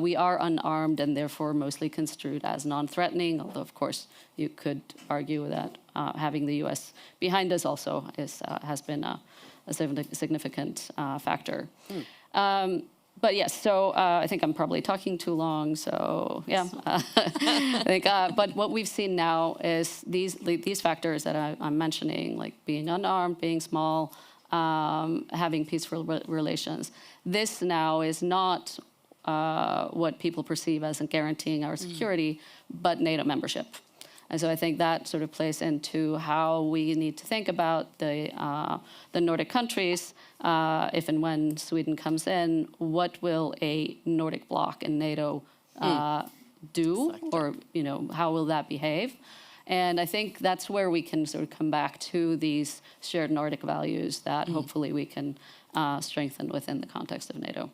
we are unarmed and therefore mostly construed as non-threatening, although of course you could argue that having the US behind us also has been a significant factor. But yes, so I think I'm probably talking too long, so yeah. I think, but what we've seen now is these factors that I'm mentioning, like being unarmed, being small, having peaceful relations. This now is not what people perceive as guaranteeing our security, but NATO membership. And so I think that sort of plays into how we need to think about the Nordic countries. If and when Sweden comes in, what will a Nordic bloc in NATO do, exactly. Or how will that behave? And I think that's where we can sort of come back to these shared Nordic values that hopefully we can strengthen within the context of NATO.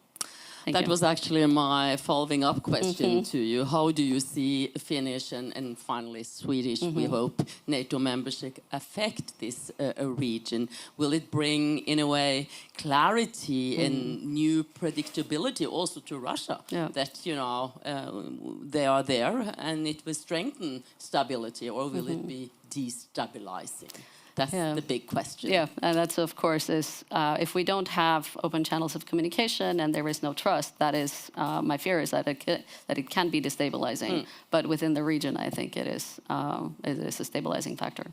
That was actually my following up question to you. How do you see Finnish and finally Swedish, we hope, NATO membership affect this region? Will it bring, in a way, clarity and new predictability also to Russia? Yeah. That, they are there and it will strengthen stability, or will it be destabilizing? That's the big question. Yeah, and that's, of course, is if we don't have open channels of communication and there is no trust, that is, my fear is that it can be destabilizing. But within the region, I think it is a stabilizing factor.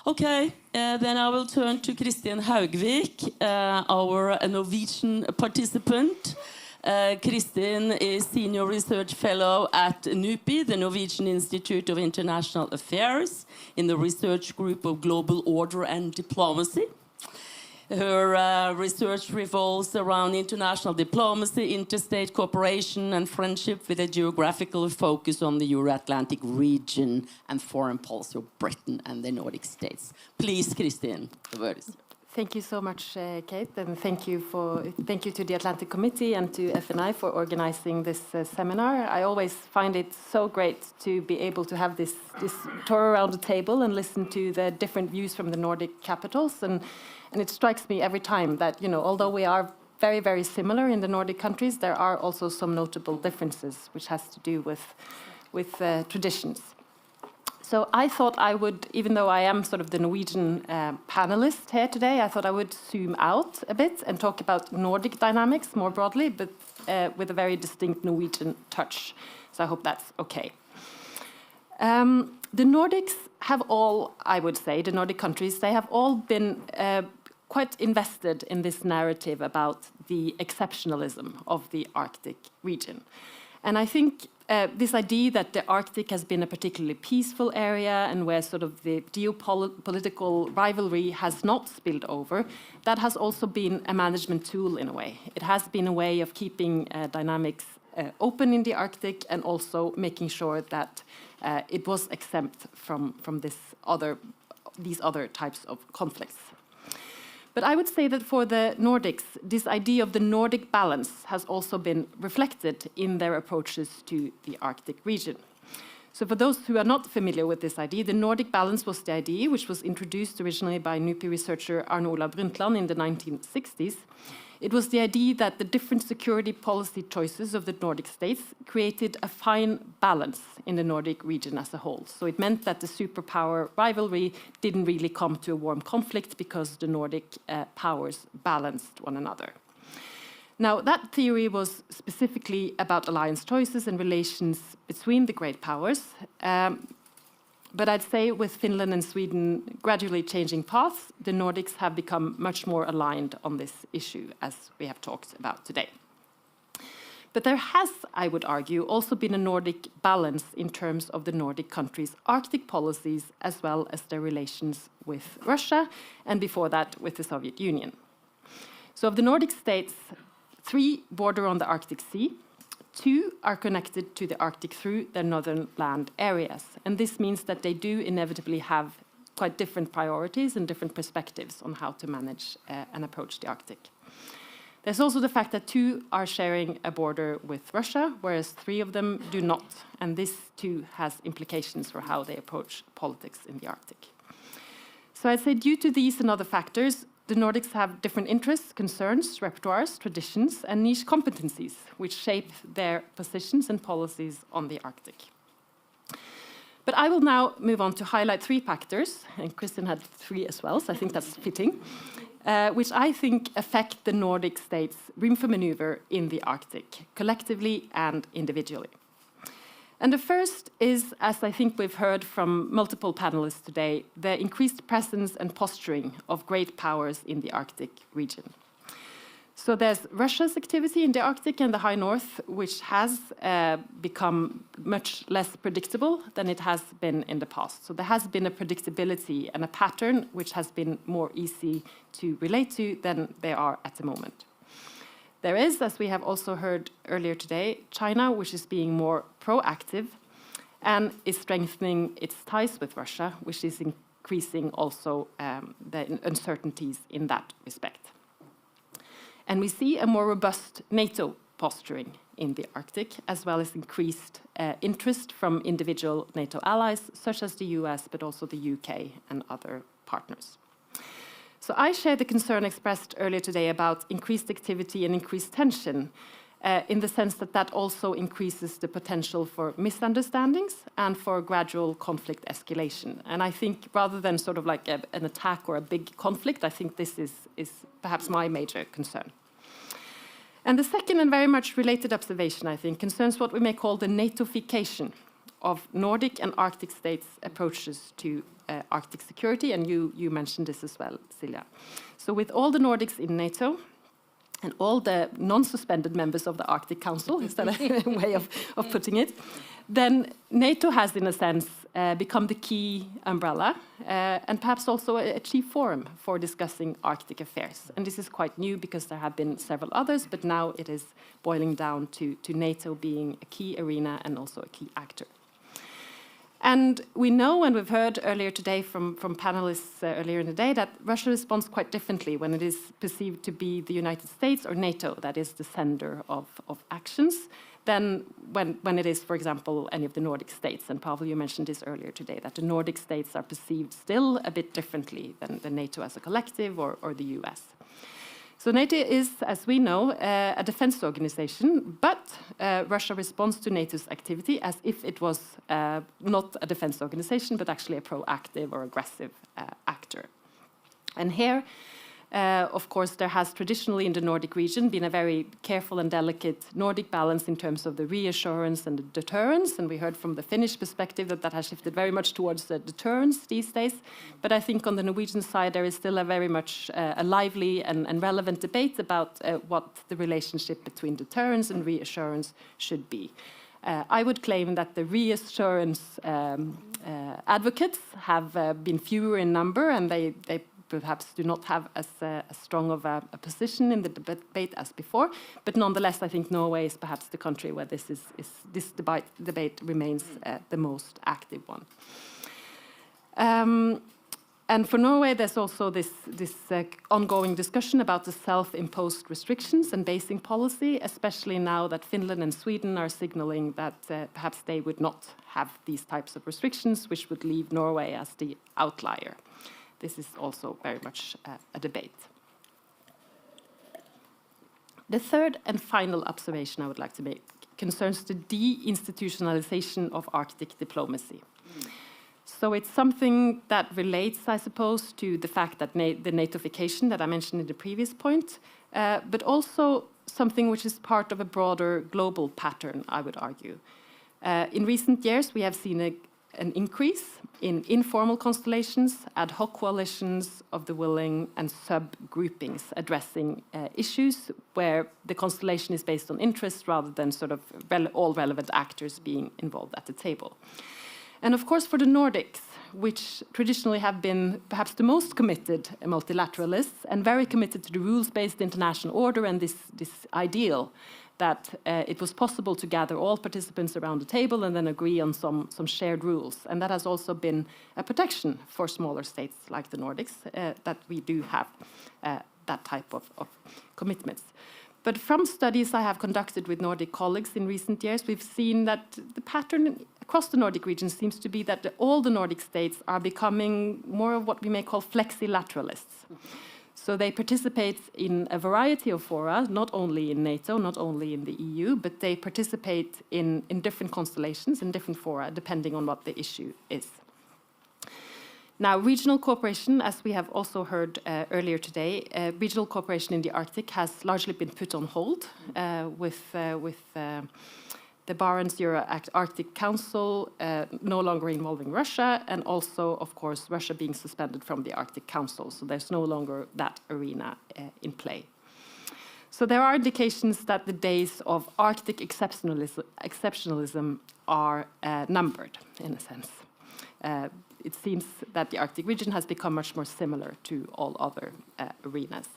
Okay, then I will turn to Kristian Haugvik, our Norwegian participant. Kristian is Senior Research Fellow at NUPI, the Norwegian Institute of International Affairs, in the research group of Global Order and Diplomacy. Her research revolves around international diplomacy, interstate cooperation and friendship, with a geographical focus on the Euro-Atlantic region and foreign policy of Britain and the Nordic states. Please, Kristian, the word is yours. Thank you so much, Kate, and thank you to the Atlantic Committee and to FNI for organizing this seminar. I always find it so great to be able to have this tour around the table and listen to the different views from the Nordic capitals, and it strikes me every time that although we are very, very similar in the Nordic countries, there are also some notable differences, which has to do with traditions. So I thought I would, even though I am sort of the Norwegian panelist here today, I thought I would zoom out a bit and talk about Nordic dynamics more broadly, but with a very distinct Norwegian touch. So I hope that's okay. The Nordics have all, I would say, the Nordic countries, they have all been quite invested in this narrative about the exceptionalism of the Arctic region. And I think this idea that the Arctic has been a particularly peaceful area and where sort of the geopolitical rivalry has not spilled over, that has also been a management tool in a way. It has been a way of keeping dynamics open in the Arctic and also making sure that it was exempt from these other types of conflicts. But I would say that for the Nordics, this idea of the Nordic balance has also been reflected in their approaches to the Arctic region. So for those who are not familiar with this idea, the Nordic balance was the idea which was introduced originally by NUPI researcher Arne Olav Brundtland in the 1960s. It was the idea that the different security policy choices of the Nordic states created a fine balance in the Nordic region as a whole. So it meant that the superpower rivalry didn't really come to a warm conflict because the Nordic powers balanced one another. Now, that theory was specifically about alliance choices and relations between the great powers. But I'd say with Finland and Sweden gradually changing paths, the Nordics have become much more aligned on this issue, as we have talked about today. But there has, I would argue, also been a Nordic balance in terms of the Nordic countries' Arctic policies, as well as their relations with Russia, and before that, with the Soviet Union. So of the Nordic states, 3 border on the Arctic Sea, 2 are connected to the Arctic through their northern land areas. And this means that they do inevitably have quite different priorities and different perspectives on how to manage and approach the Arctic. There's also the fact that 2 are sharing a border with Russia, whereas 3 of them do not. And this too has implications for how they approach politics in the Arctic. So I'd say due to these and other factors, the Nordics have different interests, concerns, repertoires, traditions, and niche competencies, which shape their positions and policies on the Arctic. But I will now move on to highlight 3 factors, and Kristian had 3 as well, so I think that's fitting, which I think affect the Nordic states' room for maneuver in the Arctic, collectively and individually. And the first is, as I think we've heard from multiple panelists today, the increased presence and posturing of great powers in the Arctic region. So there's Russia's activity in the Arctic and the High North, which has become much less predictable than it has been in the past. So there has been a predictability and a pattern which has been more easy to relate to than they are at the moment. There is, as we have also heard earlier today, China, which is being more proactive and is strengthening its ties with Russia, which is increasing also the uncertainties in that respect. And we see a more robust NATO posturing in the Arctic, as well as increased interest from individual NATO allies, such as the US, but also the UK and other partners. So I share the concern expressed earlier today about increased activity and increased tension, in the sense that that also increases the potential for misunderstandings and for gradual conflict escalation. And I think rather than sort of like an attack or a big conflict, I think this is perhaps my major concern. And the second and very much related observation, I think, concerns what we may call the NATOification of Nordic and Arctic states' approaches to Arctic security, and you mentioned this as well, Silja. So with all the Nordics in NATO and all the non-suspended members of the Arctic Council, is that a way of putting it, then NATO has, in a sense, become the key umbrella and perhaps also a chief forum for discussing Arctic affairs. And this is quite new because there have been several others, but now it is boiling down to NATO being a key arena and also a key actor. And we know, and we've heard earlier today from panelists earlier in the day, that Russia responds quite differently when it is perceived to be the United States or NATO that is the sender of actions than when it is, for example, any of the Nordic states. And Pavel, you mentioned this earlier today, that the Nordic states are perceived still a bit differently than NATO as a collective or the US. So NATO is, as we know, a defense organization, but Russia responds to NATO's activity as if it was not a defense organization, but actually a proactive or aggressive actor. And here, of course, there has traditionally in the Nordic region been a very careful and delicate Nordic balance in terms of the reassurance and the deterrence. And we heard from the Finnish perspective that has shifted very much towards the deterrence these days. But I think on the Norwegian side, there is still a very much a lively and relevant debate about what the relationship between deterrence and reassurance should be. I would claim that the reassurance advocates have been fewer in number, and they perhaps do not have as strong of a position in the debate as before. But nonetheless, I think Norway is perhaps the country where this debate remains the most active one. And for Norway, there's also this ongoing discussion about the self-imposed restrictions and basing policy, especially now that Finland and Sweden are signaling that perhaps they would not have these types of restrictions, which would leave Norway as the outlier. This is also very much a debate. The third and final observation I would like to make concerns the deinstitutionalization of Arctic diplomacy. So it's something that relates, I suppose, to the fact that the NATOification that I mentioned in the previous point, but also something which is part of a broader global pattern, I would argue. In recent years, we have seen an increase in informal constellations, ad hoc coalitions of the willing, and sub-groupings addressing issues where the constellation is based on interest rather than sort of all relevant actors being involved at the table. And of course, for the Nordics, which traditionally have been perhaps the most committed multilateralists and very committed to the rules-based international order and this ideal that it was possible to gather all participants around the table and then agree on some shared rules. And that has also been a protection for smaller states like the Nordics, that we do have that type of commitments. But from studies I have conducted with Nordic colleagues in recent years, we've seen that the pattern across the Nordic region seems to be that all the Nordic states are becoming more of what we may call flexilateralists. So they participate in a variety of fora, not only in NATO, not only in the EU, but they participate in different constellations, in different fora, depending on what the issue is. Now, regional cooperation, as we have also heard earlier today, regional cooperation in the Arctic has largely been put on hold with the Barents Euro-Arctic Council no longer involving Russia, and also, of course, Russia being suspended from the Arctic Council. So there's no longer that arena in play. So there are indications that the days of Arctic exceptionalism are numbered, in a sense. It seems that the Arctic region has become much more similar to all other arenas.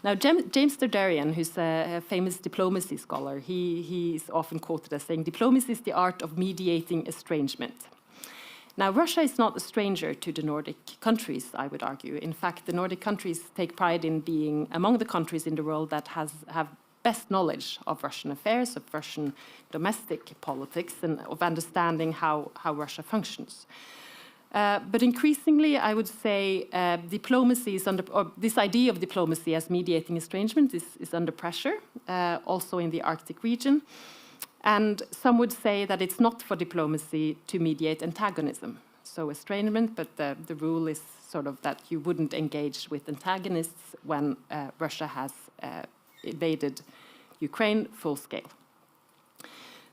Now, James Derderian, who's a famous diplomacy scholar, he is often quoted as saying, "Diplomacy is the art of mediating estrangement." Now, Russia is not a stranger to the Nordic countries, I would argue. In fact, the Nordic countries take pride in being among the countries in the world that have best knowledge of Russian affairs, of Russian domestic politics, and of understanding how Russia functions. But increasingly, I would say diplomacy is this idea of diplomacy as mediating estrangement is under pressure, also in the Arctic region. And some would say that it's not for diplomacy to mediate antagonism. So estrangement, but the rule is sort of that you wouldn't engage with antagonists when Russia has invaded Ukraine full scale.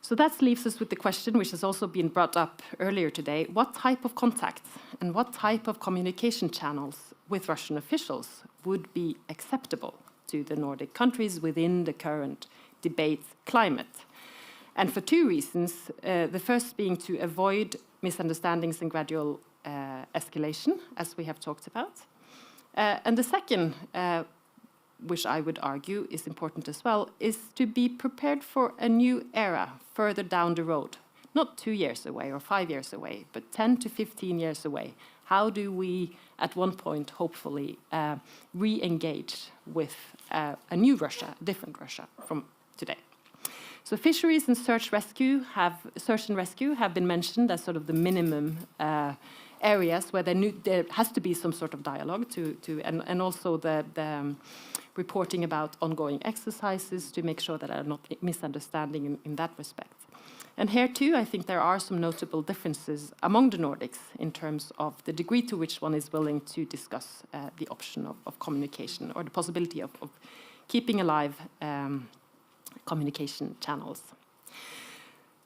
So that leaves us with the question, which has also been brought up earlier today, what type of contacts and what type of communication channels with Russian officials would be acceptable to the Nordic countries within the current debate climate? And for two reasons, the first being to avoid misunderstandings and gradual escalation, as we have talked about. And the second, which I would argue is important as well, is to be prepared for a new era further down the road, not 2 years away or 5 years away, but 10 to 15 years away. How do we, at one point, hopefully, re-engage with a new Russia, a different Russia from today? So fisheries and search and rescue have been mentioned as sort of the minimum areas where there has to be some sort of dialogue and also the reporting about ongoing exercises to make sure that there are not misunderstanding in that respect. And here too, I think there are some notable differences among the Nordics in terms of the degree to which one is willing to discuss the option of communication or the possibility of keeping alive communication channels.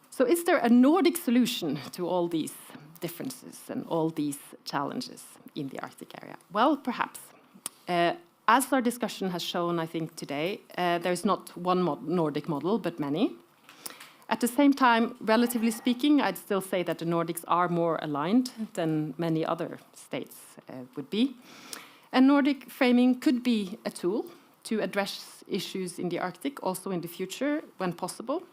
So is there a Nordic solution to all these differences and all these challenges in the Arctic area? Well, perhaps. As our discussion has shown, I think, today, there's not one Nordic model, but many. At the same time, relatively speaking, I'd still say that the Nordics are more aligned than many other states would be. And Nordic framing could be a tool to address issues in the Arctic, also in the future, when possible.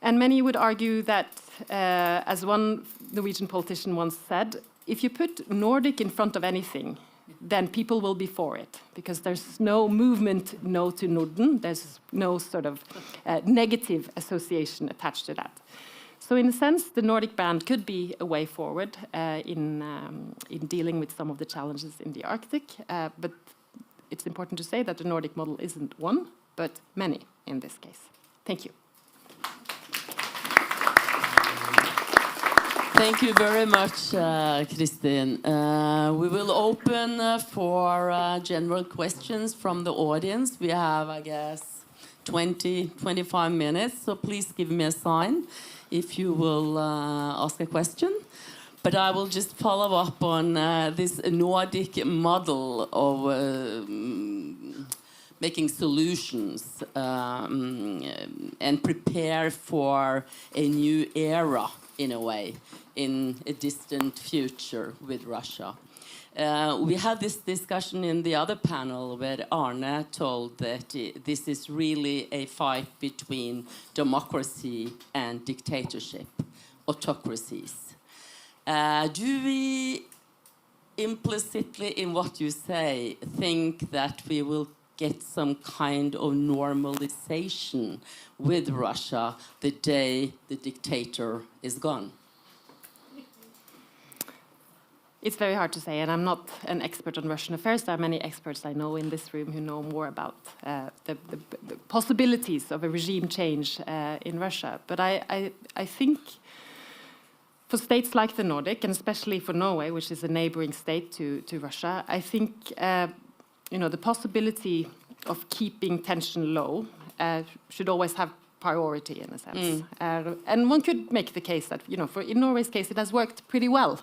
And many would argue that, as one Norwegian politician once said, if you put Nordic in front of anything, then people will be for it, because there's no movement no to Norden. There's no sort of negative association attached to that. So in a sense, the Nordic brand could be a way forward in dealing with some of the challenges in the Arctic. But it's important to say that the Nordic model isn't one, but many in this case. Thank you. Thank you very much, Kristin. We will open for general questions from the audience. We have, I guess, 20-25 minutes, so please give me a sign if you will ask a question. But I will just follow up on this Nordic model of making solutions and prepare for a new era, in a way, in a distant future with Russia. We had this discussion in the other panel where Arne told that this is really a fight between democracy and dictatorship, autocracies. Do we implicitly, in what you say, think that we will get some kind of normalization with Russia the day the dictator is gone? It's very hard to say, and I'm not an expert on Russian affairs. There are many experts I know in this room who know more about the possibilities of a regime change in Russia. But I think for states like the Nordic, and especially for Norway, which is a neighboring state to Russia, I think the possibility of keeping tension low should always have priority, in a sense. And one could make the case that, in Norway's case, it has worked pretty well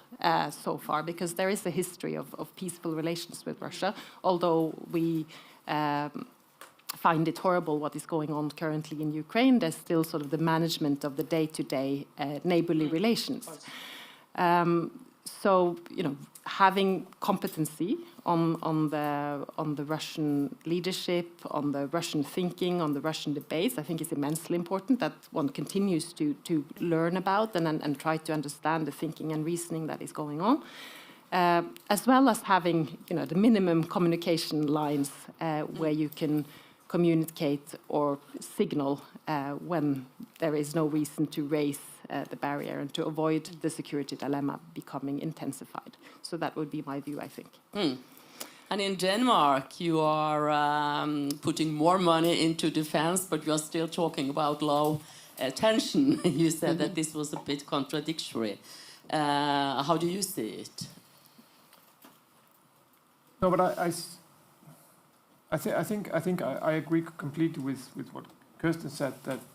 so far, because there is a history of peaceful relations with Russia, although we find it horrible what is going on currently in Ukraine. There's still sort of the management of the day-to-day neighborly relations. So, having competency on the Russian leadership, on the Russian thinking, on the Russian debates, I think is immensely important, that one continues to learn about and try to understand the thinking and reasoning that is going on, as well as having the minimum communication lines where you can communicate or signal when there is no reason to raise the barrier and to avoid the security dilemma becoming intensified. So that would be my view, I think. And in Denmark, you are putting more money into defense, but you're still talking about low tension. You said that this was a bit contradictory. How do you see it? No, but I think I agree completely with what Kristian said,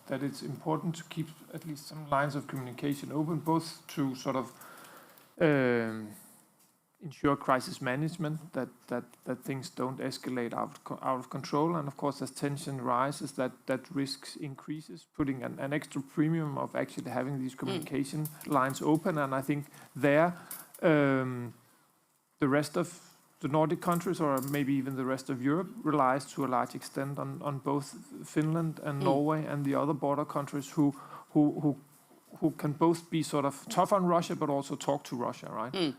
that it's important to keep at least some lines of communication open, both to sort of ensure crisis management, that things don't escalate out of control, and of course as tension rises, that risks increases, putting an extra premium of actually having these communication lines open. And I think there the rest of the Nordic countries, or maybe even the rest of Europe, relies to a large extent on both Finland and Norway and the other border countries who can both be sort of tough on Russia but also talk to Russia, right?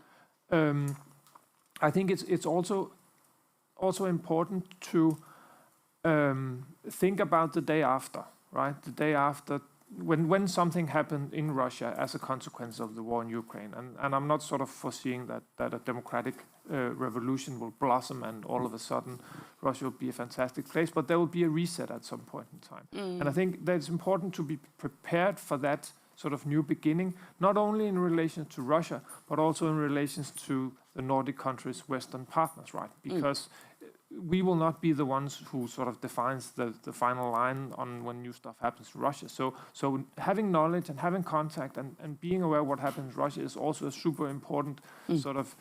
I think it's also important to think about the day after, right? The day after, when something happened in Russia as a consequence of the war in Ukraine, and I'm not sort of foreseeing that a democratic revolution will blossom and all of a sudden Russia will be a fantastic place, but there will be a reset at some point in time. And I think that it's important to be prepared for that sort of new beginning, not only in relation to Russia, but also in relation to the Nordic countries' Western partners, right? Because we will not be the ones who sort of defines the final line on when new stuff happens to Russia. So having knowledge and having contact and being aware of what happens in Russia is also a super important sort of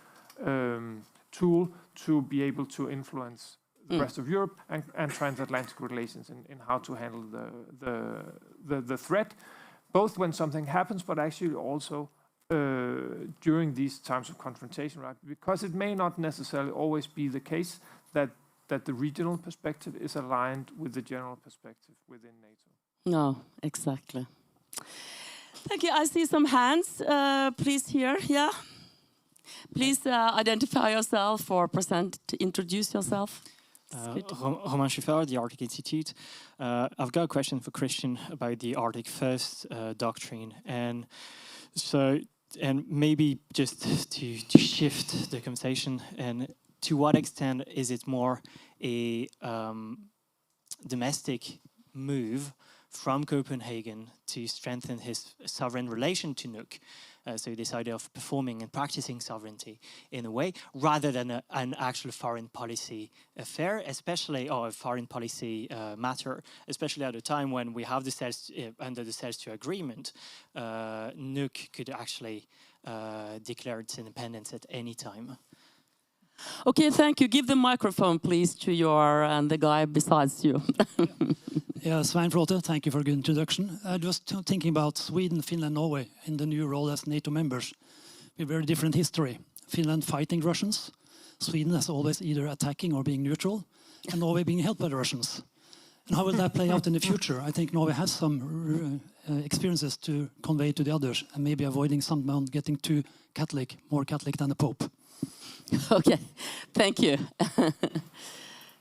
tool to be able to influence the rest of Europe and transatlantic relations in how to handle the threat, both when something happens, but actually also during these times of confrontation, right? Because it may not necessarily always be the case that the regional perspective is aligned with the general perspective within NATO. No, exactly. Thank you. I see some hands. Please here. Yeah. Please identify yourself or introduce yourself. Romain Schuffard, the Arctic Institute. I've got a question for Kristian about the Arctic First doctrine, and maybe just to shift the conversation, and to what extent is it more a domestic move from Copenhagen to strengthen his sovereign relation to Nuuk? So this idea of performing and practicing sovereignty in a way, rather than an actual foreign policy affair, especially, or a foreign policy matter, especially at a time when we have the under the CELS II agreement, Nuuk could actually declare its independence at any time. Okay, thank you. Give the microphone, please, to the guy besides you. Yeah, Svein Flåte, thank you for a good introduction. I was thinking about Sweden, Finland, Norway in the new role as NATO members. We have very different history. Finland fighting Russians, Sweden has always either attacking or being neutral, and Norway being helped by the Russians. And how will that play out in the future? I think Norway has some experiences to convey to the others, and maybe avoiding someone getting too Catholic, more Catholic than the Pope. Okay, thank you.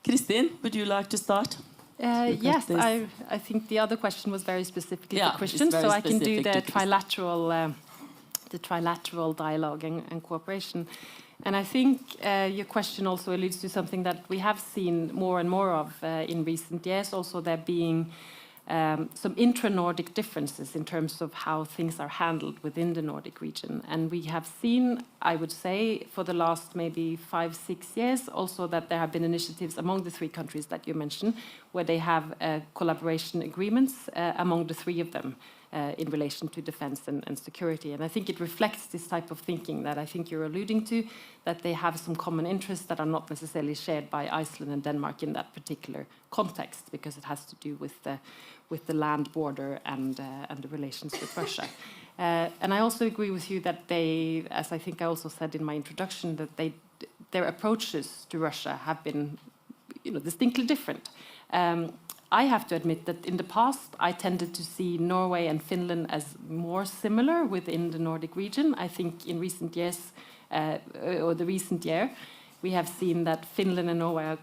Kristin, would you like to start? Yes, I think the other question was very specifically for Kristian, so I can do the trilateral dialogue and cooperation. And I think your question also alludes to something that we have seen more and more of in recent years, also there being some intra-Nordic differences in terms of how things are handled within the Nordic region. And we have seen, I would say, for the last maybe 5-6 years, also that there have been initiatives among the 3 countries that you mentioned, where they have collaboration agreements among the 3 of them in relation to defense and security. And I think it reflects this type of thinking that I think you're alluding to, that they have some common interests that are not necessarily shared by Iceland and Denmark in that particular context, because it has to do with the land border and the relations with Russia. And I also agree with you that they, as I think I also said in my introduction, that their approaches to Russia have been, distinctly different. I have to admit that in the past, I tended to see Norway and Finland as more similar within the Nordic region. I think in recent years, or the recent year, we have seen that Finland and Norway are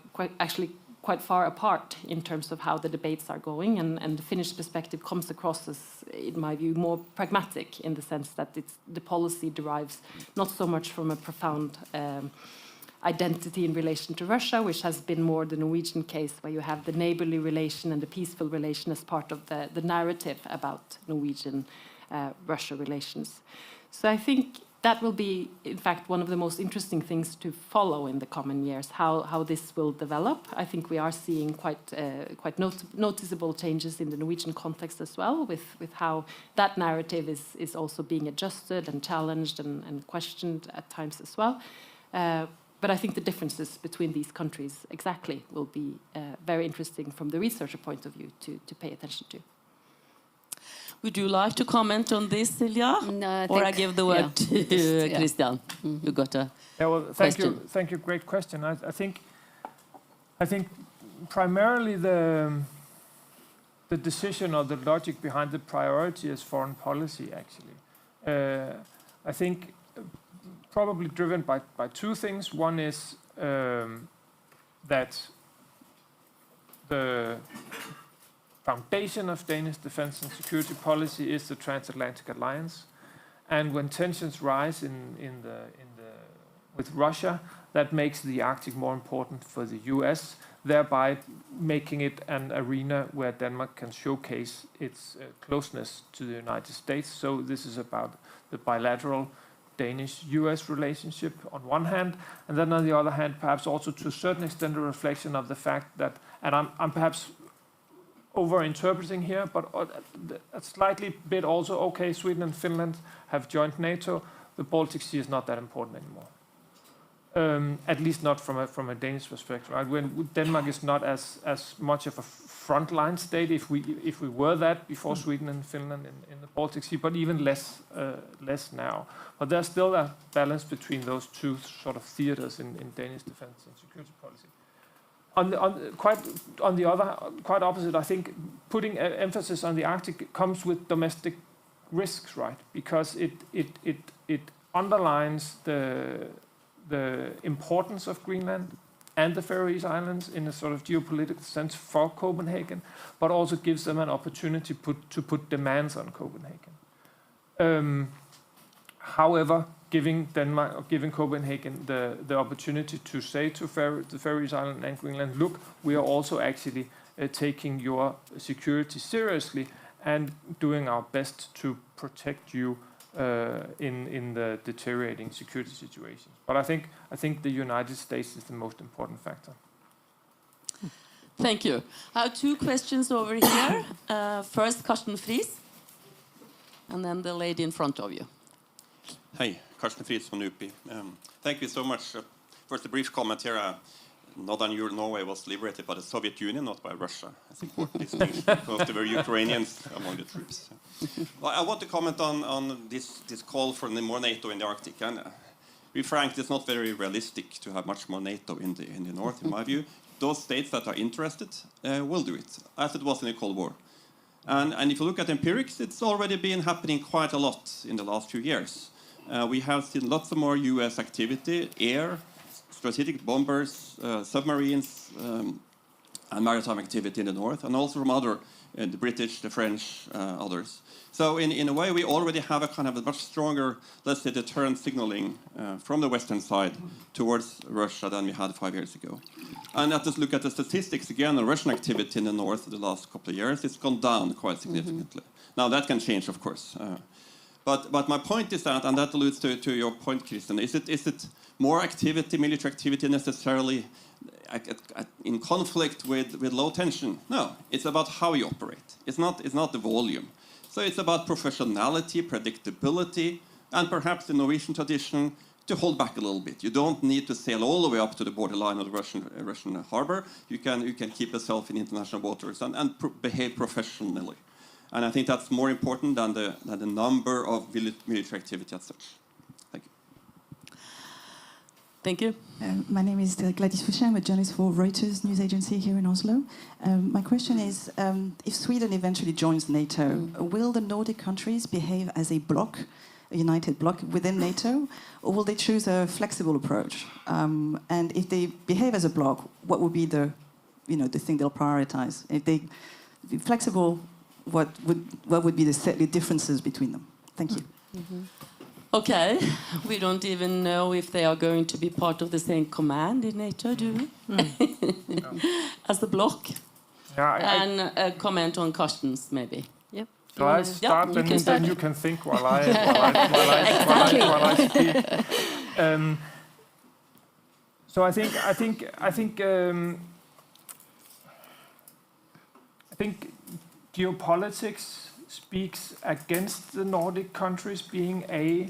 quite far apart in terms of how the debates are going, and the Finnish perspective comes across as, in my view, more pragmatic in the sense that the policy derives not so much from a profound identity in relation to Russia, which has been more the Norwegian case, where you have the neighborly relation and the peaceful relation as part of the narrative about Norwegian-Russia relations. So I think that will be, in fact, one of the most interesting things to follow in the coming years, how this will develop. I think we are seeing quite noticeable changes in the Norwegian context as well, with how that narrative is also being adjusted and challenged and questioned at times as well. But I think the differences between these countries exactly will be very interesting from the researcher point of view to pay attention to. Would you like to comment on this, Silja? No, or I give the word to Kristian. You got a question. Thank you. Great question. I think primarily the decision or the logic behind the priority is foreign policy. Actually, I think probably driven by 2 things. One is that the foundation of Danish defense and security policy is the transatlantic alliance, and when tensions rise with Russia, that makes the Arctic more important for the US, thereby making it an arena where Denmark can showcase its closeness to the United States. So this is about the bilateral Danish-US relationship on one hand, and then on the other hand, perhaps also to a certain extent a reflection of the fact that, and I'm perhaps over-interpreting here, but a slightly bit also, okay, Sweden and Finland have joined NATO, the Baltic Sea is not that important anymore. At least not from a Danish perspective. Right? When Denmark is not as much of a frontline state, if we were that before Sweden and Finland in the Baltic Sea, but even less now. But there's still a balance between those 2 sort of theaters in Danish defense and security policy. Quite opposite, I think putting emphasis on the Arctic comes with domestic risks, right? Because it underlines the importance of Greenland and the Faroese Islands in a sort of geopolitical sense for Copenhagen, but also gives them an opportunity to put demands on Copenhagen. However, giving Copenhagen the opportunity to say to the Faroese Islands and Greenland, look, we are also actually taking your security seriously and doing our best to protect you in the deteriorating security situations. But I think the United States is the most important factor. Thank you. I have two questions over here. First, Karsten Friis, and then the lady in front of you. Hi, Karsten Friis from UP. Thank you so much. First, a brief comment here. Northern Norway was liberated by the Soviet Union, not by Russia. That's important distinction because there were Ukrainians among the troops. Well, I want to comment on this call for more NATO in the Arctic. And to be frank, it's not very realistic to have much more NATO in the north, in my view. Those states that are interested will do it, as it was in the Cold War. And if you look at empirics, it's already been happening quite a lot in the last few years. We have seen lots of more US activity, air, strategic bombers, submarines, and maritime activity in the north, and also from other, the British, the French, others. So in a way, we already have a kind of a much stronger, let's say, deterrent signaling from the western side towards Russia than we had 5 years ago. And let us look at the statistics again. The Russian activity in the north the last couple of years, it's gone down quite significantly. Now that can change, of course. But my point is that, and that alludes to your point, Kristian, is it more activity, military activity necessarily in conflict with low tension? No, it's about how you operate. It's not the volume. So it's about professionality, predictability, and perhaps the Norwegian tradition to hold back a little bit. You don't need to sail all the way up to the borderline of the Russian harbor. You can keep yourself in international waters and behave professionally. And I think that's more important than the number of military activity as such. Thank you. Thank you. My name is Gladys Fouché. I'm a journalist for Reuters news agency here in Oslo. My question is, if Sweden eventually joins NATO, will the Nordic countries behave as a bloc, a united bloc within NATO, or will they choose a flexible approach? And if they behave as a bloc, what would be the thing they'll prioritize? If they be flexible, what would be the differences between them? Thank you. Okay, we don't even know if they are going to be part of the same command in NATO, do we? As the bloc. Yeah, and a comment on Karsten's, maybe. Yep. So I start, then you can think while I speak. So I think geopolitics speaks against the Nordic countries being a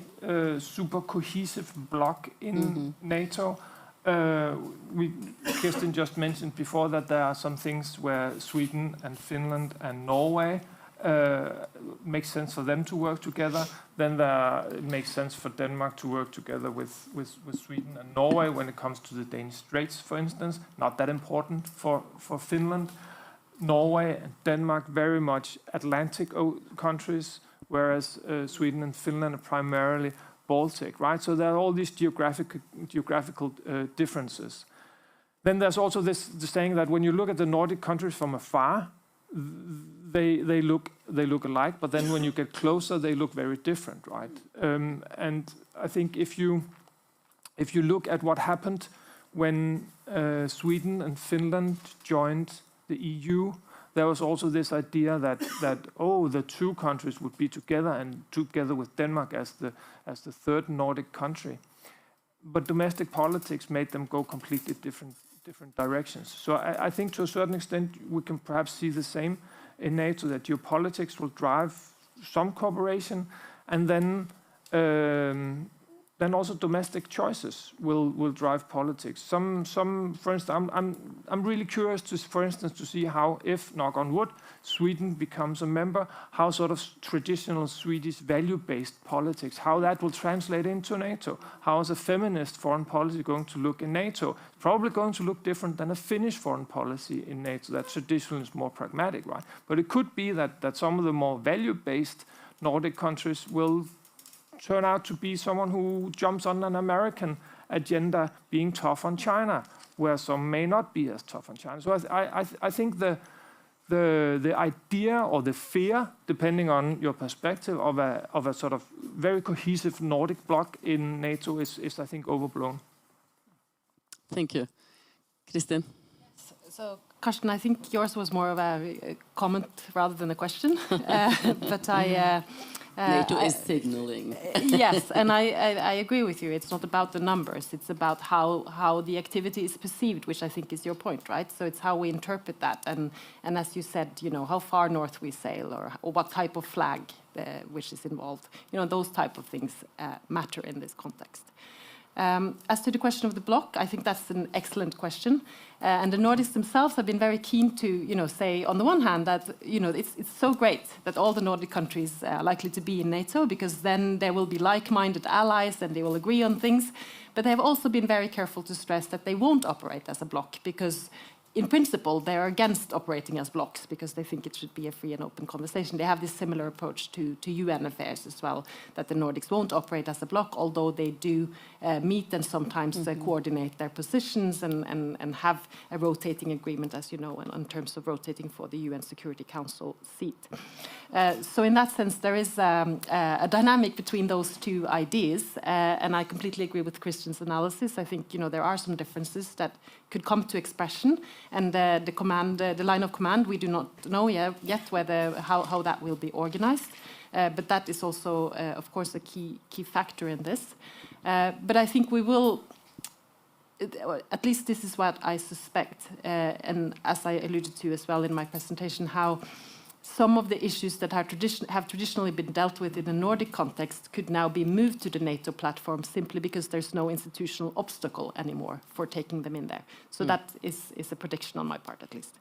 super cohesive bloc in NATO. Kristian just mentioned before that there are some things where Sweden and Finland and Norway makes sense for them to work together. Then it makes sense for Denmark to work together with Sweden and Norway when it comes to the Danish Straits, for instance. Not that important for Finland. Norway and Denmark very much Atlantic countries, whereas Sweden and Finland are primarily Baltic, right? So there are all these geographical differences. Then there's also the saying that when you look at the Nordic countries from afar, they look alike, but then when you get closer, they look very different, right? And I think if you look at what happened when Sweden and Finland joined the EU, there was also this idea that the two countries would be together and together with Denmark as the third Nordic country. But domestic politics made them go completely different directions. So I think to a certain extent we can perhaps see the same in NATO, that geopolitics will drive some cooperation, and then also domestic choices will drive politics. Some, for instance, I'm really curious to see how, if knock on wood, Sweden becomes a member, how sort of traditional Swedish value-based politics, how that will translate into NATO. How is a feminist foreign policy going to look in NATO? Probably going to look different than a Finnish foreign policy in NATO. That traditionally is more pragmatic, right? But it could be that some of the more value-based Nordic countries will turn out to be someone who jumps on an American agenda being tough on China, where some may not be as tough on China. So I think the idea or the fear, depending on your perspective, of a sort of very cohesive Nordic bloc in NATO is I think, overblown. Thank you. Kristian? So, Karsten, I think yours was more of a comment rather than a question. But NATO is signaling. Yes, and I agree with you. It's not about the numbers. It's about how the activity is perceived, which I think is your point, right? So it's how we interpret that. And as you said, how far north we sail or what type of flag which is involved. Those type of things matter in this context. As to the question of the bloc, I think that's an excellent question. And the Nordics themselves have been very keen to, say, on the one hand, that, it's so great that all the Nordic countries are likely to be in NATO, because then there will be like-minded allies and they will agree on things. But they have also been very careful to stress that they won't operate as a bloc, because in principle, they are against operating as blocs because they think it should be a free and open conversation. They have this similar approach to UN affairs as well, that the Nordics won't operate as a bloc, although they do meet and sometimes coordinate their positions and have a rotating agreement, as you know, in terms of rotating for the UN Security Council seat. So in that sense, there is a dynamic between those two ideas, and I completely agree with Kristian's analysis. I think there are some differences that could come to expression, and the line of command, we do not know yet how that will be organized, but that is also, of course, a key factor in this. But I think we will. At least this is what I suspect, and as I alluded to as well in my presentation, how some of the issues that have traditionally been dealt with in the Nordic context could now be moved to the NATO platform simply because there's no institutional obstacle anymore for taking them in there. So that is a prediction on my part, at least.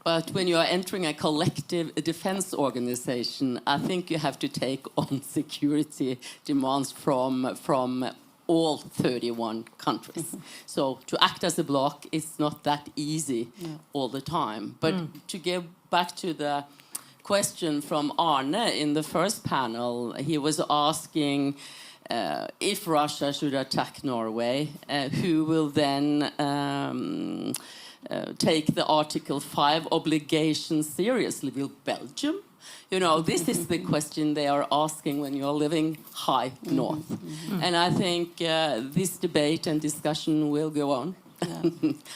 But when you are entering a collective defense organization, I think you have to take on security demands from all 31 countries. So to act as a bloc is not that easy all the time. But to get back to the question from Arne in the first panel, he was asking if Russia should attack Norway, who will then take the Article 5 obligation seriously? Will Belgium? This is the question they are asking when you're living high north. And I think this debate and discussion will go on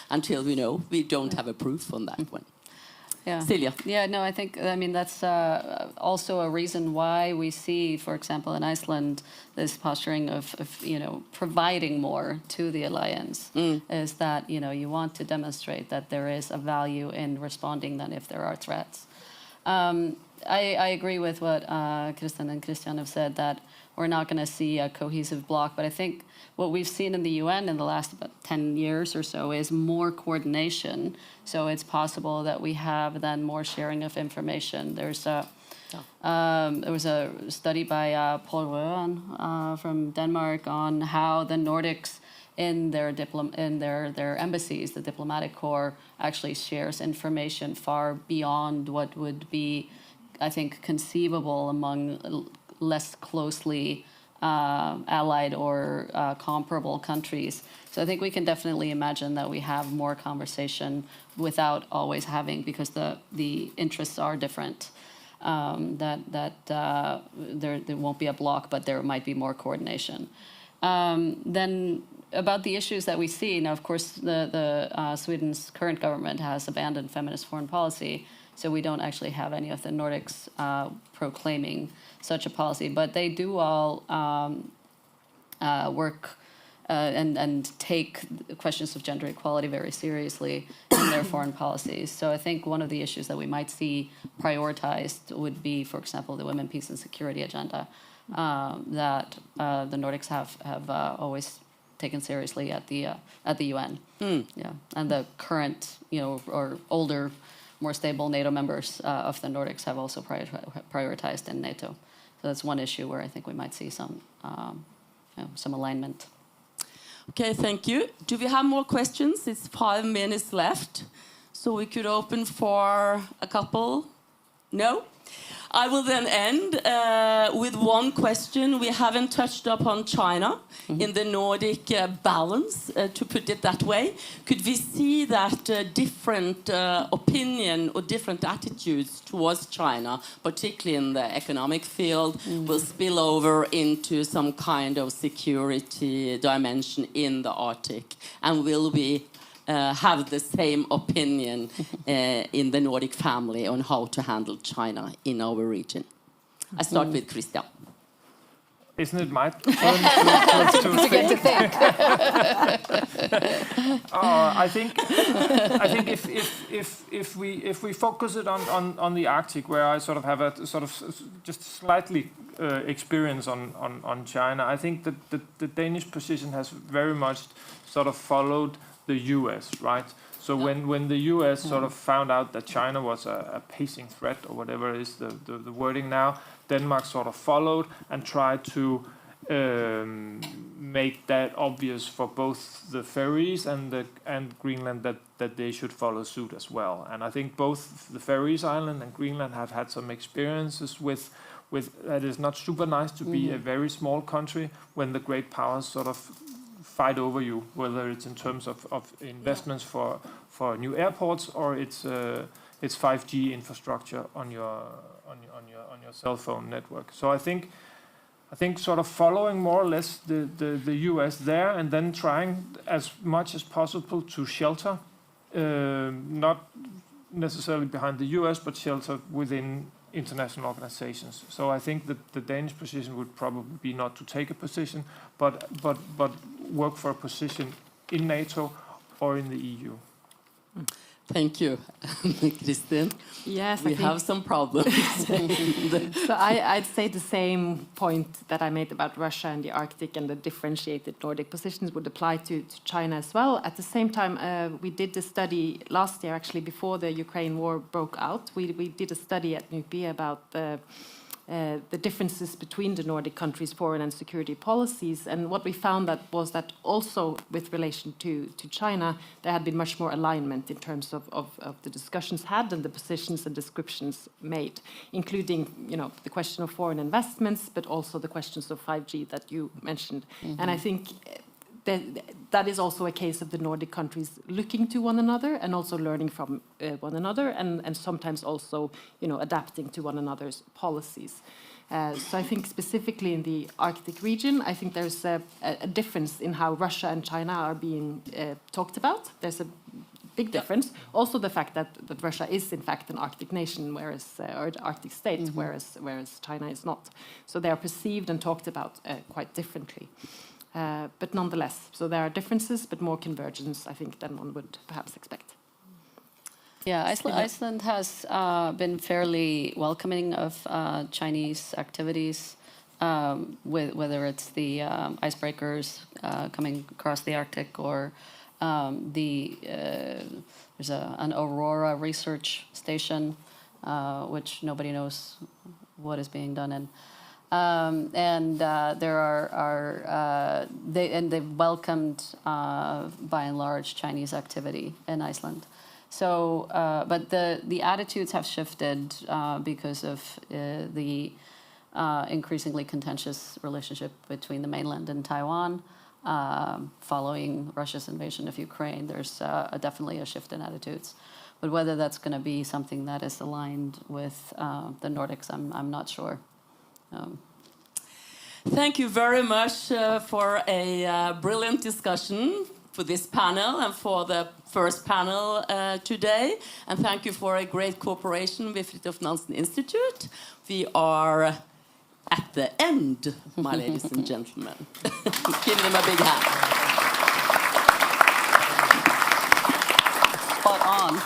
until we don't have a proof on that one. Yeah. Silja. Yeah, no, I mean, that's also a reason why we see, for example, in Iceland, this posturing of providing more to the alliance, is that, you want to demonstrate that there is a value in responding than if there are threats. I agree with what Kristian and Kristian have said, that we're not going to see a cohesive bloc, but I think what we've seen in the UN in the last about 10 years or so is more coordination. So it's possible that we have then more sharing of information. There was a study by Paul Røen from Denmark on how the Nordics in their embassies, the diplomatic corps, actually shares information far beyond what would be, I think, conceivable among less closely allied or comparable countries. So I think we can definitely imagine that we have more conversation without always having, because the interests are different, that there won't be a bloc, but there might be more coordination. Then about the issues that we see, now of course Sweden's current government has abandoned feminist foreign policy, so we don't actually have any of the Nordics proclaiming such a policy, but they do all work and take questions of gender equality very seriously in their foreign policies. So I think one of the issues that we might see prioritized would be, for example, the women, peace and security agenda that the Nordics have always taken seriously at the UN. Yeah, and the current, or older, more stable NATO members of the Nordics have also prioritized in NATO. So that's one issue where I think we might see some alignment. Okay, thank you. Do we have more questions? It's 5 minutes left, so we could open for a couple. No? I will then end with one question. We haven't touched upon China in the Nordic balance, to put it that way. Could we see that different opinion or different attitudes towards China, particularly in the economic field, will spill over into some kind of security dimension in the Arctic? And will we have the same opinion in the Nordic family on how to handle China in our region? I start with Kristian. Isn't it my turn to get to think? I think if we focus it on the Arctic, where I sort of have a sort of just slightly experience on China, I think that the Danish position has very much sort of followed the U.S., right? So when the U.S. sort of found out that China was a pacing threat, or whatever is the wording now, Denmark sort of followed and tried to make that obvious for both the Faroes and Greenland that they should follow suit as well. And I think both the Faroes Island and Greenland have had some experiences with that is not super nice to be a very small country when the great powers sort of fight over you, whether it's in terms of investments for new airports or it's 5G infrastructure on your cell phone network. So I think sort of following more or less the US there, and then trying as much as possible to shelter, not necessarily behind the US, but shelter within international organizations. So I think that the Danish position would probably be not to take a position, but work for a position in NATO or in the EU. Thank you, Kristin. Yes, we have some problems. So I'd say the same point that I made about Russia and the Arctic and the differentiated Nordic positions would apply to China as well. At the same time, we did a study last year, actually, before the Ukraine war broke out. We did a study at NUPI about the differences between the Nordic countries' foreign and security policies. And what we found was that also with relation to China, there had been much more alignment in terms of the discussions had and the positions and descriptions made, including, the question of foreign investments, but also the questions of 5G that you mentioned. And I think that is also a case of the Nordic countries looking to one another and also learning from one another, and sometimes also, adapting to one another's policies. So I think specifically in the Arctic region, I think there's a difference in how Russia and China are being talked about. There's a big difference. Also the fact that Russia is in fact an Arctic nation, or an Arctic state, whereas China is not. So they are perceived and talked about quite differently. But nonetheless, so there are differences, but more convergence, I think, than one would perhaps expect. Yeah, Iceland has been fairly welcoming of Chinese activities, whether it's the icebreakers coming across the Arctic, or there's an Aurora research station, which nobody knows what is being done in. They've welcomed by and large Chinese activity in Iceland. So, but the attitudes have shifted because of the increasingly contentious relationship between the mainland and Taiwan. Following Russia's invasion of Ukraine, there's definitely a shift in attitudes. But whether that's going to be something that is aligned with the Nordics, I'm not sure. Thank you very much for a brilliant discussion for this panel and for the first panel today. And thank you for a great cooperation with Fridtjof Nansen Institute. We are at the end, my ladies and gentlemen. Give them a big hand. Spot on.